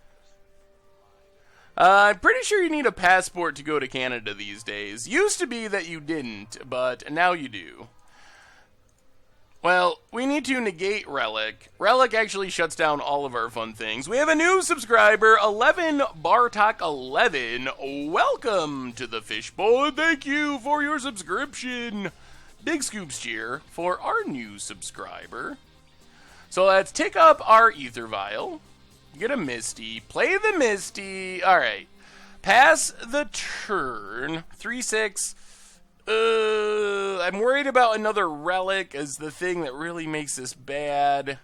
I'm pretty sure you need a passport to go to Canada these days. Used to be that you didn't, but now you do. Well, we need to negate Relic. Relic actually shuts down all of our fun things. We have a new subscriber, 11 Bartok 11. Welcome to the Fishbowl. Thank you for your subscription. Big scoops cheer for our new subscriber. So let's tick up our Ether Vial. Get a Misty. Play the Misty. Alright. Pass the turn. 3/6. I'm worried about another relic as the thing that really makes this bad.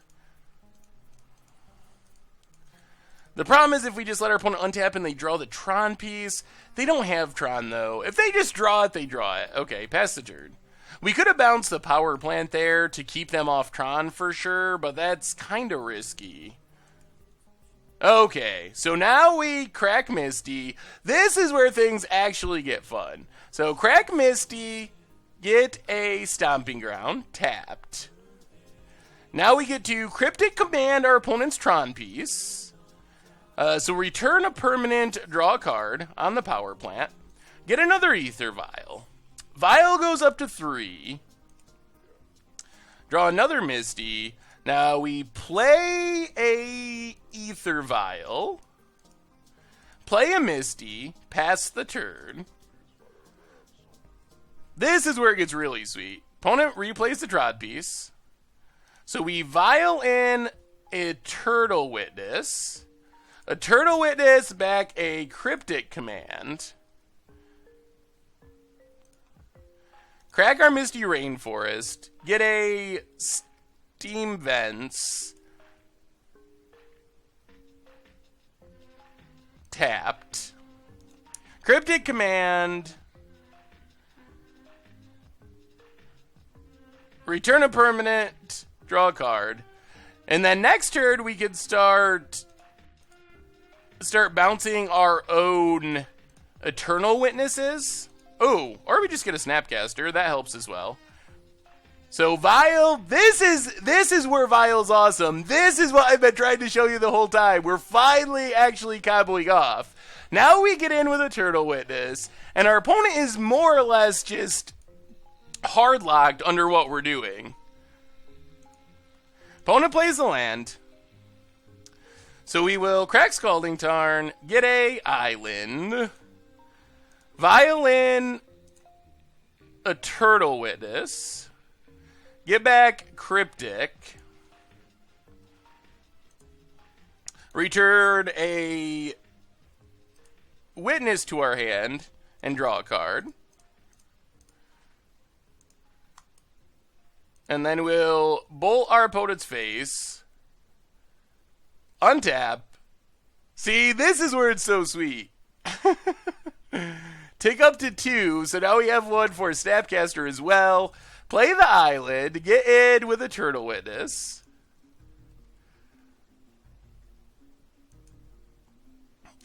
The problem is if we just let our opponent untap and they draw the Tron piece. They don't have Tron, though. If they just draw it, they draw it. Okay, pass the turn. We could have bounced the power plant there to keep them off Tron for sure, but that's kind of risky. Okay, so now we crack Misty. This is where things actually get fun. So crack Misty, get a Stomping Ground, tapped. Now we get to Cryptic Command our opponent's Tron piece. So return a permanent, draw a card on the power plant. Get another Ether Vial. Vial goes up to 3. Draw another Misty. Now we play a Ether Vial. Play a Misty. Pass the turn. This is where it gets really sweet. Opponent replays the Trod piece. So we Vial in a Turtle Witness. A Turtle Witness back a Cryptic Command. Crack our Misty Rainforest. Get a Steam Vents. Tapped. Cryptic Command. Return a permanent. Draw a card. And then next turn we could start bouncing our own Eternal Witnesses. Oh, or we just get a Snapcaster. That helps as well. So Vial, this is where Vial's awesome. This is what I've been trying to show you the whole time. We're finally actually comboing off. Now we get in with a Turtle Witness, and our opponent is more or less just hard locked under what we're doing. Opponent plays the land. So we will crack Scalding Tarn, get a Island, Violin, a Turtle Witness, get back Cryptic, return a Witness to our hand, and draw a card. And then we'll bolt our opponent's face, untap. See, this is where it's so sweet. Take up to 2, so now we have one for Snapcaster as well. Play the Island, get in with a Turtle Witness.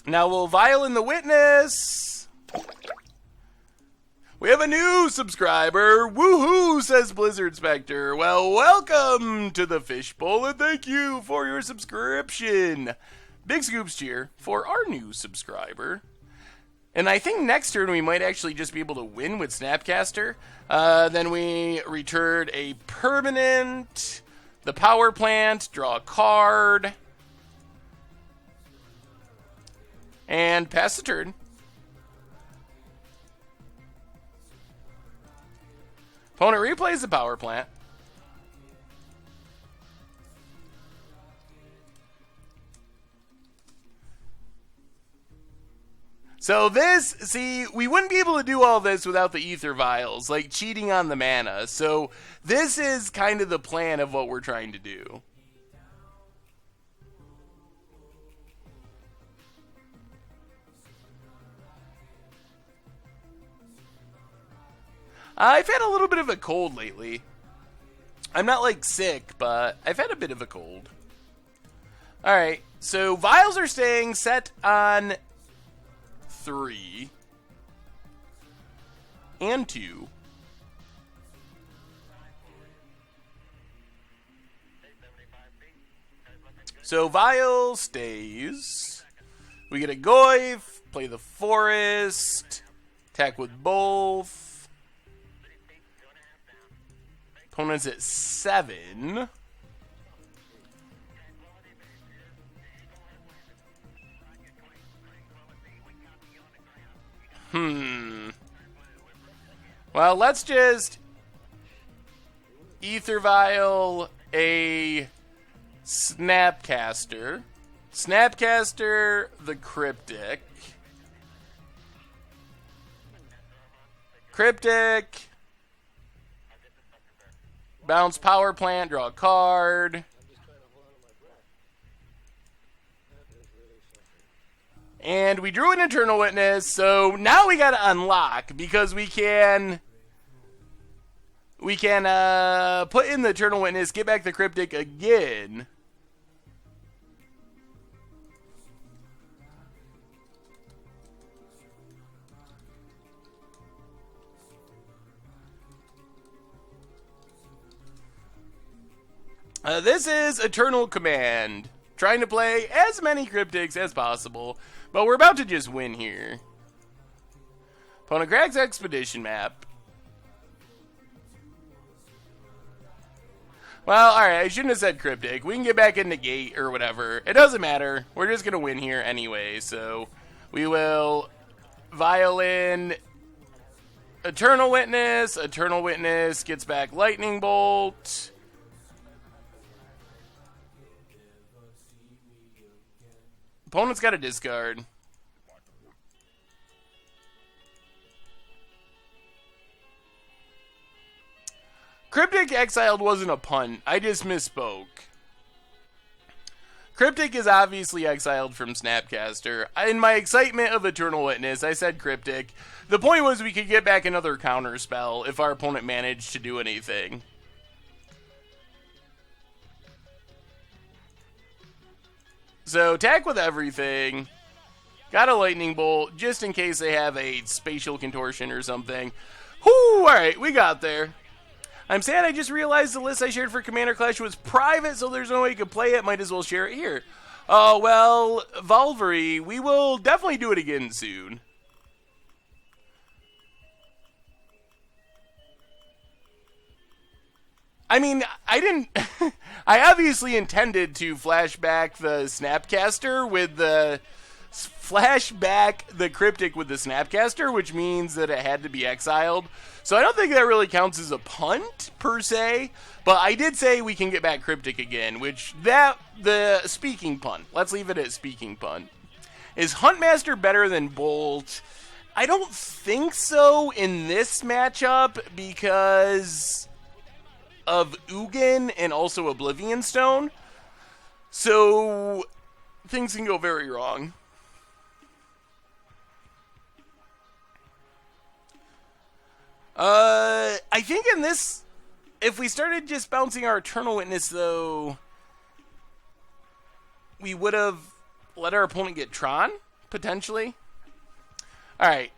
Now we'll Violin the Witness. We have a new subscriber. Woohoo, says Blizzard Spectre. Well, welcome to the Fishbowl, and thank you for your subscription. Big scoops cheer for our new subscriber. And I think next turn we might actually just be able to win with Snapcaster. Then we return a permanent, the power plant, draw a card, and pass the turn. Opponent replays the power plant. So this, see, we wouldn't be able to do all this without the Ether Vials, like cheating on the mana. So this is kind of the plan of what we're trying to do. I've had a little bit of a cold lately. I'm not like sick, but I've had a bit of a cold. Alright, so Vials are staying set on 3 and 2. So Vial stays. We get a Goyf, play the Forest, attack with both. Opponent's at 7. Well, let's just Ether Vial a Snapcaster. Snapcaster the Cryptic. Cryptic. Bounce Power Plant, draw a card. And we drew an Eternal Witness, so now we gotta unlock, because we can put in the Eternal Witness, get back the Cryptic again. This is Eternal Command. Trying to play as many Cryptics as possible, but we're about to just win here. Opponent cracks Expedition map. Well, alright, I shouldn't have said Cryptic. We can get back in the gate or whatever. It doesn't matter. We're just going to win here anyway, so we will Violin, Eternal Witness. Eternal Witness gets back Lightning Bolt. Opponent's got a discard. Cryptic exiled wasn't a punt. I just misspoke. Cryptic is obviously exiled from Snapcaster. In my excitement of Eternal Witness, I said Cryptic. The point was we could get back another counter spell if our opponent managed to do anything. So, attack with everything. Got a Lightning Bolt, just in case they have a Spatial Contortion or something. Whoo! Alright, we got there. I'm sad I just realized the list I shared for Commander Clash was private, so there's no way you could play it. Might as well share it here. Oh, well, Valkyrie, we will definitely do it again soon. I mean, I didn't... I obviously intended to flashback the Snapcaster with the... Flashback the Cryptic with the Snapcaster, which means that it had to be exiled. So I don't think that really counts as a punt, per se. But I did say we can get back Cryptic again, which the speaking punt, let's leave it at speaking punt. Is Huntmaster better than Bolt? I don't think so in this matchup because of Ugin and also Oblivion Stone. So things can go very wrong. I think in this, if we started just bouncing our Eternal Witness, though, we would have let our opponent get Tron, potentially. Alright.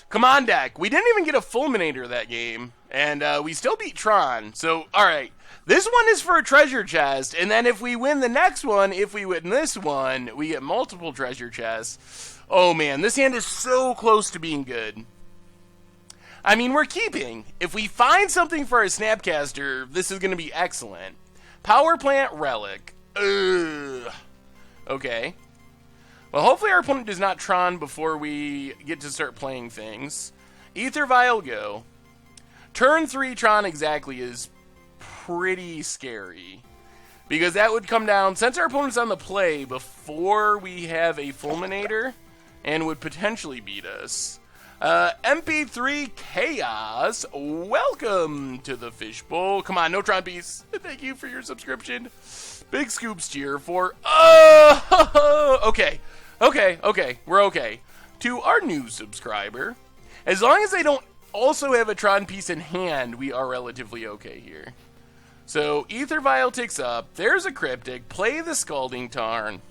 Come on, deck. We didn't even get a Fulminator that game, and we still beat Tron. So, alright. This one is for a treasure chest, and then if we win the next one, if we win this one, we get multiple treasure chests. Oh, man. This hand is so close to being good. I mean, we're keeping. If we find something for our Snapcaster, this is going to be excellent. Power Plant Relic. Ugh. Okay. Well, hopefully our opponent does not Tron before we get to start playing things. Aether Vial go. Turn 3 Tron exactly is pretty scary. Because that would come down, since our opponent's on the play before we have a Fulminator, and would potentially beat us. MP3 Chaos, welcome to the Fishbowl. Come on, no Tron piece. Thank you for your subscription. Big Scoops cheer for, okay, we're okay. To our new subscriber, as long as they don't also have a Tron piece in hand, we are relatively okay here. So, Aether Vial ticks up, there's a Cryptic, play the Scalding Tarn.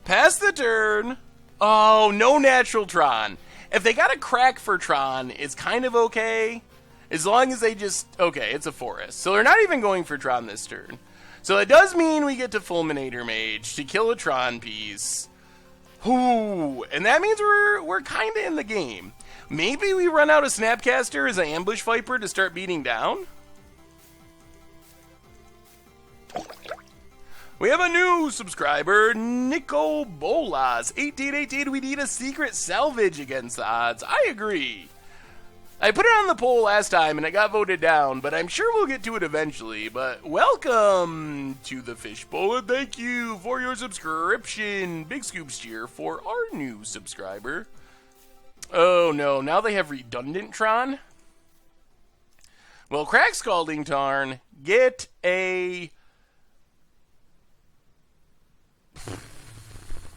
Pass the turn. Oh, no natural Tron. If they got a crack for Tron, it's kind of okay. As long as they just... Okay, it's a forest. So they're not even going for Tron this turn. So it does mean we get to Fulminator Mage to kill a Tron piece. Ooh, and that means we're kind of in the game. Maybe we run out of Snapcaster as an Ambush Viper to start beating down? We have a new subscriber, Nico Bolas. 1818, we need a secret salvage against the odds. I agree. I put it on the poll last time and it got voted down, but I'm sure we'll get to it eventually. But welcome to the Fishbowl, and thank you for your subscription. Big Scoops cheer for our new subscriber. Oh no, now they have redundant Tron. Well, Crack Scalding Tarn, get a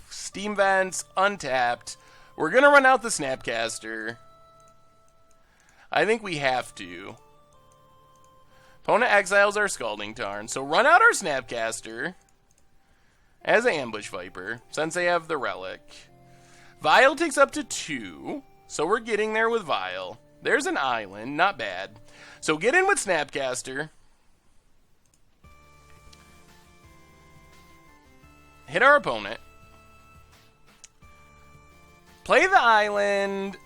Steam Vents, untapped. We're going to run out the Snapcaster. I think we have to. Opponent exiles our Scalding Tarn. So run out our Snapcaster as an Ambush Viper, since they have the Relic. Vial takes up to 2, so we're getting there with Vial. There's an island, not bad. So get in with Snapcaster. Hit our opponent. Play the island.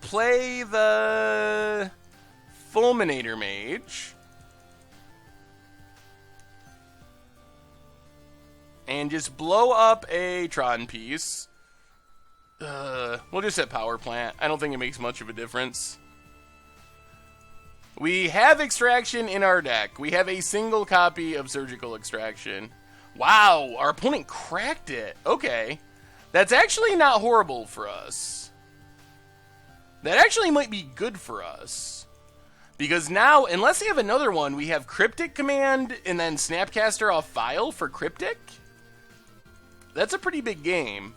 Play the Fulminator Mage. And just blow up a Tron piece. We'll just hit Power Plant. I don't think it makes much of a difference. We have Extraction in our deck. We have a single copy of Surgical Extraction. Wow, our opponent cracked it. Okay. That's actually not horrible for us. That actually might be good for us. Because now, unless they have another one, we have Cryptic Command and then Snapcaster off Vial for Cryptic. That's a pretty big game.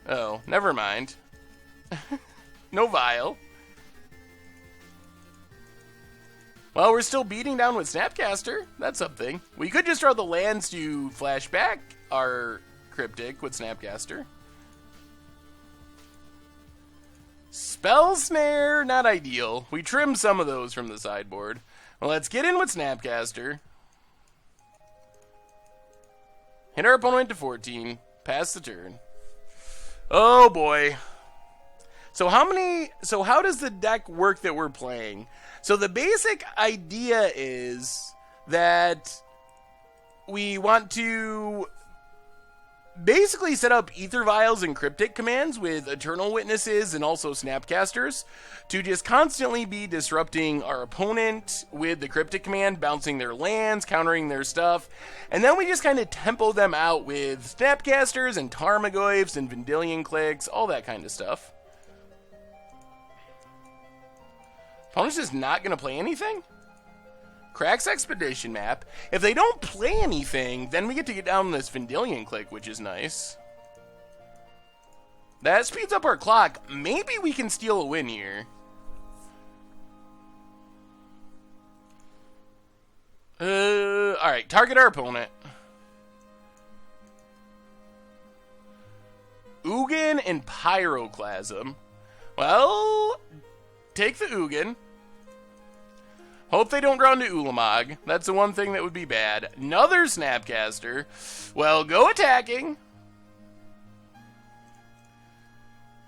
Oh, never mind. No Vial. Well, we're still beating down with Snapcaster. That's something. We could just draw the lands to flash back our Cryptic with Snapcaster. Spell Snare, not ideal. We trimmed some of those from the sideboard. Well, let's get in with Snapcaster. Hit our opponent to 14. Pass the turn. Oh boy. So how does the deck work that we're playing? So the basic idea is that we want to basically set up Ether Vials and Cryptic commands with Eternal Witnesses and also Snapcasters to just constantly be disrupting our opponent with the Cryptic command, bouncing their lands, countering their stuff, and then we just kind of tempo them out with Snapcasters and Tarmogoyfs and Vendilion Clicks, all that kind of stuff. Opponent's just not going to play anything? Cracks Expedition map. If they don't play anything, then we get to get down this Vendilion Click, which is nice. That speeds up our clock. Maybe we can steal a win here. Alright, target our opponent. Ugin and Pyroclasm. Well, take the Ugin. Hope they don't draw into Ulamog. That's the one thing that would be bad. Another Snapcaster. Well, go attacking.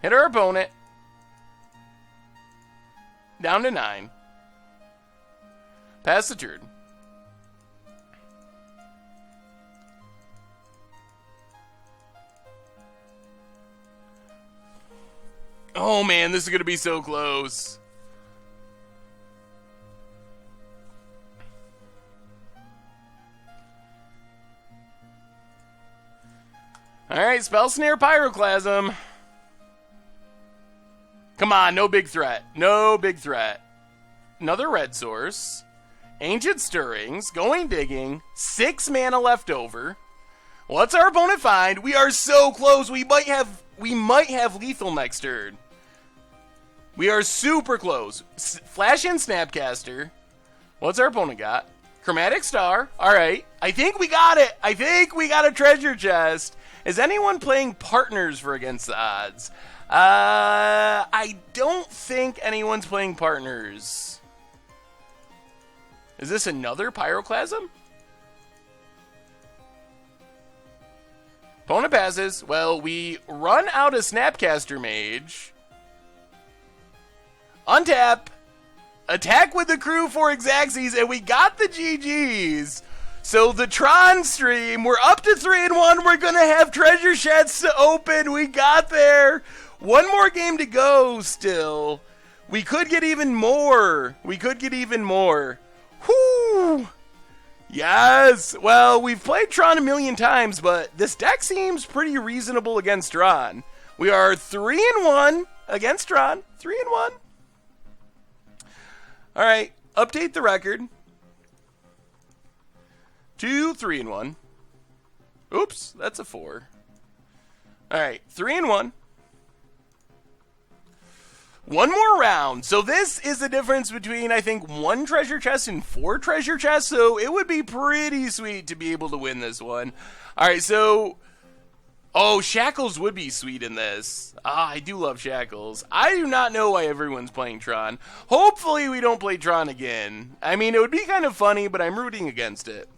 Hit our opponent. Down to 9. Pass the turn. Oh man, this is going to be so close. Alright, Spell Snare, Pyroclasm. Come on, no big threat. No big threat. Another red source. Ancient Stirrings. Going digging. 6 mana left over. What's our opponent find? We are so close. We might have lethal next turn. We are super close. Flash in Snapcaster. What's our opponent got? Chromatic Star. Alright. I think we got it. I think we got a treasure chest. Is anyone playing partners for Against the Odds? I don't think anyone's playing partners. Is this another Pyroclasm? Opponent passes. Well, we run out of Snapcaster Mage. Untap. Attack with the crew for Xaxes, and we got the GGs. So the Tron stream, we're up to 3-1. We're going to have treasure chests to open. We got there. One more game to go still. We could get even more. Whew. Yes! Well, we've played Tron a million times, but this deck seems pretty reasonable against Tron. We are 3-1 against Tron. 3-1. Alright, update the record. 2-3-1. Oops, that's a 4. Alright, 3-1. One more round. So this is the difference between, I think, 1 treasure chest and 4 treasure chests. So it would be pretty sweet to be able to win this one. All right, so... Oh, Shackles would be sweet in this. I do love Shackles. I do not know why everyone's playing Tron. Hopefully we don't play Tron again. I mean, it would be kind of funny, but I'm rooting against it.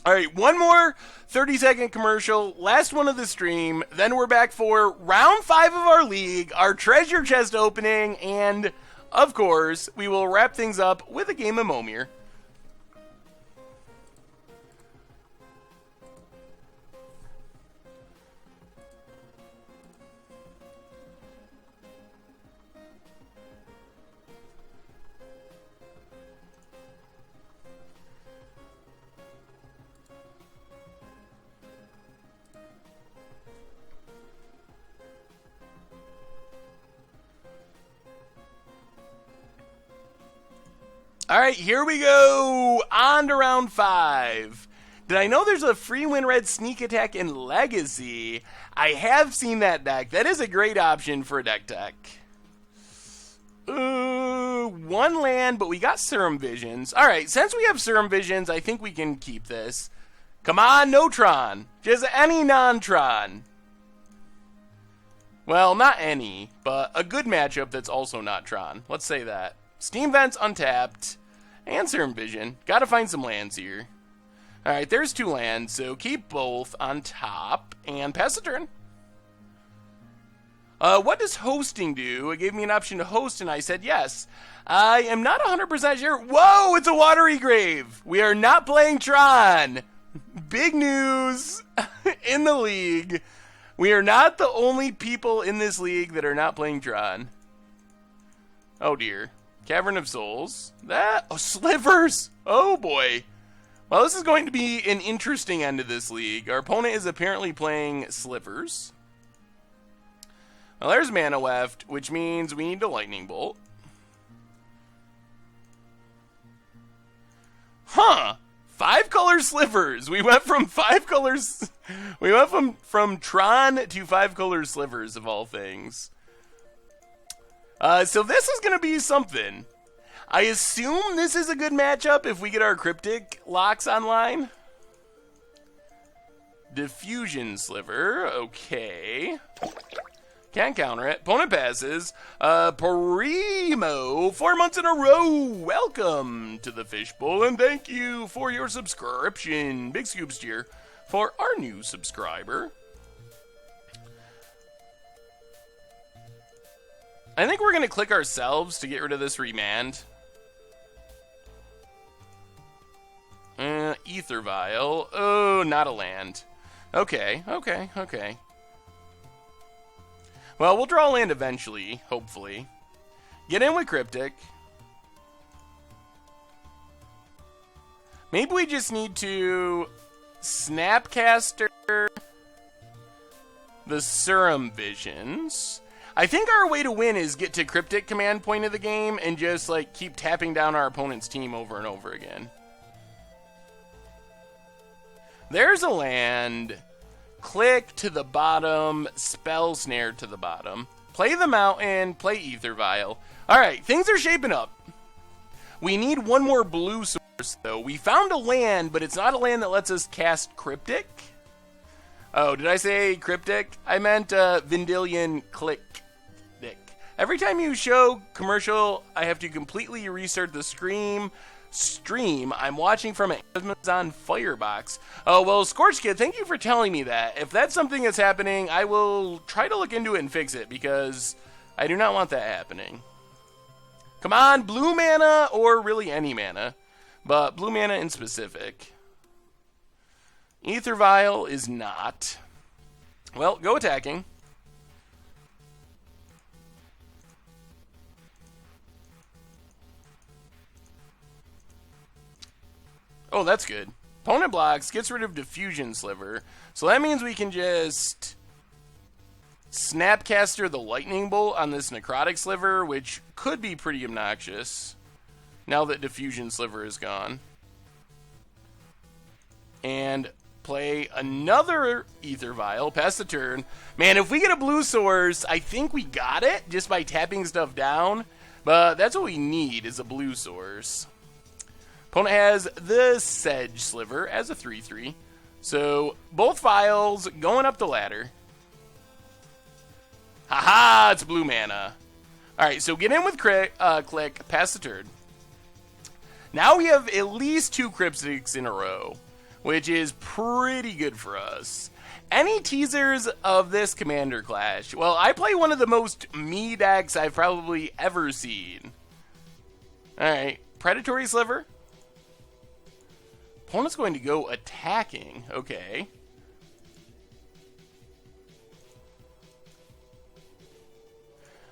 All right, one more 30-second commercial, last one of the stream, then we're back for round 5 of our league, our treasure chest opening, and, of course, we will wrap things up with a game of Momir. All right, here we go. On to round 5. Did I know there's a free win red sneak attack in Legacy? I have seen that deck. That is a great option for a deck tech. 1 land, but we got Serum Visions. All right, since we have Serum Visions, I think we can keep this. Come on, no Tron. Just any non-Tron. Well, not any, but a good matchup that's also not Tron. Let's say that. Steam Vents untapped. And Serum Vision. Gotta find some lands here. Alright, there's 2 lands, so keep both on top. And pass the turn. What does hosting do? It gave me an option to host, and I said yes. I am not 100% sure. Whoa, it's a Watery Grave! We are not playing Tron! Big news in the league. We are not the only people in this league that are not playing Tron. Oh dear. Cavern of Souls. Slivers! Oh boy. Well, this is going to be an interesting end of this league. Our opponent is apparently playing Slivers. Well, there's mana left, which means we need a Lightning Bolt. Huh! 5-color Slivers! We went from 5 colors... We went from Tron to 5-color Slivers, of all things. So this is going to be something. I assume this is a good matchup if we get our Cryptic locks online. Diffusion Sliver, okay. Can't counter it. Opponent passes. Primo, 4 months in a row. Welcome to the Fishbowl, and thank you for your subscription. Big scoops here for our new subscriber. I think we're going to click ourselves to get rid of this remand. Ether Vial. Oh, not a land. Okay. Well, we'll draw a land eventually, hopefully. Get in with Cryptic. Maybe we just need to Snapcaster the Serum Visions. I think our way to win is get to Cryptic command point of the game and just like keep tapping down our opponent's team over and over again. There's a land. Click to the bottom, Spell Snare to the bottom. Play the Mountain, play Ether Vial. Alright, things are shaping up. We need one more blue source though. We found a land, but it's not a land that lets us cast Cryptic. Oh, did I say Cryptic? I meant Vendilion Click. Every time you show commercial, I have to completely restart the stream. I'm watching from an Amazon Firebox. Oh, well, Scorch Kid, thank you for telling me that. If that's something that's happening, I will try to look into it and fix it, because I do not want that happening. Come on, blue mana, or really any mana, but blue mana in specific. Ether Vial is not. Well, go attacking. Oh, that's good. Opponent blocks, gets rid of Diffusion Sliver. So that means we can just Snapcaster the Lightning Bolt on this Necrotic Sliver, which could be pretty obnoxious now that Diffusion Sliver is gone. And play another Ether Vial, pass the turn. Man, if we get a blue source, I think we got it just by tapping stuff down. But that's what we need, is a blue source. Opponent has the Sedge Sliver as a 3/3. So both vials going up the ladder. Haha, it's blue mana. Alright, so get in with click, pass the turn. Now we have at least 2 Cryptics in a row, which is pretty good for us. Any teasers of this Commander Clash? Well, I play one of the most me decks I've probably ever seen. Alright, Predatory Sliver. Opponent's going to go attacking. Okay.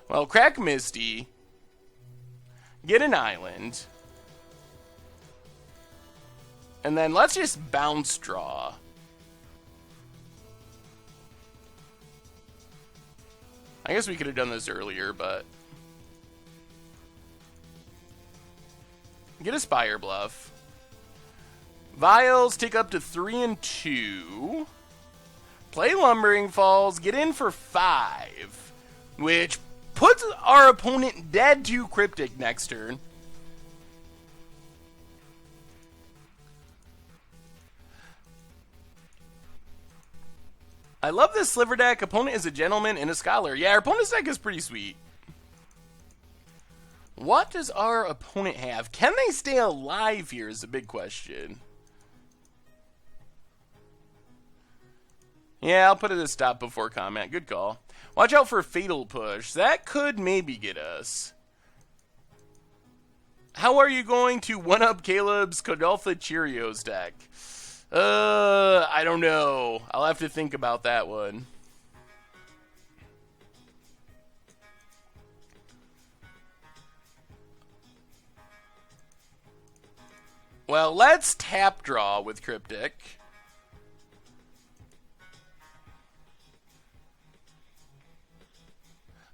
Well, crack Misty. Get an island. And then let's just bounce draw. I guess we could have done this earlier, but... Get a Spire Bluff. Vials take up to 3 and 2. Play Lumbering Falls, get in for 5. Which puts our opponent dead to Cryptic next turn. I love this Sliver deck. Opponent is a gentleman and a scholar. Yeah, our opponent's deck is pretty sweet. What does our opponent have? Can they stay alive here is a big question. Yeah, I'll put it as stop before comment. Good call. Watch out for Fatal Push. That could maybe get us. How are you going to one-up Caleb's Kodaltha Cheerios deck? I don't know. I'll have to think about that one. Well, let's tap draw with Cryptic.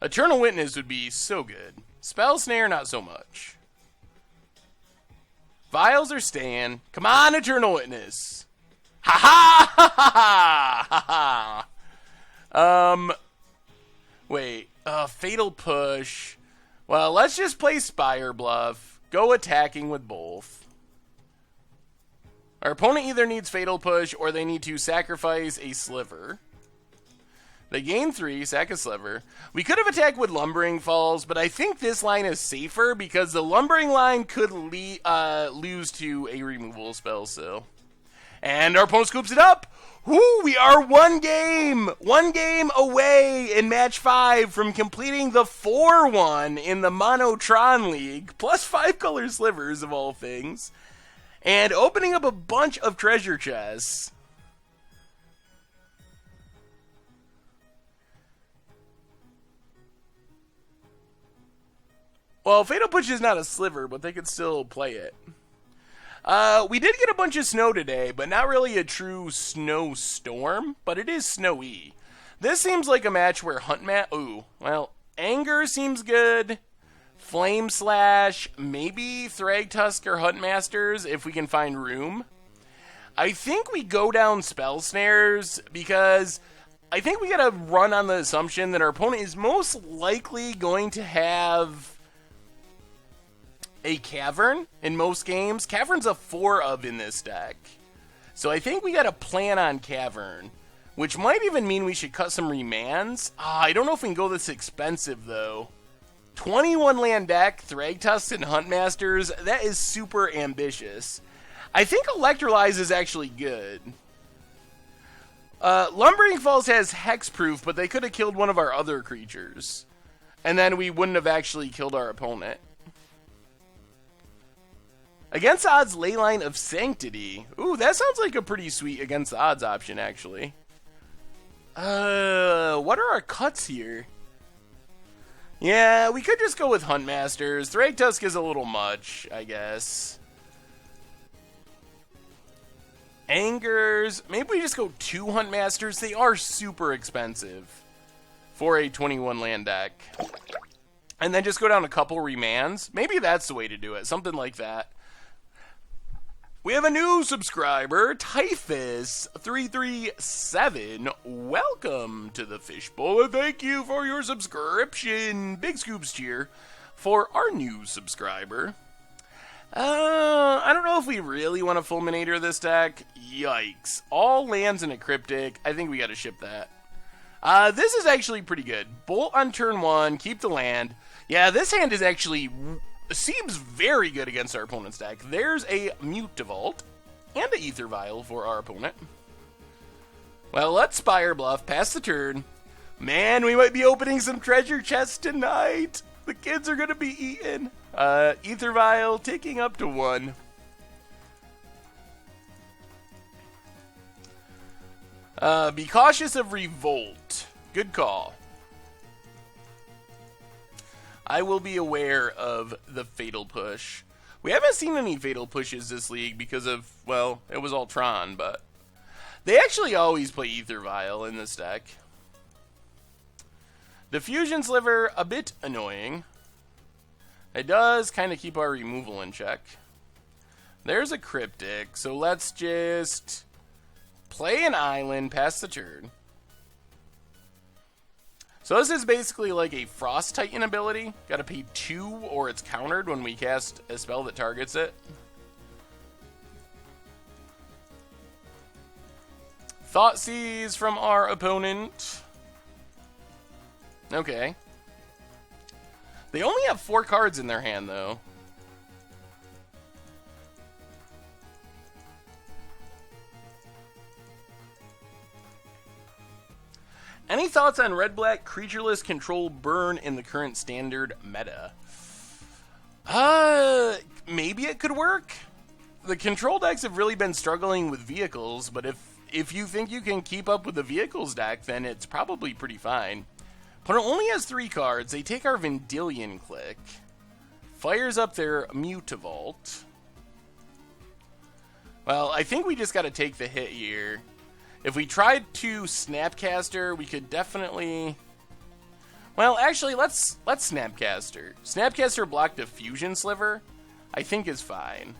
Eternal Witness would be so good. Spell Snare, not so much. Vials are staying. Come on, Eternal Witness. Ha ha ha ha ha ha. Wait. Fatal Push. Well, let's just play Spire Bluff. Go attacking with both. Our opponent either needs Fatal Push or they need to sacrifice a Sliver. They gain 3, sack a Sliver. We could have attacked with Lumbering Falls, but I think this line is safer because the Lumbering line could lose to a removal spell still. And our opponent scoops it up. Woo, we are one game away in match 5 from completing the 4-1 in the Mono Tron League, plus 5 color slivers of all things, and opening up a bunch of treasure chests. Well, Fatal Push is not a sliver, but they could still play it. We did get a bunch of snow today, but not really a true snowstorm, but it is snowy. This seems like a match where Anger seems good. Flame Slash, maybe Thragtusk or Huntmasters if we can find room. I think we go down Spell Snares because I think we gotta run on the assumption that our opponent is most likely going to have a Cavern in most games. Cavern's a 4-of in this deck. So I think we got to plan on Cavern, which might even mean we should cut some remands. I don't know if we can go this expensive, though. 21 land deck, Thragtusk and Huntmasters, that is super ambitious. I think Electrolyze is actually good. Lumbering Falls has Hexproof, but they could have killed one of our other creatures. And then we wouldn't have actually killed our opponent. Against Odds, Leyline of Sanctity. Ooh, that sounds like a pretty sweet Against the Odds option, actually. What are our cuts here? Yeah, we could just go with Huntmasters. Thragtusk is a little much, I guess. Angers. Maybe we just go 2 Huntmasters. They are super expensive for a 21 land deck. And then just go down a couple remands. Maybe that's the way to do it. Something like that. We have a new subscriber, Typhus337. Welcome to the Fishbowl, and thank you for your subscription. Big scoops cheer for our new subscriber. I don't know if we really want a Fulminator this deck. Yikes. All lands in a Cryptic. I think we got to ship that. This is actually pretty good. Bolt on turn 1, keep the land. Yeah, this hand is actually... seems very good against our opponent's deck. There's a Mutavault and an Aether Vial for our opponent. Well, let's Spire Bluff, pass the turn. Man, we might be opening some treasure chests tonight. The kids are going to be eaten. Aether Vial ticking up to 1. Be cautious of Revolt. Good call. I will be aware of the Fatal Push. We haven't seen any Fatal Pushes this league because of, well, it was all Tron, but they actually always play Aether Vial in this deck. Diffusion Sliver, a bit annoying. It does kind of keep our removal in check. There's a Cryptic, so let's just play an island, pass the turn. So this is basically like a Frost Titan ability. Gotta pay 2 or it's countered when we cast a spell that targets it. Thoughtseize from our opponent. Okay. They only have 4 cards in their hand though. Any thoughts on red-black creatureless control burn in the current standard meta? Maybe it could work. The control decks have really been struggling with vehicles, but if you think you can keep up with the vehicles deck, then it's probably pretty fine. Opponent only has 3 cards. They take our Vendilion Click. Fires up their Mutavault. Well, I think we just got to take the hit here. If we tried to Snapcaster, we could definitely... Well, actually, let's Snapcaster. Snapcaster block Diffusion Sliver, I think is fine.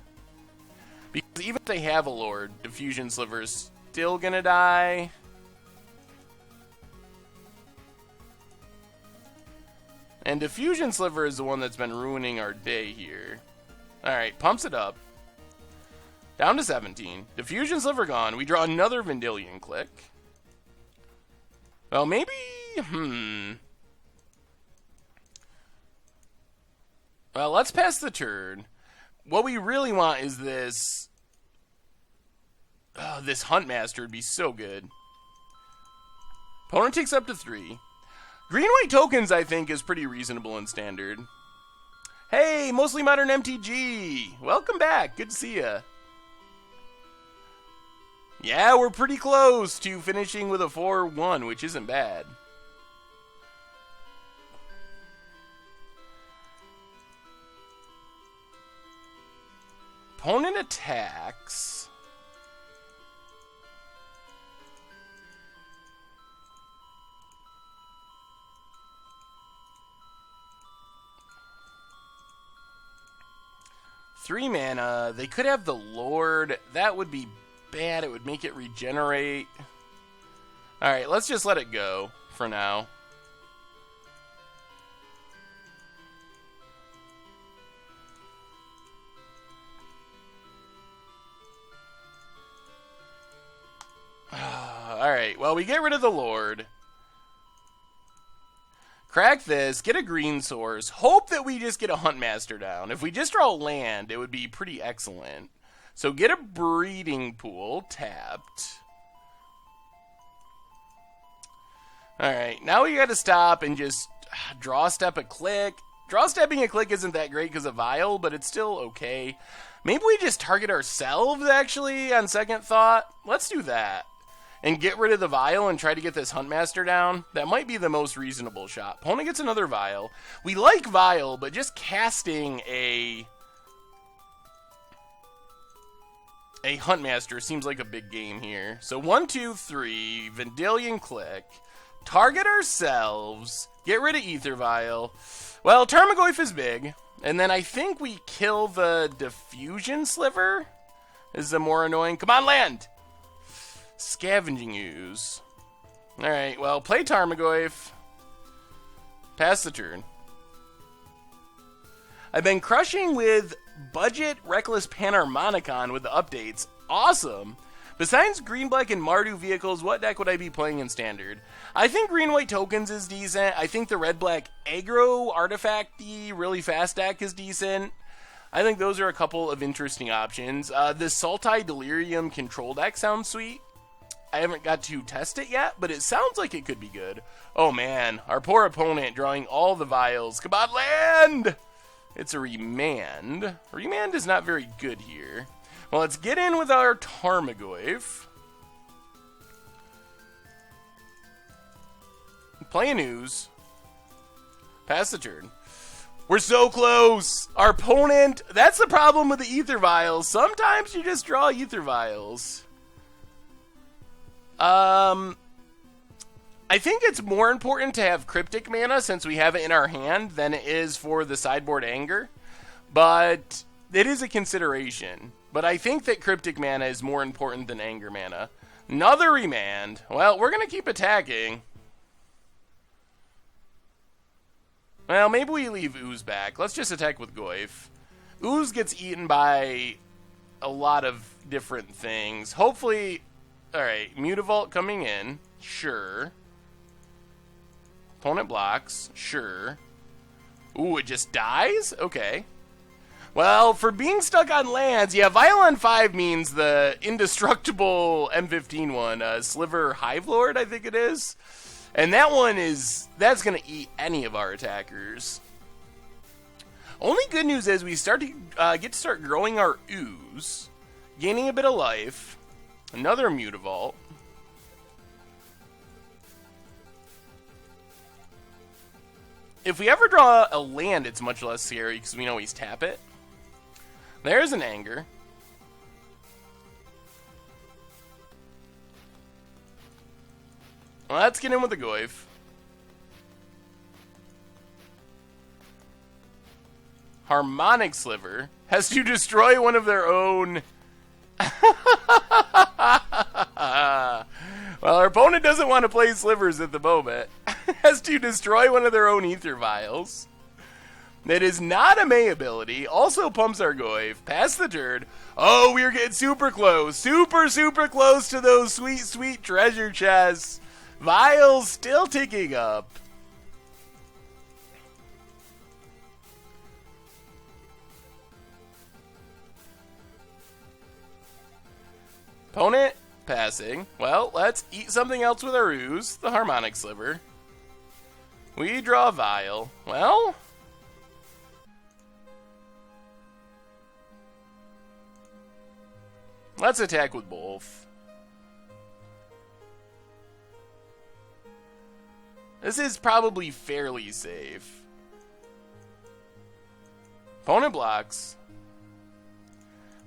Because even if they have a Lord, Diffusion Sliver is still gonna die. And Diffusion Sliver is the one that's been ruining our day here. Alright, pumps it up. Down to 17. Diffusion Sliver gone. We draw another Vendilion Click. Well, maybe... Well, let's pass the turn. What we really want is this... Oh, this Huntmaster would be so good. Opponent takes up to 3. Green-white tokens, I think, is pretty reasonable in Standard. Hey, Mostly Modern MTG! Welcome back. Good to see ya. Yeah, we're pretty close to finishing with a 4-1, which isn't bad. Opponent attacks. Three mana. They could have the Lord. That would be bad. It would make it regenerate. Alright, let's just let it go for now. Alright, well, we get rid of the Lord. Crack this, get a green source, hope that we just get a Huntmaster down. If we just draw land, it would be pretty excellent. So get a Breeding Pool, tapped. Alright, now we gotta stop and just draw step a click. Draw stepping a click isn't that great because of Vial, but it's still okay. Maybe we just target ourselves, actually, on second thought. Let's do that. And get rid of the Vial and try to get this Huntmaster down. That might be the most reasonable shot. Opponent gets another Vial. We like Vial, but just casting a a Huntmaster seems like a big game here. So 1, 2, 3, Vendilion Click, target ourselves, get rid of Ether Vial. Well, Tarmogoyf is big, and then I think we kill the Diffusion Sliver. This is the more annoying. Come on, land! Scavenging Ooze. Alright, well, play Tarmogoyf. Pass the turn. I've been crushing with Budget Reckless Panharmonicon with the updates. Awesome! Besides green, black, and Mardu vehicles, what deck would I be playing in Standard? I think green, white tokens is decent. I think the red, black aggro artifact-y really fast deck is decent. I think those are a couple of interesting options. The Sultai Delirium control deck sounds sweet. I haven't got to test it yet, but it sounds like it could be good. Oh man, our poor opponent drawing all the vials. Come on, land! It's a remand. Remand is not very good here. Well, let's get in with our Tarmogoyf. Play an Ooze. Pass the turn. We're so close! Our opponent... That's the problem with the Ether Vials. Sometimes you just draw Ether Vials. I think it's more important to have Cryptic mana since we have it in our hand than it is for the sideboard Anger. But it is a consideration. But I think that Cryptic mana is more important than Anger mana. Another remand. Well, we're going to keep attacking. Well, maybe we leave Ooze back. Let's just attack with Goyf. Ooze gets eaten by a lot of different things. Hopefully... Alright, Mutavault coming in. Sure. Opponent blocks. Sure. Ooh, it just dies? Okay. Well, for being stuck on lands, yeah, Violon 5 means the indestructible M15 one. Sliver Hivelord, I think it is. And that one is... That's going to eat any of our attackers. Only good news is we start to get to start growing our Ooze. Gaining a bit of life. Another Mutavault. If we ever draw a land, it's much less scary because we always tap it. There's an Anger. Well, let's get in with the Goyf. Harmonic Sliver has to destroy one of their own... Well, our opponent doesn't want to play Slivers at the moment. Has to destroy one of their own Ether Vials. That is not a May ability. Also pumps our Goyf. Pass the turn. Oh, we are getting super close. Super, super close to those sweet, sweet treasure chests. Vials still ticking up. Opponent passing. Well, let's eat something else with our Ooze, the Harmonic Sliver. We draw a Vial. Well, let's attack with both. This is probably fairly safe. Opponent blocks.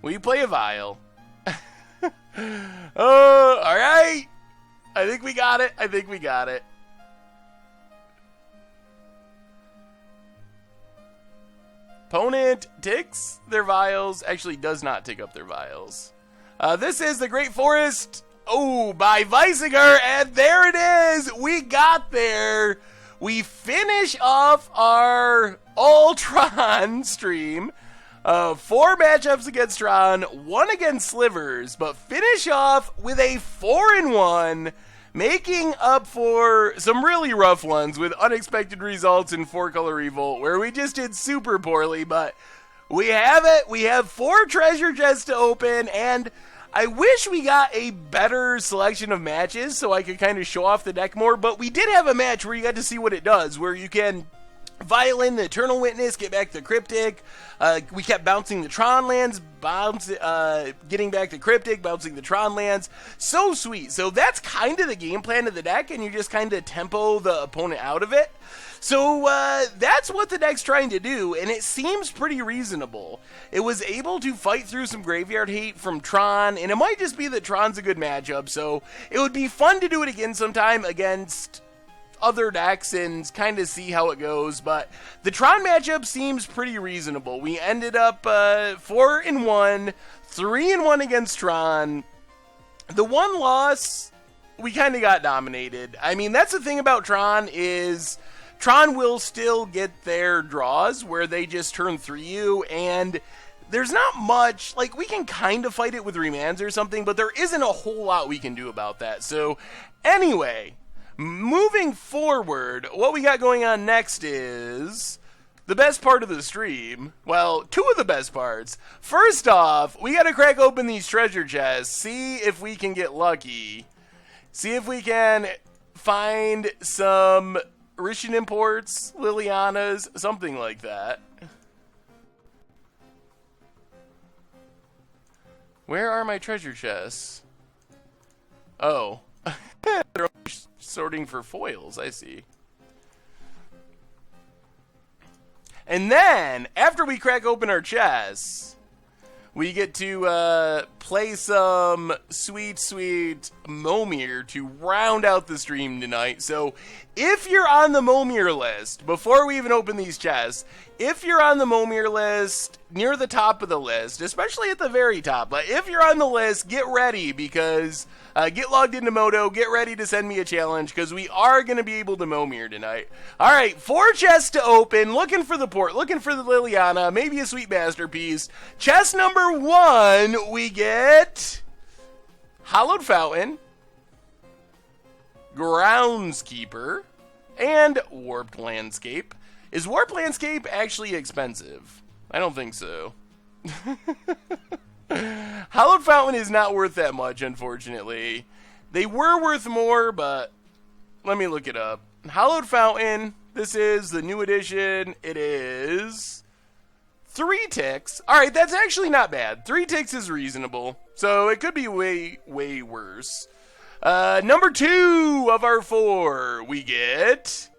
We play a Vial. Oh, alright. I think we got it. I think we got it. Opponent ticks their Vials. Actually does not tick up their Vials. This is the Great Forest. Oh, by Weisinger. And there it is. We got there. We finish off our All-Tron stream. 4 matchups against Tron, 1 against Slivers, but finish off with a 4-1, making up for some really rough ones with unexpected results in 4-Color Revolt, where we just did super poorly, but we have it. We have 4 treasure chests to open, and I wish we got a better selection of matches so I could kind of show off the deck more, but we did have a match where you got to see what it does, where you can Violin the Eternal Witness, get back the Cryptic. We kept bouncing the Tron lands, getting back the Cryptic, bouncing the Tron lands. So sweet. So that's kind of the game plan of the deck, and you just kind of tempo the opponent out of it. So that's what the deck's trying to do, and it seems pretty reasonable. It was able to fight through some graveyard hate from Tron, and it might just be that Tron's a good matchup, so it would be fun to do it again sometime against other decks and kind of see how it goes, but the Tron matchup seems pretty reasonable. We ended up 4-1, 3-1 against Tron. The one loss, we kind of got dominated. I mean, that's the thing about Tron is Tron will still get their draws where they just turn 3-you, and there's not much, like, we can kind of fight it with remands or something, but there isn't a whole lot we can do about that. So, anyway, moving forward, what we got going on next is the best part of the stream. Well, two of the best parts. First off, we gotta crack open these treasure chests, see if we can get lucky. See if we can find some Rishan imports, Lilianas, something like that. Where are my treasure chests? Oh. They're sorting for foils, I see. And then, after we crack open our chests, we get to play some sweet, sweet Momir to round out the stream tonight. So, if you're on the Momir list, before we even open these chests, if you're on the Momir list, near the top of the list, especially at the very top, but if you're on the list, get ready, because get logged into Moto, get ready to send me a challenge, because we are going to be able to Momir tonight. Alright, 4 chests to open, looking for the port, looking for the Liliana, maybe a sweet masterpiece. Chest number 1, we get Hallowed Fountain, Groundskeeper, and Warped Landscape. Is Warped Landscape actually expensive? I don't think so. Hallowed Fountain is not worth that much, unfortunately. They were worth more, but let me look it up. Hallowed Fountain, this is the new edition. It is 3 ticks. Alright, that's actually not bad. 3 ticks is reasonable. So it could be way, way worse. Number 2 of our 4, we get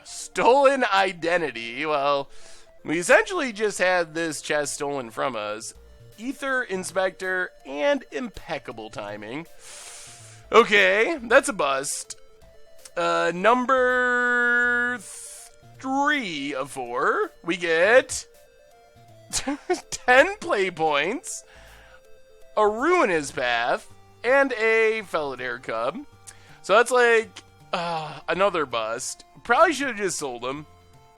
Stolen Identity. Well, we essentially just had this chest stolen from us. Ether, Inspector, and Impeccable Timing. Okay, that's a bust. Number 3 of 4, we get 10 play points, a Ruinous Path, and a Felidare Cub. So that's like another bust. Probably should have just sold them.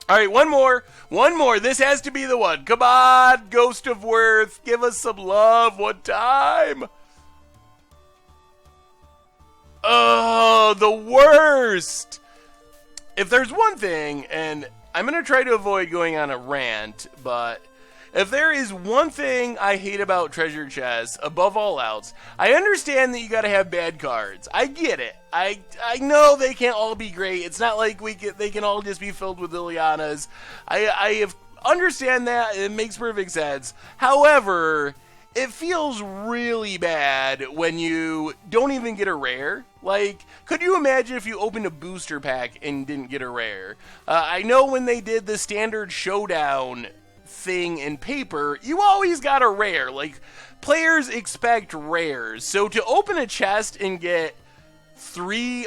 Alright, one more. This has to be the one. Come on, Ghost of Worth. Give us some love one time. Oh, the worst. If there's one thing, and I'm going to try to avoid going on a rant, but if there is one thing I hate about treasure chests, above all else, I understand that you gotta have bad cards. I get it. I know they can't all be great. It's not like they can all just be filled with Lilianas. I understand that. It makes perfect sense. However, it feels really bad when you don't even get a rare. Like, could you imagine if you opened a booster pack and didn't get a rare? I know when they did the standard showdown thing in paper, you always got a rare. Like, players expect rares. So to open a chest and get 3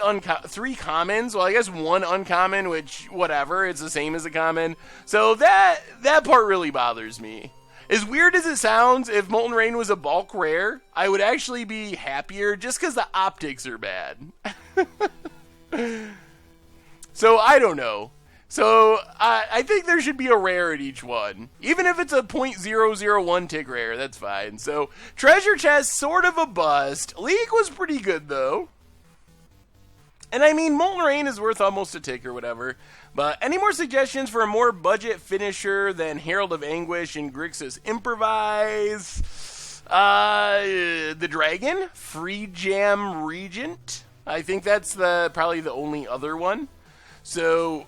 commons, well, I guess 1 uncommon, which, whatever, it's the same as a common. So that part really bothers me. As weird as it sounds, if Molten Rain was a bulk rare, I would actually be happier just because the optics are bad. So, I don't know. So, I think there should be a rare at each one. Even if it's a .001 tick rare, that's fine. So, treasure chest, sort of a bust. League was pretty good, though. And I mean, Molten Rain is worth almost a tick or whatever. But any more suggestions for a more budget finisher than Herald of Anguish and Grixis Improvise? The Dragon? Free Jam Regent? I think that's probably the only other one. So,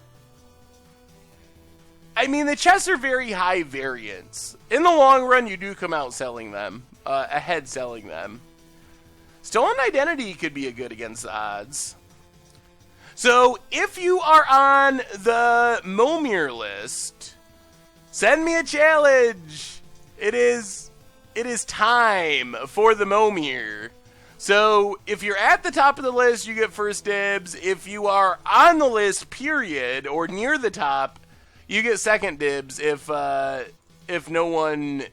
I mean, the chests are very high variance. In the long run, you do come out selling them, ahead selling them. Stolen Identity could be a good against the odds. So if you are on the Momir list, send me a challenge. It is time for the Momir. So if you're at the top of the list, you get first dibs. If you are on the list, period, or near the top, you get second dibs. If no one.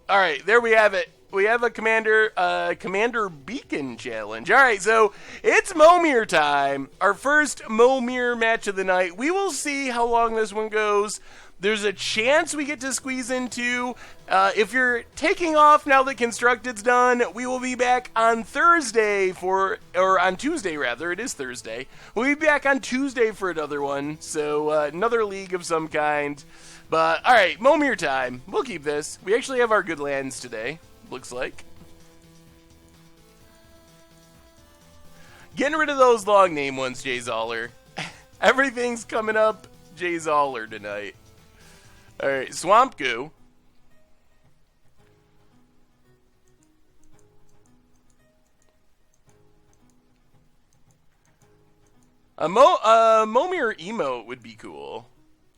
All right, there we have it. We have a Commander Beacon challenge. All right, so it's Momir time. Our first Momir match of the night. We will see how long this one goes. There's a chance we get to squeeze into. If you're taking off now that Constructed's done, we will be back on Thursday or on Tuesday rather. It is Thursday. We'll be back on Tuesday for another one. So another league of some kind. But all right, Momir time. We'll keep this. We actually have our good lands today. Looks like. Getting rid of those long name ones, Jay Zoller. Everything's coming up Jay Zoller tonight. Alright, Swamp Goo. A Momir emote would be cool.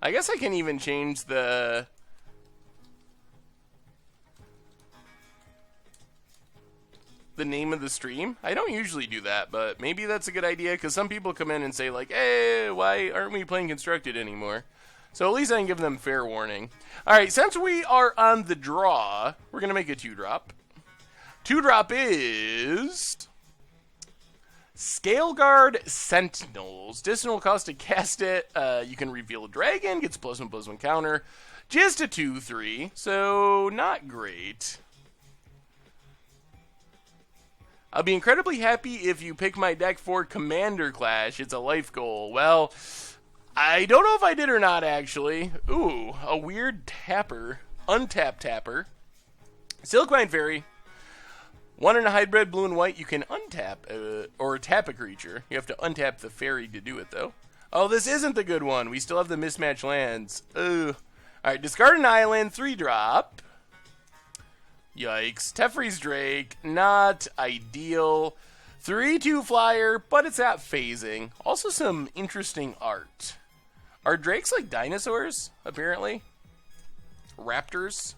I guess I can even change the name of the stream. I don't usually do that, but maybe that's a good idea, because some people come in and say, like, hey, why aren't we playing Constructed anymore? So at least I can give them fair warning. Alright, since we are on the draw, we're going to make a 2-drop. 2-drop is Scaleguard Sentinels. Additional cost to cast it. You can reveal a dragon, gets +1/+1 counter. Just a 2/3, so not great. I'll be incredibly happy if you pick my deck for Commander Clash. It's a life goal. Well, I don't know if I did or not, actually. Ooh, a weird tapper. Untapped tapper. Silkwine Fairy. 1 and a hybrid, blue and white. You can untap, or tap a creature. You have to untap the fairy to do it, though. Oh, this isn't the good one. We still have the mismatched lands. Ugh. Alright, discard an island, 3-drop. Yikes. Teferi's Drake, not ideal. 3/2 flyer, but it's at phasing. Also some interesting art. Are drakes like dinosaurs, apparently? Raptors?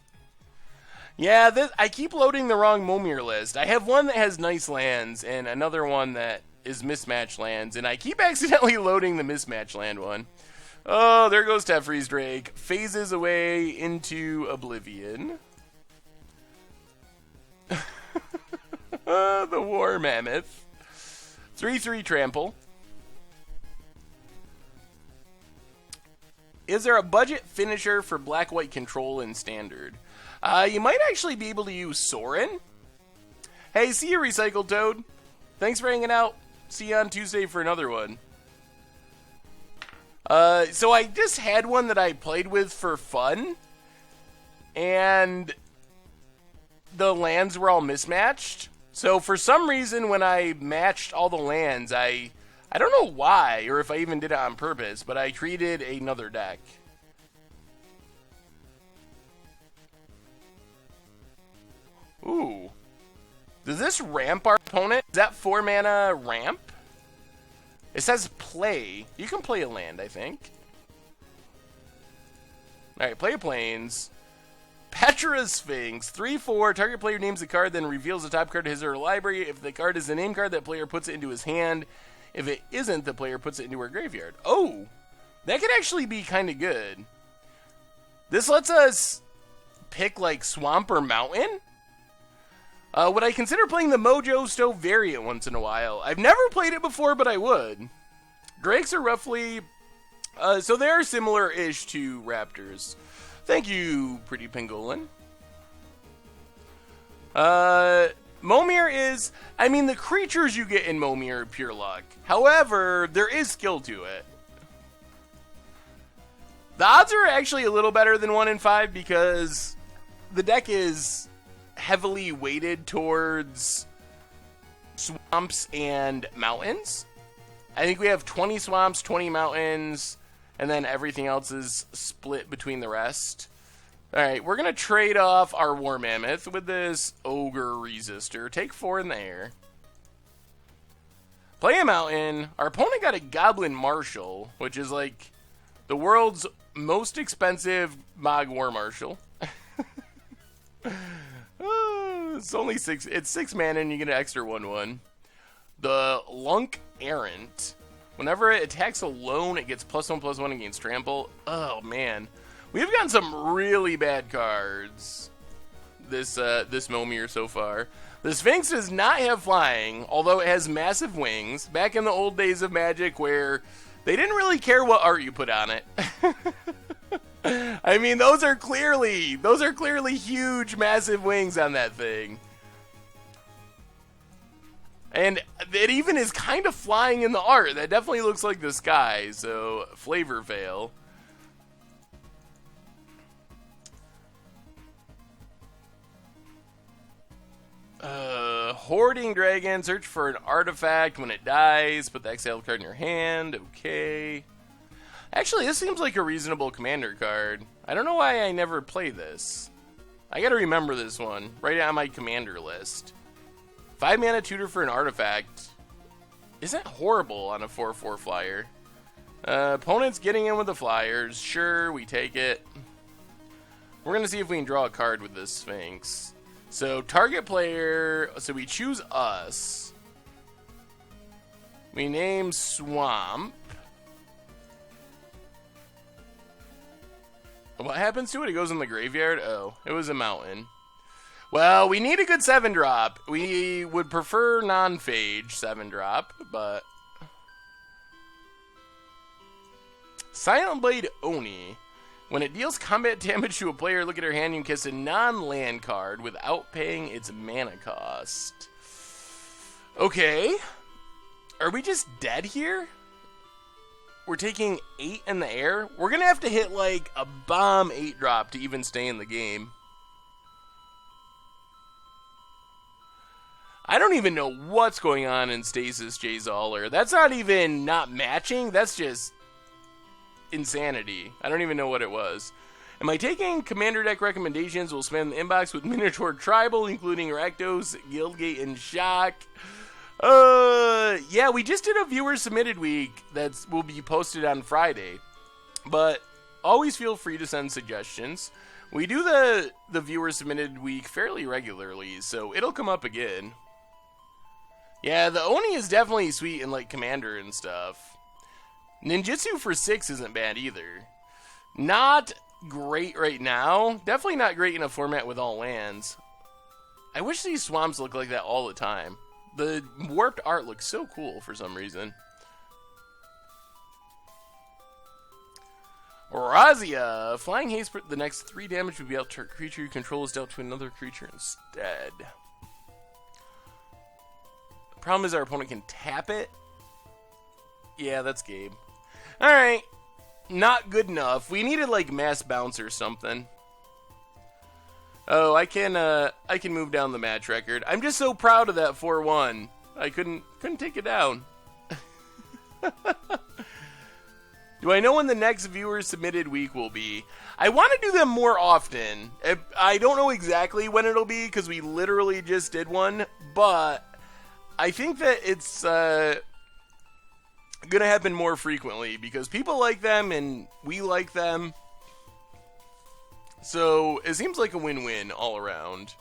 Yeah, I keep loading the wrong Momir list. I have one that has nice lands and another one that is mismatched lands, and I keep accidentally loading the mismatched land one. Oh, there goes Teferi's Drake. Phases away into oblivion. The War Mammoth. 3/3 trample. Is there a budget finisher for black-white control in Standard? You might actually be able to use Sorin. Hey, see you, Recycled Toad. Thanks for hanging out. See you on Tuesday for another one. So I just had one that I played with for fun, and the lands were all mismatched. So for some reason, when I matched all the lands, I don't know why, or if I even did it on purpose, but I created another deck. Ooh. Does this ramp our opponent? Is that 4 mana ramp? It says play. You can play a land, I think. Alright, play a plains. Petra Sphinx. 3/4. Target player names the card, then reveals the top card to his or her library. If the card is the name card, that player puts it into his hand. If it isn't, the player puts it into her graveyard. Oh! That could actually be kind of good. This lets us pick, like, Swamp or Mountain. Would I consider playing the Mojo Stove variant once in a while? I've never played it before, but I would. Drakes are roughly... so they are similar-ish to Raptors. Thank you, Pretty Pangolin. Momir is... I mean, the creatures you get in Momir are pure luck. However, there is skill to it. The odds are actually a little better than 1 in 5 because the deck is heavily weighted towards swamps and mountains. I think we have 20 swamps, 20 mountains, and then everything else is split between the rest. Alright, we're going to trade off our War Mammoth with this Ogre Resistor. Take 4 in the air. Play a mountain. Our opponent got a Goblin Marshal, which is like the world's most expensive Mog War Marshal. It's only 6. It's 6 mana and you get an extra 1/1. The Lunk Errant. Whenever it attacks alone, it gets +1/+1 against trample. Oh man, we've gotten some really bad cards this Momir so far. The Sphinx does not have flying, although it has massive wings. Back in the old days of Magic, where they didn't really care what art you put on it. I mean, those are clearly huge, massive wings on that thing. And it even is kind of flying in the art. That definitely looks like the sky, so Flavor Veil. Hoarding Dragon, search for an artifact when it dies, put the exiled card in your hand, okay. Actually, this seems like a reasonable commander card. I don't know why I never play this. I gotta remember this one, right on my commander list. 5 mana tutor for an artifact isn't horrible on a 4/4 flyer. Opponent's getting in with the flyers, sure, we take it. We're gonna see if we can draw a card with this Sphinx. So target player, so we choose us. We name Swamp. What happens to it? It goes in the graveyard? Oh, it was a mountain. Well, we need a good 7-drop. We would prefer non-phage 7-drop, but... Silent Blade Oni. When it deals combat damage to a player, look at her hand and kiss a non-land card without paying its mana cost. Okay. Are we just dead here? We're taking 8 in the air? We're going to have to hit like a bomb 8-drop to even stay in the game. I don't even know what's going on in Stasis Jay Zoller. That's not even not matching. That's just insanity. I don't even know what it was. Am I taking commander deck recommendations? We'll spam the inbox with Minotaur Tribal, including Rakdos, Guildgate, and Shock. Yeah, we just did a viewer submitted week that will be posted on Friday. But always feel free to send suggestions. We do the viewer submitted week fairly regularly, so it'll come up again. Yeah, the Oni is definitely sweet in like Commander and stuff. Ninjutsu for 6 isn't bad either. Not great right now. Definitely not great in a format with all lands. I wish these swamps look like that all the time. The warped art looks so cool for some reason. Razia. Flying haste for the next 3 damage would be dealt to a creature you control is dealt to another creature instead. The problem is our opponent can tap it. Yeah, that's Gabe. Alright. Not good enough. We needed like mass bounce or something. Oh, I can move down the match record. I'm just so proud of that 4-1. I couldn't take it down. Do I know when the next viewer submitted week will be? I want to do them more often. I don't know exactly when it'll be because we literally just did one, but I think that it's gonna happen more frequently because people like them and we like them. So it seems like a win-win all around.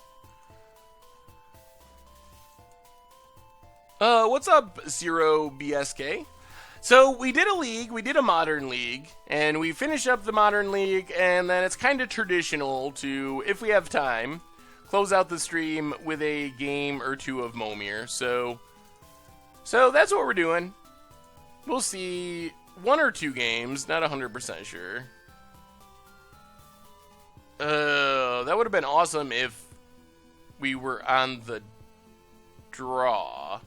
What's up, Zero BSK? So we did a league, we did a modern league, and we finished up the modern league, and then it's kind of traditional to, if we have time, close out the stream with a game or two of Momir. So that's what we're doing. We'll see 1 or 2 games, not 100% sure. That would have been awesome if we were on the draw.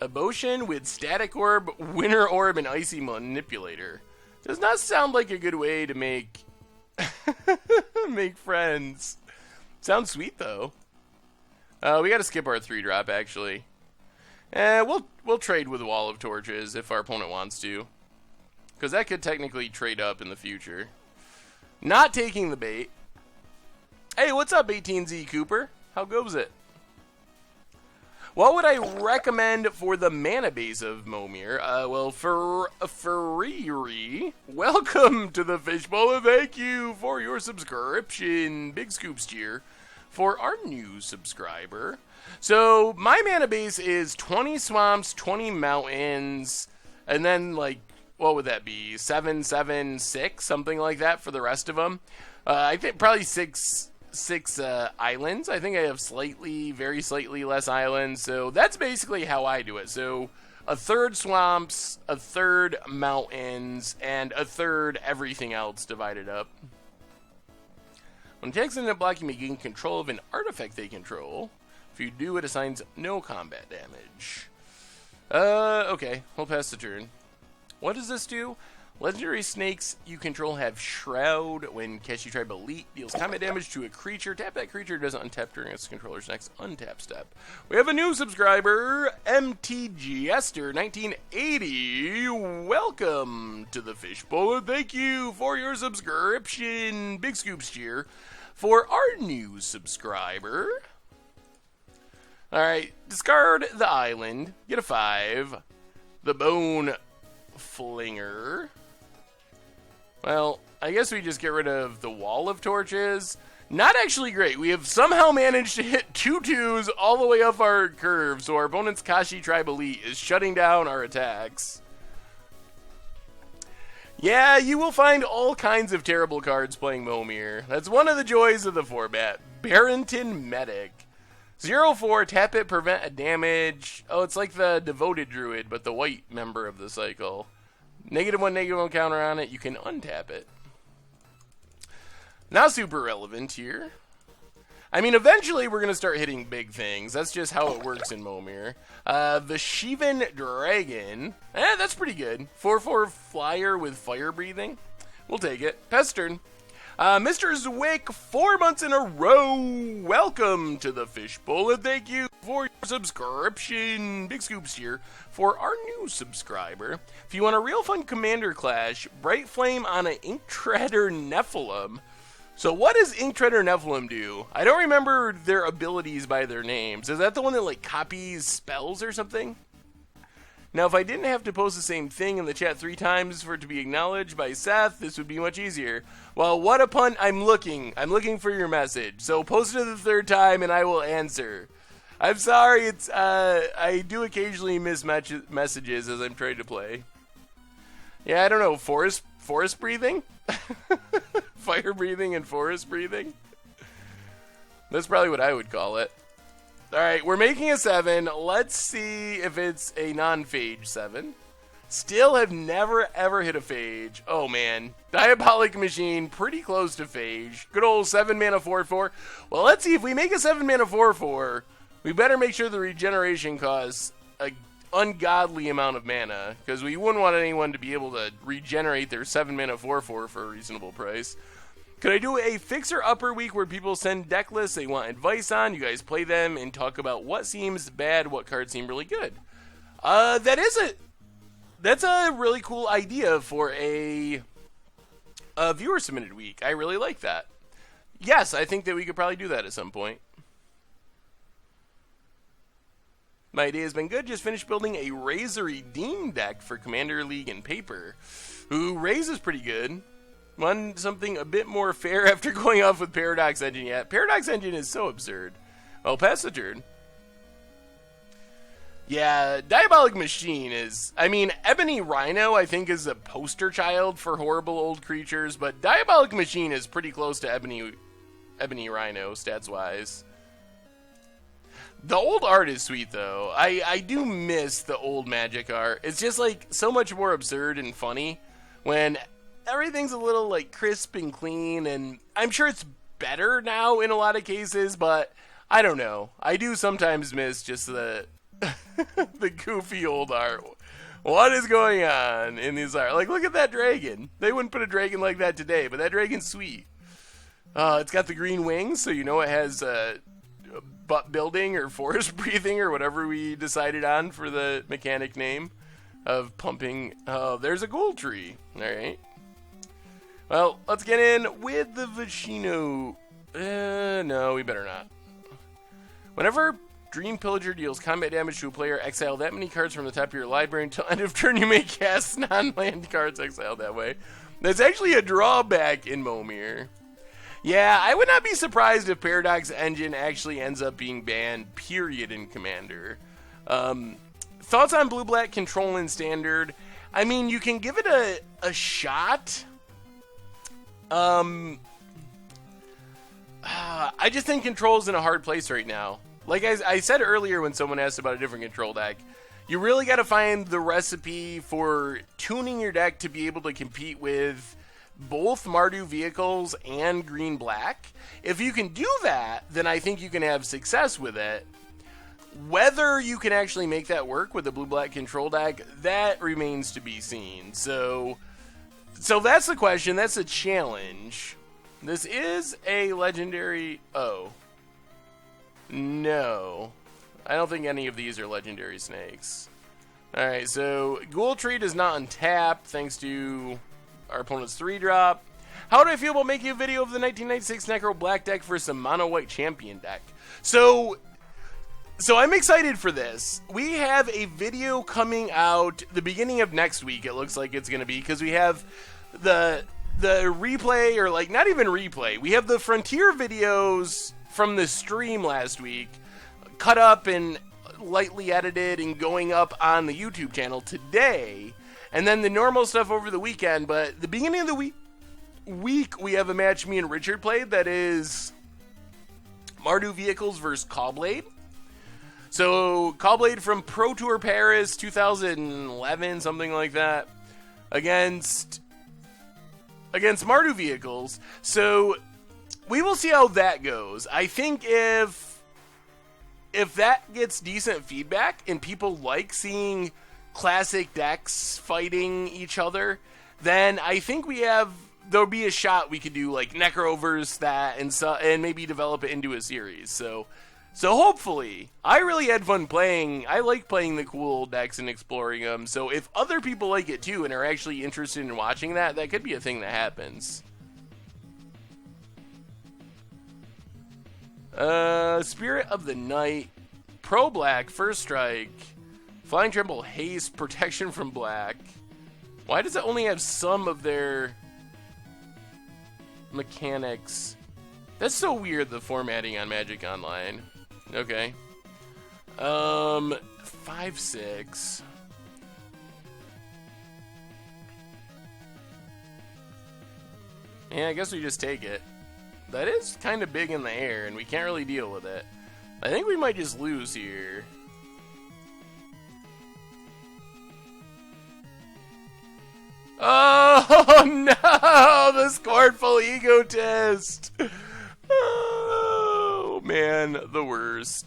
Abotion with Static Orb, Winter Orb, and Icy Manipulator. Does not sound like a good way to make make friends. Sounds sweet though. We gotta skip our 3-drop actually. We'll trade with Wall of Torches if our opponent wants to. Because that could technically trade up in the future. Not taking the bait. Hey, what's up, 18Z Cooper? How goes it? What would I recommend for the mana base of Momir? Well, for Ferriri, welcome to the Fishbowl, and thank you for your subscription. Big scoops cheer for our new subscriber. So, my mana base is 20 swamps, 20 mountains, and then, like, what would that be? 7, 7, 6, something like that for the rest of them. I think probably six islands. I think I have very slightly less islands. So that's basically how I do it. So a third swamps, a third mountains, and a third everything else divided up. When attacks end up blocking, you may gain control of an artifact they control. If you do, it assigns no combat damage. Okay, we'll pass the turn. What does this do? Legendary snakes you control have Shroud. When Keshi Tribe Elite deals combat damage to a creature, tap that creature doesn't untap during its controller's next untap step. We have a new subscriber, MTG Esther 1980. Welcome to the Fishbowl, and thank you for your subscription. Big scoops cheer for our new subscriber. Alright, discard the island, get a 5. The Bone Flinger. Well, I guess we just get rid of the Wall of Torches. Not actually great. We have somehow managed to hit 2 2s all the way up our curve, so our opponent's Kashi Tribe Elite is shutting down our attacks. Yeah, you will find all kinds of terrible cards playing Momir. That's one of the joys of the format. Barrington Medic. 0/4, tap it, prevent a damage. Oh, it's like the Devoted Druid, but the white member of the cycle. -1/-1 counter on it, you can untap it. Not super relevant here. I mean, eventually we're going to start hitting big things. That's just how it works in Momir. The Shivan Dragon. That's pretty good. 4/4 flyer with fire breathing. We'll take it. Pest turn. Mr. Zwick, 4 months in a row. Welcome to the Fishbowl, and thank you for your subscription. Big scoops here for our new subscriber. If you want a real fun commander clash, Bright Flame on an Inktreader Nephilim. So what does Inktreader Nephilim do? I don't remember their abilities by their names. Is that the one that like copies spells or something? Now, if I didn't have to post the same thing in the chat 3 times for it to be acknowledged by Seth, this would be much easier. Well, what a pun. I'm looking for your message. So post it the 3rd time and I will answer. I'm sorry, it's I do occasionally miss messages as I'm trying to play. Yeah, I don't know, forest breathing? Fire breathing and forest breathing? That's probably what I would call it. Alright, we're making a 7. Let's see if it's a non-phage 7. Still have never ever hit a phage. Oh man. Diabolic Machine, pretty close to phage. Good old 7 mana 4/4. Well, let's see if we make a 7 mana 4/4. We better make sure the regeneration costs an ungodly amount of mana, because we wouldn't want anyone to be able to regenerate their 7 mana 4/4 for a reasonable price. Could I do a fixer upper week where people send deck lists they want advice on? You guys play them and talk about what seems bad, what cards seem really good. That's a really cool idea for a viewer submitted week. I really like that. Yes, I think that we could probably do that at some point. My idea has been good. Just finished building a Razor Redeem deck for Commander League and Paper. Ooh, Raze is pretty good. Want something a bit more fair after going off with Paradox Engine yet? Paradox Engine is so absurd. I'll pass the turn. Yeah, Diabolic Machine is... I mean, Ebony Rhino, I think, is a poster child for horrible old creatures, but Diabolic Machine is pretty close to Ebony Rhino, stats-wise. The old art is sweet, though. I do miss the old Magic art. It's just, like, so much more absurd and funny when... everything's a little, like, crisp and clean, and I'm sure it's better now in a lot of cases, but I don't know. I do sometimes miss just the the goofy old art. What is going on in these art? Like, look at that dragon. They wouldn't put a dragon like that today, but that dragon's sweet. It's got the green wings, so you know it has butt building or forest breathing or whatever we decided on for the mechanic name of pumping. Oh, there's a gold tree. All right. Well, let's get in with the Vashino. No, we better not. Whenever Dream Pillager deals combat damage to a player, exile that many cards from the top of your library until end of turn. You may cast non-land cards exiled that way. That's actually a drawback in Momir. Yeah, I would not be surprised if Paradox Engine actually ends up being banned, period, in Commander. Thoughts on blue-black control in Standard? I mean, you can give it a shot. I just think control's in a hard place right now. Like I said earlier when someone asked about a different control deck, you really got to find the recipe for tuning your deck to be able to compete with both Mardu vehicles and green-black. If you can do that, then I think you can have success with it. Whether you can actually make that work with a blue-black control deck, that remains to be seen. So that's the question. That's a challenge. This is a legendary... Oh. No. I don't think any of these are legendary snakes. Alright, so Ghoul Tree does not untap thanks to our opponent's 3-drop. How do I feel about making a video of the 1996 Necro Black deck versus a Mono White Champion deck? So I'm excited for this. We have a video coming out the beginning of next week, it looks like it's going to be, because we have the replay, or like not even replay. We have the Frontier videos from the stream last week, cut up and lightly edited and going up on the YouTube channel today, and then the normal stuff over the weekend. But the beginning of the week we have a match me and Richard played that is Mardu Vehicles versus Caw-Blade. So Caw-Blade from Pro Tour Paris 2011, something like that, against Mardu Vehicles. So we will see how that goes. I think if that gets decent feedback and people like seeing classic decks fighting each other, then I think there'll be a shot we could do like Necro versus that and maybe develop it into a series. So hopefully, I really had fun playing. I like playing the cool decks and exploring them. So if other people like it too and are actually interested in watching that could be a thing that happens. Spirit of the Night, Pro Black, First Strike, Flying Tremble, Haste, Protection from Black. Why does it only have some of their mechanics? That's so weird, the formatting on Magic Online. Okay. 5/6. Yeah, I guess we just take it. That is kind of big in the air, and we can't really deal with it. I think we might just lose here. Oh, no! The scornful egotist! Oh, man, the worst.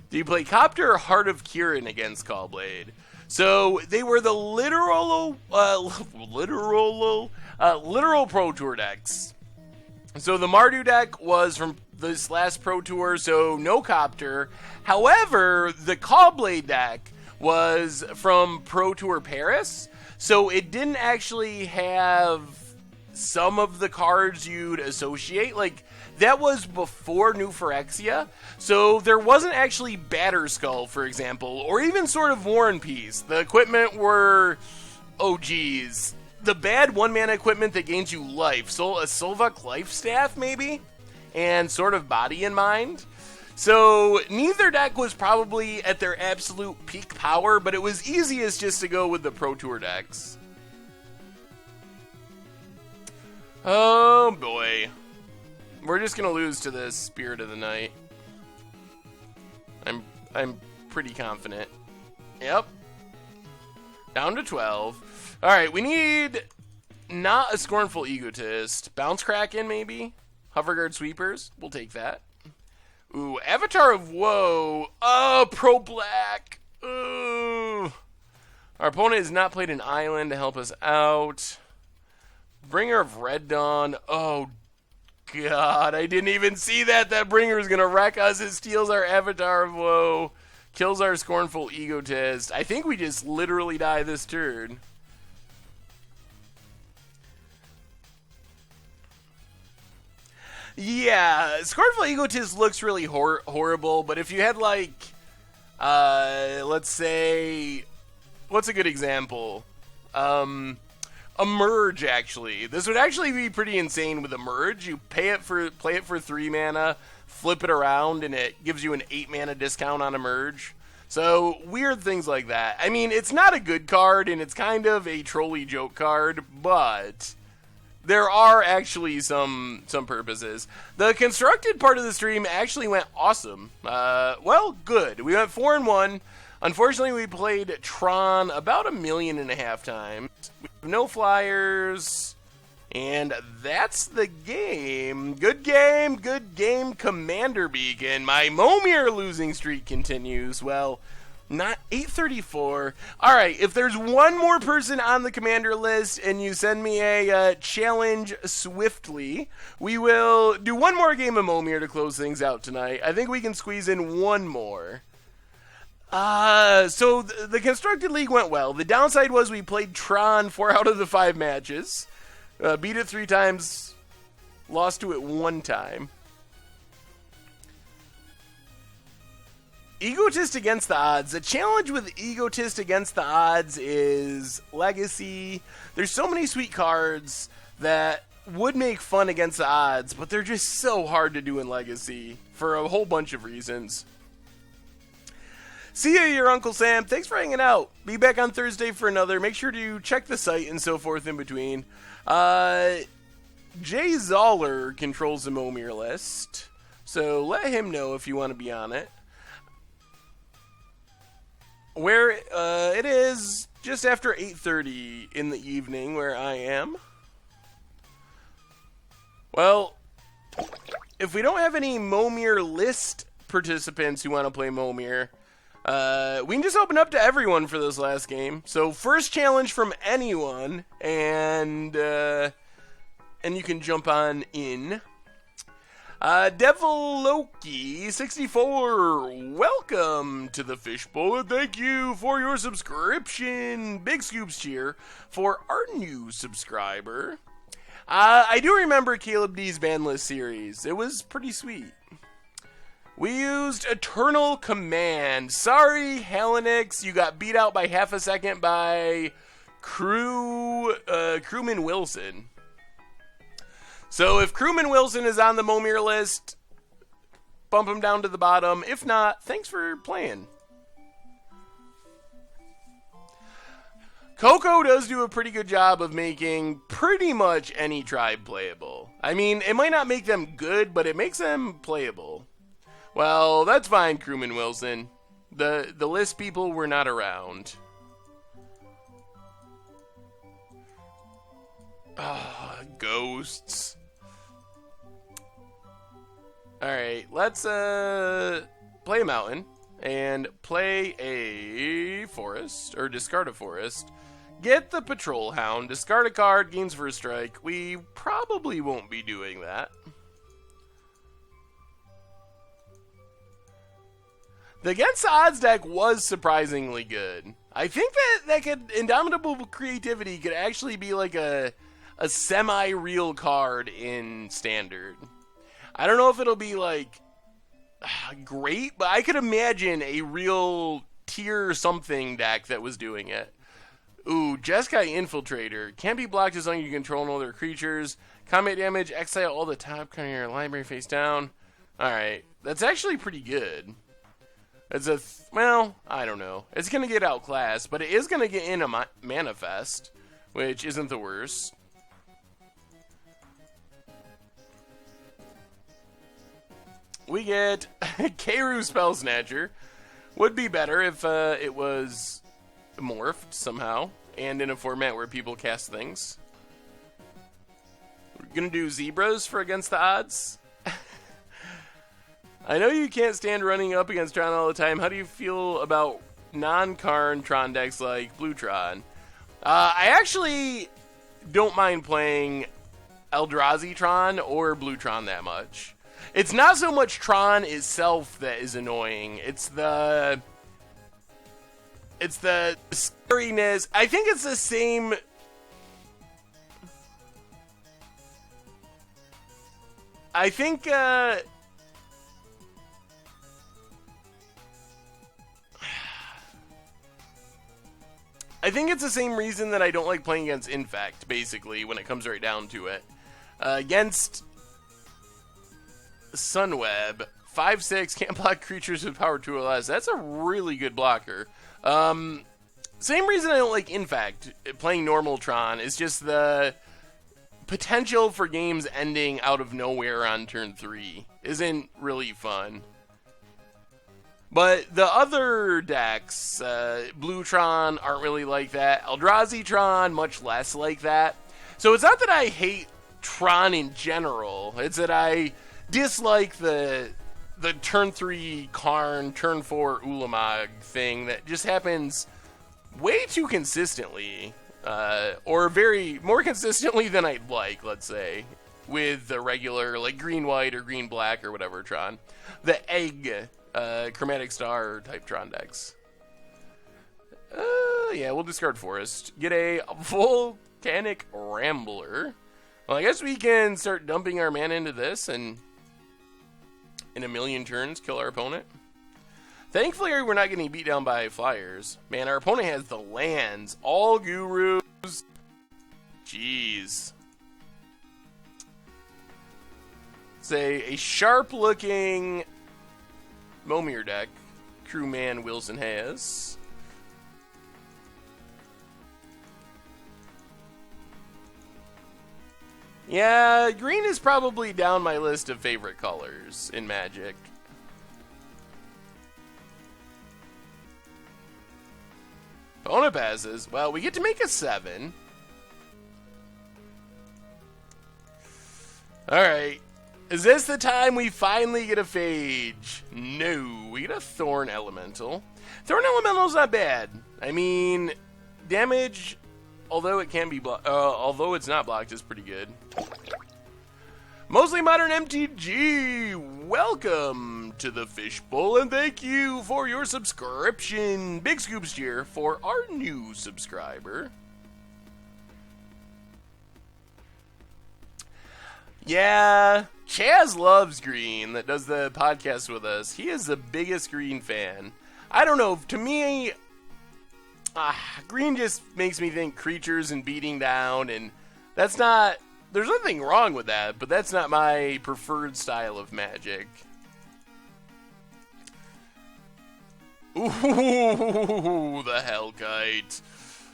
Do you play Copter or Heart of Kirin against Caw-Blade? So, they were the literal Pro Tour decks. So the Mardu deck was from this last Pro Tour, so no Copter. However, the Caw-Blade deck was from Pro Tour Paris, so it didn't actually have some of the cards you'd associate. Like, that was before New Phyrexia, so there wasn't actually Batterskull, for example, or even sort of War and Peace. The equipment were, oh geez, the bad one-mana equipment that gains you life. So a Solvuk Life Staff, maybe? And sort of Body in Mind. So neither deck was probably at their absolute peak power, but it was easiest just to go with the Pro Tour decks. Oh boy. We're just gonna lose to the Spirit of the Night. I'm pretty confident. Yep. Down to 12. Alright, we need not a Scornful Egotist. Bounce Kraken, maybe? Hoverguard Sweepers? We'll take that. Ooh, Avatar of Woe. Oh, Pro Black. Ooh. Our opponent has not played an island to help us out. Bringer of Red Dawn. Oh, God. I didn't even see that. That Bringer is going to wreck us. It steals our Avatar of Woe. Kills our Scornful Egotist. I think we just literally die this turn. Yeah, Scornful Egotist looks really horrible, but if you had, like, let's say, what's a good example? A merge, actually. This would actually be pretty insane with a merge. You play it for 3 mana, flip it around, and it gives you an 8 mana discount on a merge. So, weird things like that. I mean, it's not a good card, and it's kind of a trolly joke card, but there are actually some purposes. The constructed part of the stream actually went awesome. Well, good. We went 4-1. Unfortunately, we played Tron about 1.5 million times. We have no flyers, and that's the game. Good game, Commander Beacon. My Momir losing streak continues. Well, not 834. Alright, if there's one more person on the commander list and you send me a challenge swiftly, we will do one more game of Momir to close things out tonight. I think we can squeeze in one more. So the Constructed League went well. The downside was we played Tron 4 out of the 5 matches. Beat it 3 times, lost to it 1 time. Egotist against the odds. The challenge with Egotist against the odds is Legacy. There's so many sweet cards that would make fun against the odds, but they're just so hard to do in Legacy for a whole bunch of reasons. See ya, your Uncle Sam. Thanks for hanging out. Be back on Thursday for another. Make sure to check the site and so forth in between. Jay Zoller controls the Momir list, so let him know if you want to be on it. Where it is just after 8:30 in the evening where I am. Well, if we don't have any Momir list participants who want to play Momir, we can just open up to everyone for this last game. So first challenge from anyone, and you can jump on in. Devil Loki 64, welcome to the Fishbowl, and thank you for your subscription. Big scoops cheer for our new subscriber. I do remember Caleb D's ban list series. It was pretty sweet. We used Eternal Command. Sorry, Helenix, you got beat out by half a second by Crewman Wilson. So if Crewman Wilson is on the Momir list, bump him down to the bottom. If not, thanks for playing. Coco does do a pretty good job of making pretty much any tribe playable. I mean, it might not make them good, but it makes them playable. Well, that's fine, Crewman Wilson. The list people were not around. Ghosts. Alright, let's play a mountain and play a forest, or discard a forest. Get the Patrol Hound, discard a card, gains first strike. We probably won't be doing that. The Against the Odds deck was surprisingly good. I think that Indomitable Creativity could actually be like a semi-real card in Standard. I don't know if it'll be, like, great, but I could imagine a real tier something deck that was doing it. Ooh, Jeskai Infiltrator. Can't be blocked as long as you control no other creatures. Combat damage, exile all the top card in your library face down. Alright, that's actually pretty good. It's well, I don't know. It's going to get outclassed, but it is going to get in a Manifest, which isn't the worst. We get Keiru Spell Snatcher. Would be better if it was morphed somehow, and in a format where people cast things. We're going to do Zebras for Against the Odds. I know you can't stand running up against Tron all the time. How do you feel about non-Karn Tron decks like Blue Tron? I actually don't mind playing Eldrazi Tron or Blue Tron that much. It's not so much Tron itself that is annoying. It's the scariness. I think it's the same. I think it's the same reason that I don't like playing against Infect, basically, when it comes right down to it. Against Sunweb, 5/6, can't block creatures with power 2 or less. That's a really good blocker. Same reason I don't like Infect, playing normal Tron, is just the potential for games ending out of nowhere on turn 3 isn't really fun. But the other decks, Blue Tron, aren't really like that. Eldrazi Tron, much less like that. So it's not that I hate Tron in general. It's that I dislike the turn 3 Karn, turn 4 Ulamog thing that just happens way too consistently. Or more consistently than I'd like, let's say, with the regular, like, green-white or green-black or whatever Tron. The egg, Chromatic Star type Tron decks. Yeah, we'll discard Forest. Get a Volcanic Rambler. Well, I guess we can start dumping our mana into this and in a million turns kill our opponent. Thankfully, we're not getting beat down by flyers. Man, our opponent has the lands. All gurus. Jeez. It's a sharp-looking Momir deck. Crewman Wilson has. Yeah, green is probably down my list of favorite colors in Magic. Opponent passes. Well, we get to make a 7. Alright. Is this the time we finally get a Phage? No. We get a Thorn Elemental. Thorn Elemental's not bad. I mean, damage, although it can be although it's not blocked, is pretty good. Mostly Modern MTG, welcome to the Fishbowl, and thank you for your subscription. Big scoops here for our new subscriber. Yeah, Chaz loves green, that does the podcast with us. He is the biggest green fan. I don't know, to me, green just makes me think creatures and beating down, and that's not... There's nothing wrong with that, but that's not my preferred style of Magic. Ooh, the Hellkite.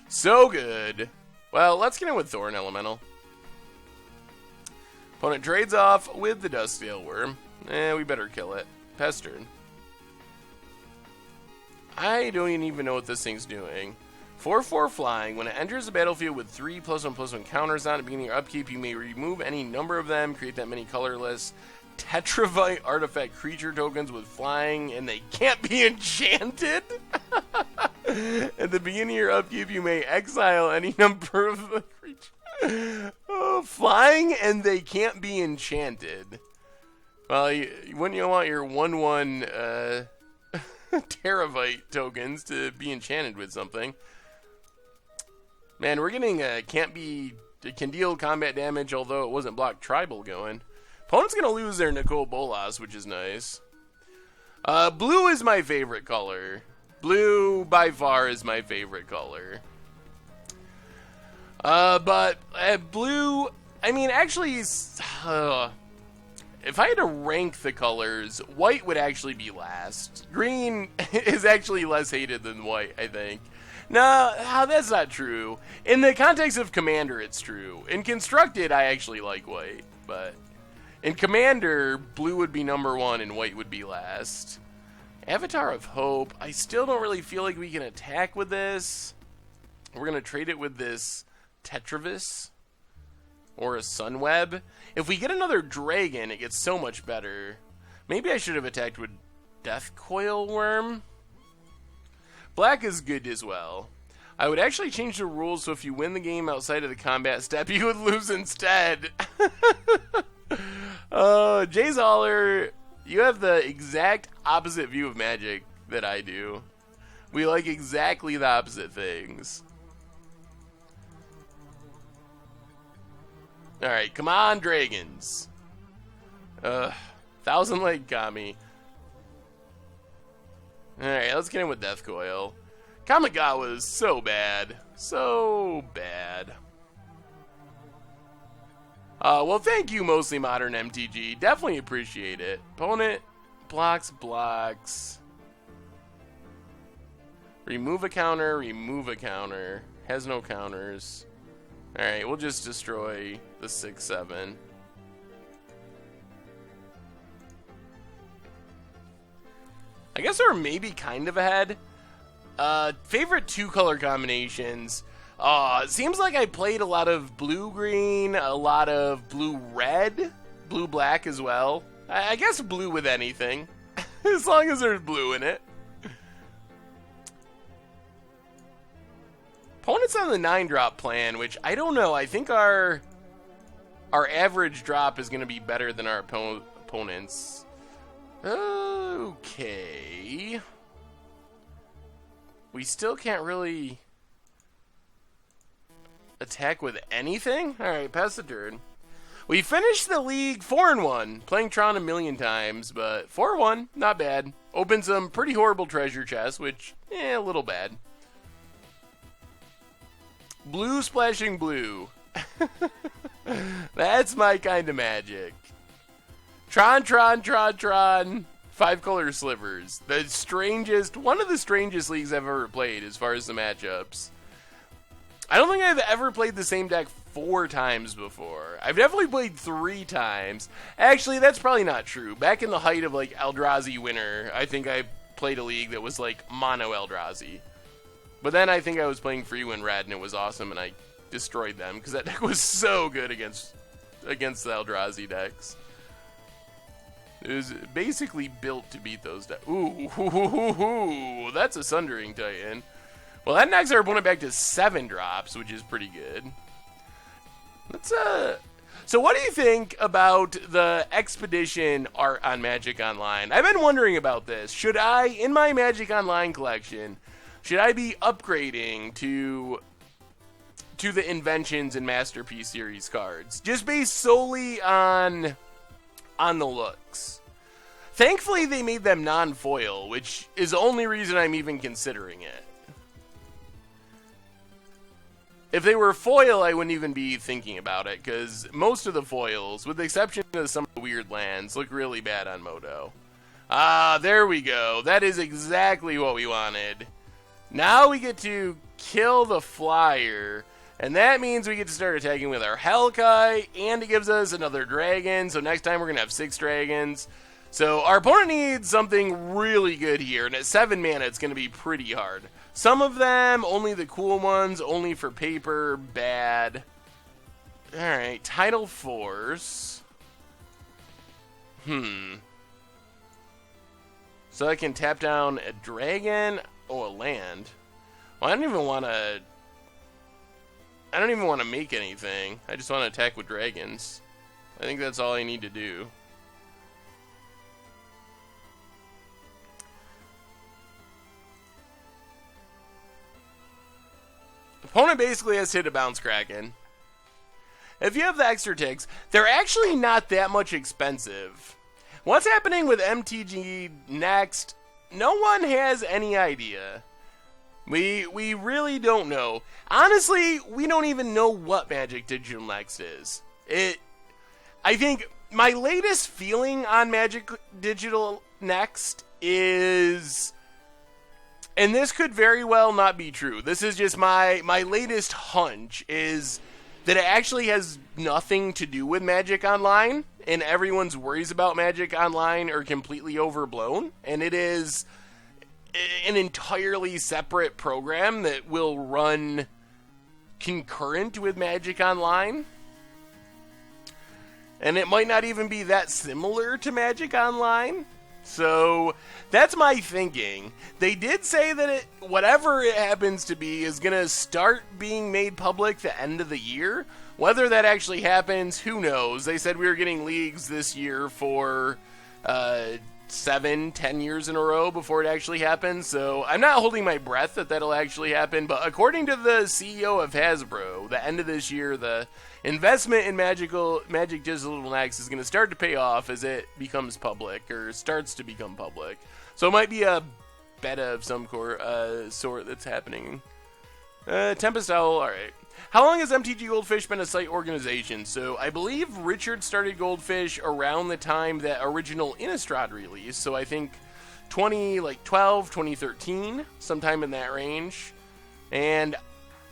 So good. Well, let's get in with Thorn Elemental. Opponent trades off with the Duskdale Worm. We better kill it. Pass turn. I don't even know what this thing's doing. 4/4 flying. When it enters the battlefield with 3+1/+1 counters on it, beginning your upkeep, you may remove any number of them, create that many colorless Tetravite artifact creature tokens with flying, and they can't be enchanted. At the beginning of your upkeep, you may exile any number of the creatures. Oh, flying, and they can't be enchanted. Well, wouldn't you want your 1/1 Teravite tokens to be enchanted with something? Man, we're getting can deal combat damage, although it wasn't blocked tribal going. Opponent's going to lose their Nicole Bolas, which is nice. Blue is my favorite color. Blue, by far, is my favorite color. But blue, I mean, actually, if I had to rank the colors, white would actually be last. Green is actually less hated than white, I think. No, that's not true. In the context of Commander, it's true. In Constructed, I actually like white, but in Commander, blue would be number 1 and white would be last. Avatar of Hope, I still don't really feel like we can attack with this. We're going to trade it with this Tetravis or a Sunweb. If we get another dragon, it gets so much better. Maybe I should have attacked with Death Coil Worm. Black is good as well. I would actually change the rules so if you win the game outside of the combat step, you would lose instead. Jay Zoller, you have the exact opposite view of Magic that I do. We like exactly the opposite things. Alright, come on, dragons. Thousand Leg Kami. Alright, let's get in with Death Coil. Kamigawa's so bad. So bad. Well, thank you, Mostly Modern MTG. Definitely appreciate it. Opponent blocks. Remove a counter. Has no counters. Alright, we'll just destroy the 6/7. I guess we're maybe kind of ahead. Favorite 2-color combinations. It seems like I played a lot of blue-green, a lot of blue-red, blue-black as well. I guess blue with anything, as long as there's blue in it. Opponents on the 9-drop plan, which I don't know. I think our average drop is going to be better than our opponents. Okay. We still can't really attack with anything? Alright, pass the turn. We finished the league 4-1, playing Tron a million times, but 4-1, not bad. Opened some pretty horrible treasure chests, which, a little bad. Blue splashing blue. That's my kind of magic. Tron. 5-color slivers. One of the strangest leagues I've ever played as far as the matchups. I don't think I've ever played the same deck 4 times before. I've definitely played 3 times. Actually, that's probably not true. Back in the height of like Eldrazi Winter, I think I played a league that was like mono Eldrazi. But then I think I was playing Free Win Red and it was awesome and I destroyed them because that deck was so good against the Eldrazi decks. It was basically built to beat those decks. Ooh, that's a Sundering Titan. Well, that knocks our opponent back to 7 drops, which is pretty good. So what do you think about the Expedition art on Magic Online? I've been wondering about this. Should I, in my Magic Online collection, should I be upgrading to the Inventions and Masterpiece series cards? Just based solely on the looks. Thankfully, they made them non-foil, which is the only reason I'm even considering it. If they were foil, I wouldn't even be thinking about it, because most of the foils, with the exception of some of the weird lands, look really bad on Moto. Ah, there we go. That is exactly what we wanted. Now we get to kill the flyer, and that means we get to start attacking with our Hellkite, and it gives us another dragon, so next time we're going to have 6 dragons. So our opponent needs something really good here, and at 7 mana it's going to be pretty hard. Some of them, only the cool ones, only for paper, bad. Alright, Tidal Force. So I can tap down a dragon, a land. Well, I don't even want to make anything. I just want to attack with dragons. I think that's all I need to do. Opponent basically has to hit a Bounce Kraken. If you have the extra ticks, they're actually not that much expensive. What's happening with MTG next? No one has any idea. We really don't know. Honestly, we don't even know what Magic Digital Next is. I think my latest feeling on Magic Digital Next is, and this could very well not be true. This is just my latest hunch, is that it actually has nothing to do with Magic Online, and everyone's worries about Magic Online are completely overblown, and it is an entirely separate program that will run concurrent with Magic Online. And it might not even be that similar to Magic Online. So that's my thinking. They did say that whatever it happens to be is going to start being made public the end of the year. Whether that actually happens, who knows? They said we were getting leagues this year for 7-10 years in a row before it actually happens. So I'm not holding my breath that that'll actually happen. But according to the CEO of Hasbro, the end of this year, the investment in Magic Digital Next is going to start to pay off as it becomes public, or starts to become public. So it might be a beta of some sort that's happening. Tempest Owl, alright. How long has MTG Goldfish been a site organization? So I believe Richard started Goldfish around the time that original Innistrad released, so I think 2012, 2013, sometime in that range. And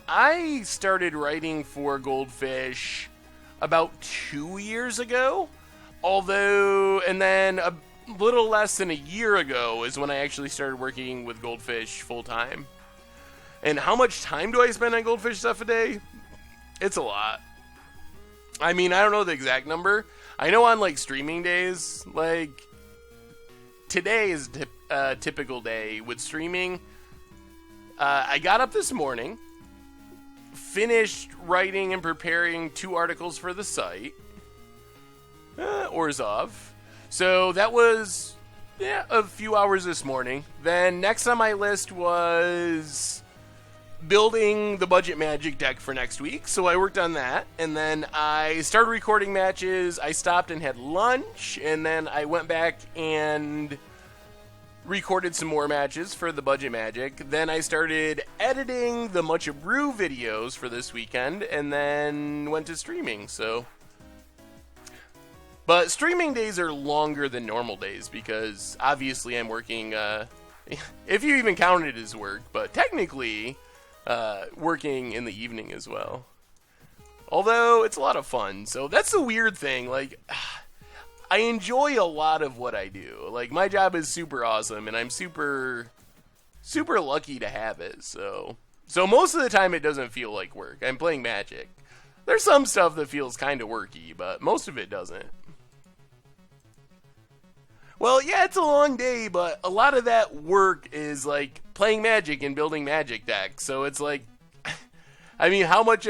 I started writing for Goldfish about 2 years ago, and then a little less than a year ago is when I actually started working with Goldfish full-time. And how much time do I spend on Goldfish stuff a day? It's a lot. I mean, I don't know the exact number. I know on, like, streaming days, like, today is a typical day with streaming. I got up this morning, finished writing and preparing 2 articles for the site, Orzhov. So that was, a few hours this morning. Then next on my list was building the budget Magic deck for next week, so I worked on that, and then I started recording matches. I stopped and had lunch, and then I went back and recorded some more matches for the budget Magic. Then I started editing the Much of Brew videos for this weekend, and then went to streaming, so... But streaming days are longer than normal days, because obviously I'm working, if you even count it as work, but technically... working in the evening as well. Although, it's a lot of fun. So, that's the weird thing. Like, I enjoy a lot of what I do. Like, my job is super awesome, and I'm super lucky to have it. So most of the time, it doesn't feel like work. I'm playing Magic. There's some stuff that feels kind of worky, but most of it doesn't. Well, yeah, it's a long day, but a lot of that work is, like, playing Magic and building Magic decks. So it's like, I mean, how much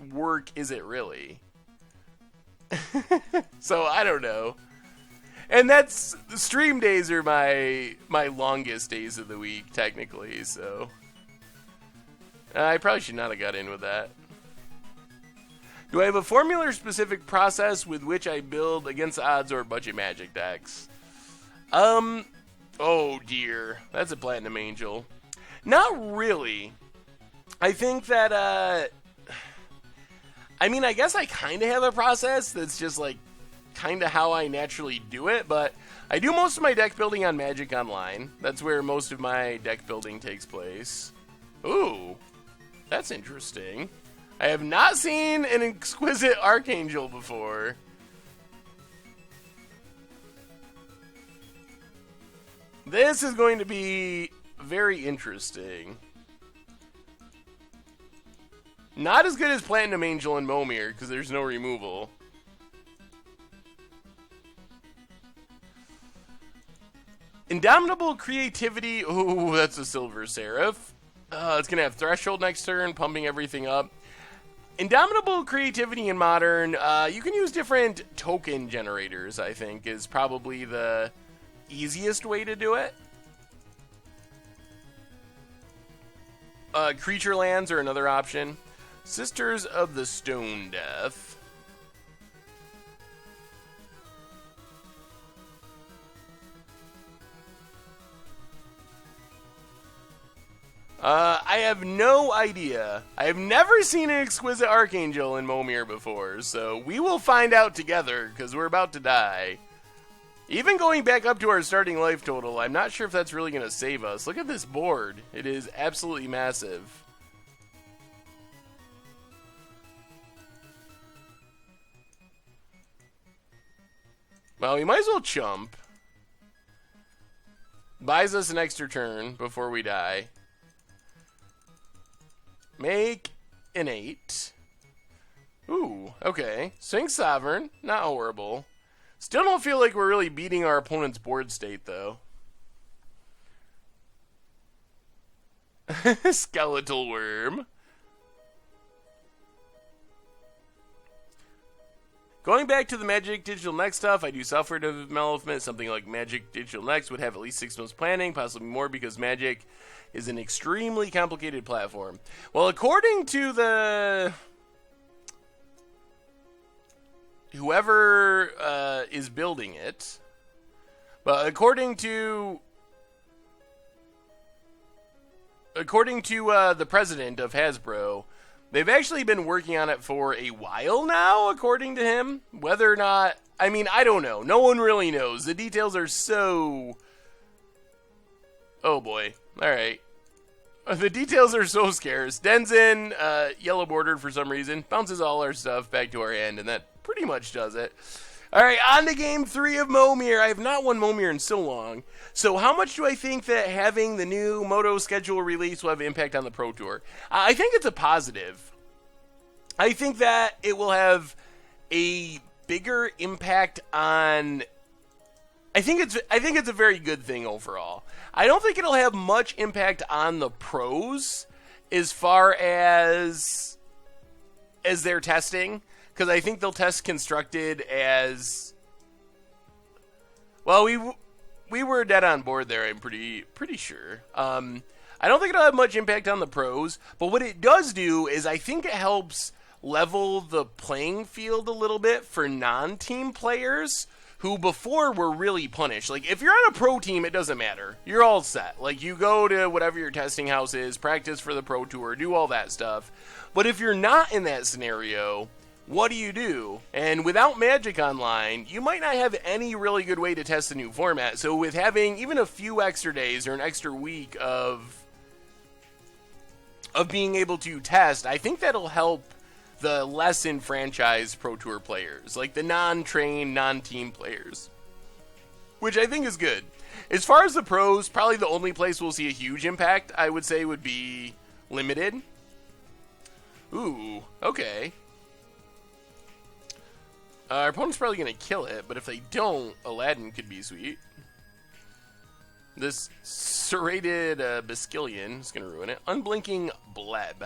work is it really? So, I don't know. And stream days are my longest days of the week, technically, so. I probably should not have got in with that. Do I have a formula-specific process with which I build against odds or budget Magic decks? Oh dear. That's a Platinum Angel. Not really. I think that, I mean, I guess I kind of have a process that's just, like, kind of how I naturally do it, but I do most of my deck building on Magic Online. That's where most of my deck building takes place. Ooh. That's interesting. I have not seen an Exquisite Archangel before. This is going to be very interesting. Not as good as Platinum Angel and Momir, because there's no removal. Indomitable Creativity. Ooh, that's a Silver Seraph. It's going to have Threshold next turn, pumping everything up. Indomitable Creativity in Modern, you can use different token generators, I think, is probably the easiest way to do it. Creature lands are another option. Sisters of the Stone Death. I have no idea. I have never seen an Exquisite Archangel in Momir before, so we will find out together, because we're about to die. Even going back up to our starting life total, I'm not sure if that's really going to save us. Look at this board. It is absolutely massive. Well, we might as well chump. Buys us an extra turn before we die. Make an 8. Ooh, okay. Sphinx Sovereign, not horrible. Still don't feel like we're really beating our opponent's board state, though. Skeletal Worm. Going back to the Magic Digital Next stuff, I do software development. Something like Magic Digital Next would have at least 6 months planning, possibly more, because Magic is an extremely complicated platform. Well, according to the whoever is building it. But according to the president of Hasbro, they've actually been working on it for a while now, according to him. Whether or not, I mean, I don't know. No one really knows. The details are so... Oh boy. Alright. The details are so scarce. Denzin, yellow bordered for some reason, bounces all our stuff back to our hand, and that pretty much does it. Alright, on to game 3 of Momir. I have not won Momir in so long. So how much do I think that having the new Moto schedule release will have impact on the Pro Tour? I think it's a positive. I think that it will have a bigger impact on... I think it's a very good thing overall. I don't think it'll have much impact on the pros as far as their testing, because I think they'll test constructed as well. We were dead on board there. I'm pretty sure. I don't think it'll have much impact on the pros, but what it does do is I think it helps level the playing field a little bit for non-team players who before were really punished. Like, if you're on a pro team, it doesn't matter. You're all set. Like, you go to whatever your testing house is, practice for the Pro Tour, do all that stuff. But if you're not in that scenario, what do? And without Magic Online, you might not have any really good way to test the new format. So with having even a few extra days or an extra week of being able to test, I think that'll help the less enfranchised Pro Tour players, like the non-trained, non-team players, which I think is good. As far as the pros, probably the only place we'll see a huge impact, I would say, would be Limited. Ooh, okay. Our opponent's probably going to kill it, but if they don't, Aladdin could be sweet. This serrated Basquilian is going to ruin it. Unblinking Bleb.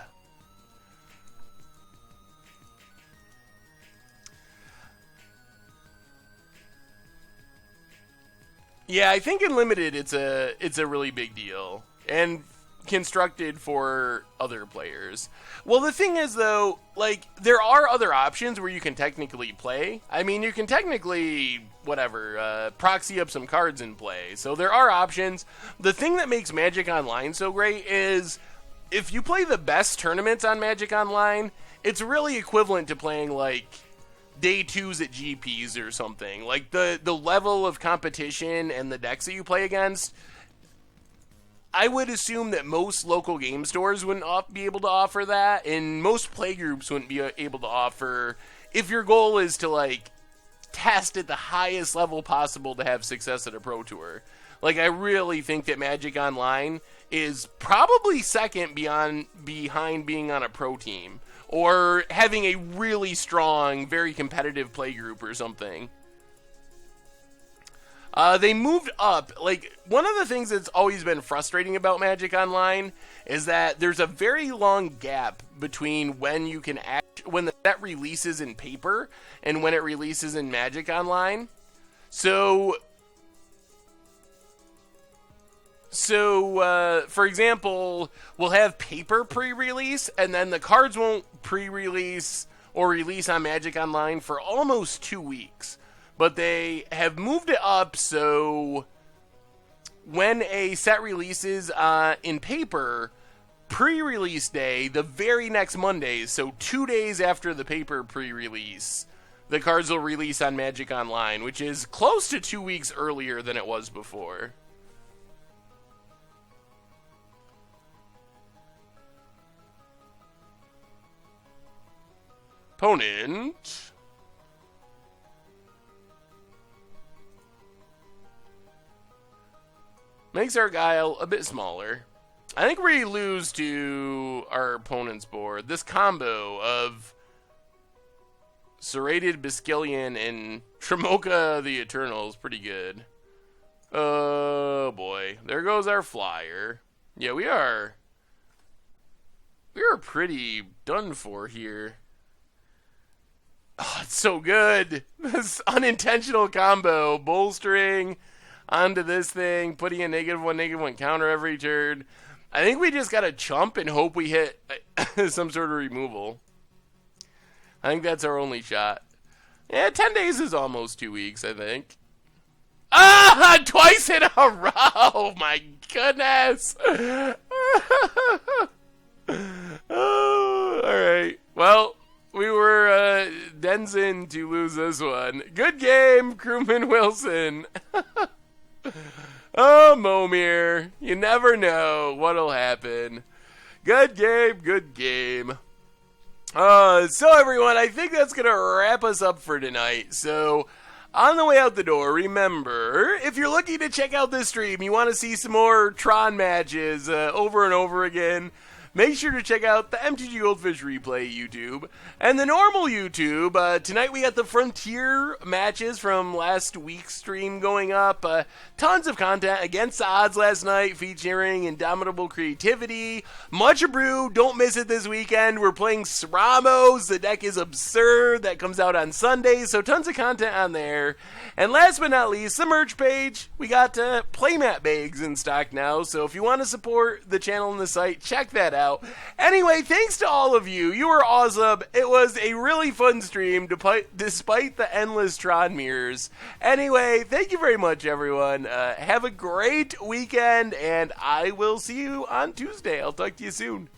Yeah, I think in Limited it's a really big deal, and constructed for other players. Well, the thing is, though, like, there are other options where you can technically play. I mean, you can technically, proxy up some cards and play. So there are options. The thing that makes Magic Online so great is if you play the best tournaments on Magic Online, it's really equivalent to playing, like, day 2s at GPs or something. Like, the level of competition and the decks that you play against, I would assume that most local game stores wouldn't be able to offer that, and most play groups wouldn't be able to offer, if your goal is to, like, test at the highest level possible to have success at a Pro Tour. Like, I really think that Magic Online is probably second behind being on a pro team, or having a really strong, very competitive play group or something. They moved up. Like, one of the things that's always been frustrating about Magic Online is that there's a very long gap between when you can when the set releases in paper and when it releases in Magic Online. So for example, we'll have paper pre-release, and then the cards won't pre-release or release on Magic Online for almost 2 weeks. But they have moved it up so when a set releases in paper, pre-release day, the very next Monday, so 2 days after the paper pre-release, the cards will release on Magic Online, which is close to 2 weeks earlier than it was before. Opponent makes Argyle a bit smaller. I think we lose to our opponent's board. This combo of Serrated Basquilian and Tremoka the Eternal is pretty good. Oh boy, there goes our flyer. Yeah, we are pretty done for here. Oh, it's so good. This unintentional combo, bolstering onto this thing, putting a -1/-1 counter every turn. I think we just gotta chump and hope we hit some sort of removal. I think that's our only shot. Yeah, 10 days is almost 2 weeks, I think. Ah, twice in a row. Oh my goodness. Oh, all right. Well, we were Denzin to lose this one. Good game, Crewman Wilson. Oh, Momir. You never know what'll happen. Good game, good game. So everyone, I think that's going to wrap us up for tonight. So, on the way out the door, remember, if you're looking to check out this stream, you want to see some more Tron matches over and over again, make sure to check out the MTG Goldfish Replay YouTube and the normal YouTube. Tonight we got the Frontier matches from last week's stream going up. Tons of content against the odds last night featuring Indomitable Creativity. Much Brew, don't miss it this weekend. We're playing Sramos. The deck is absurd. That comes out on Sunday, so tons of content on there. And last but not least, the merch page. We got playmat bags in stock now, so if you want to support the channel and the site, check that out. Anyway, thanks to all of you. You were awesome. It was a really fun stream despite the endless Tron mirrors. Anyway, thank you very much, everyone. Have a great weekend, and I will see you on Tuesday. I'll talk to you soon.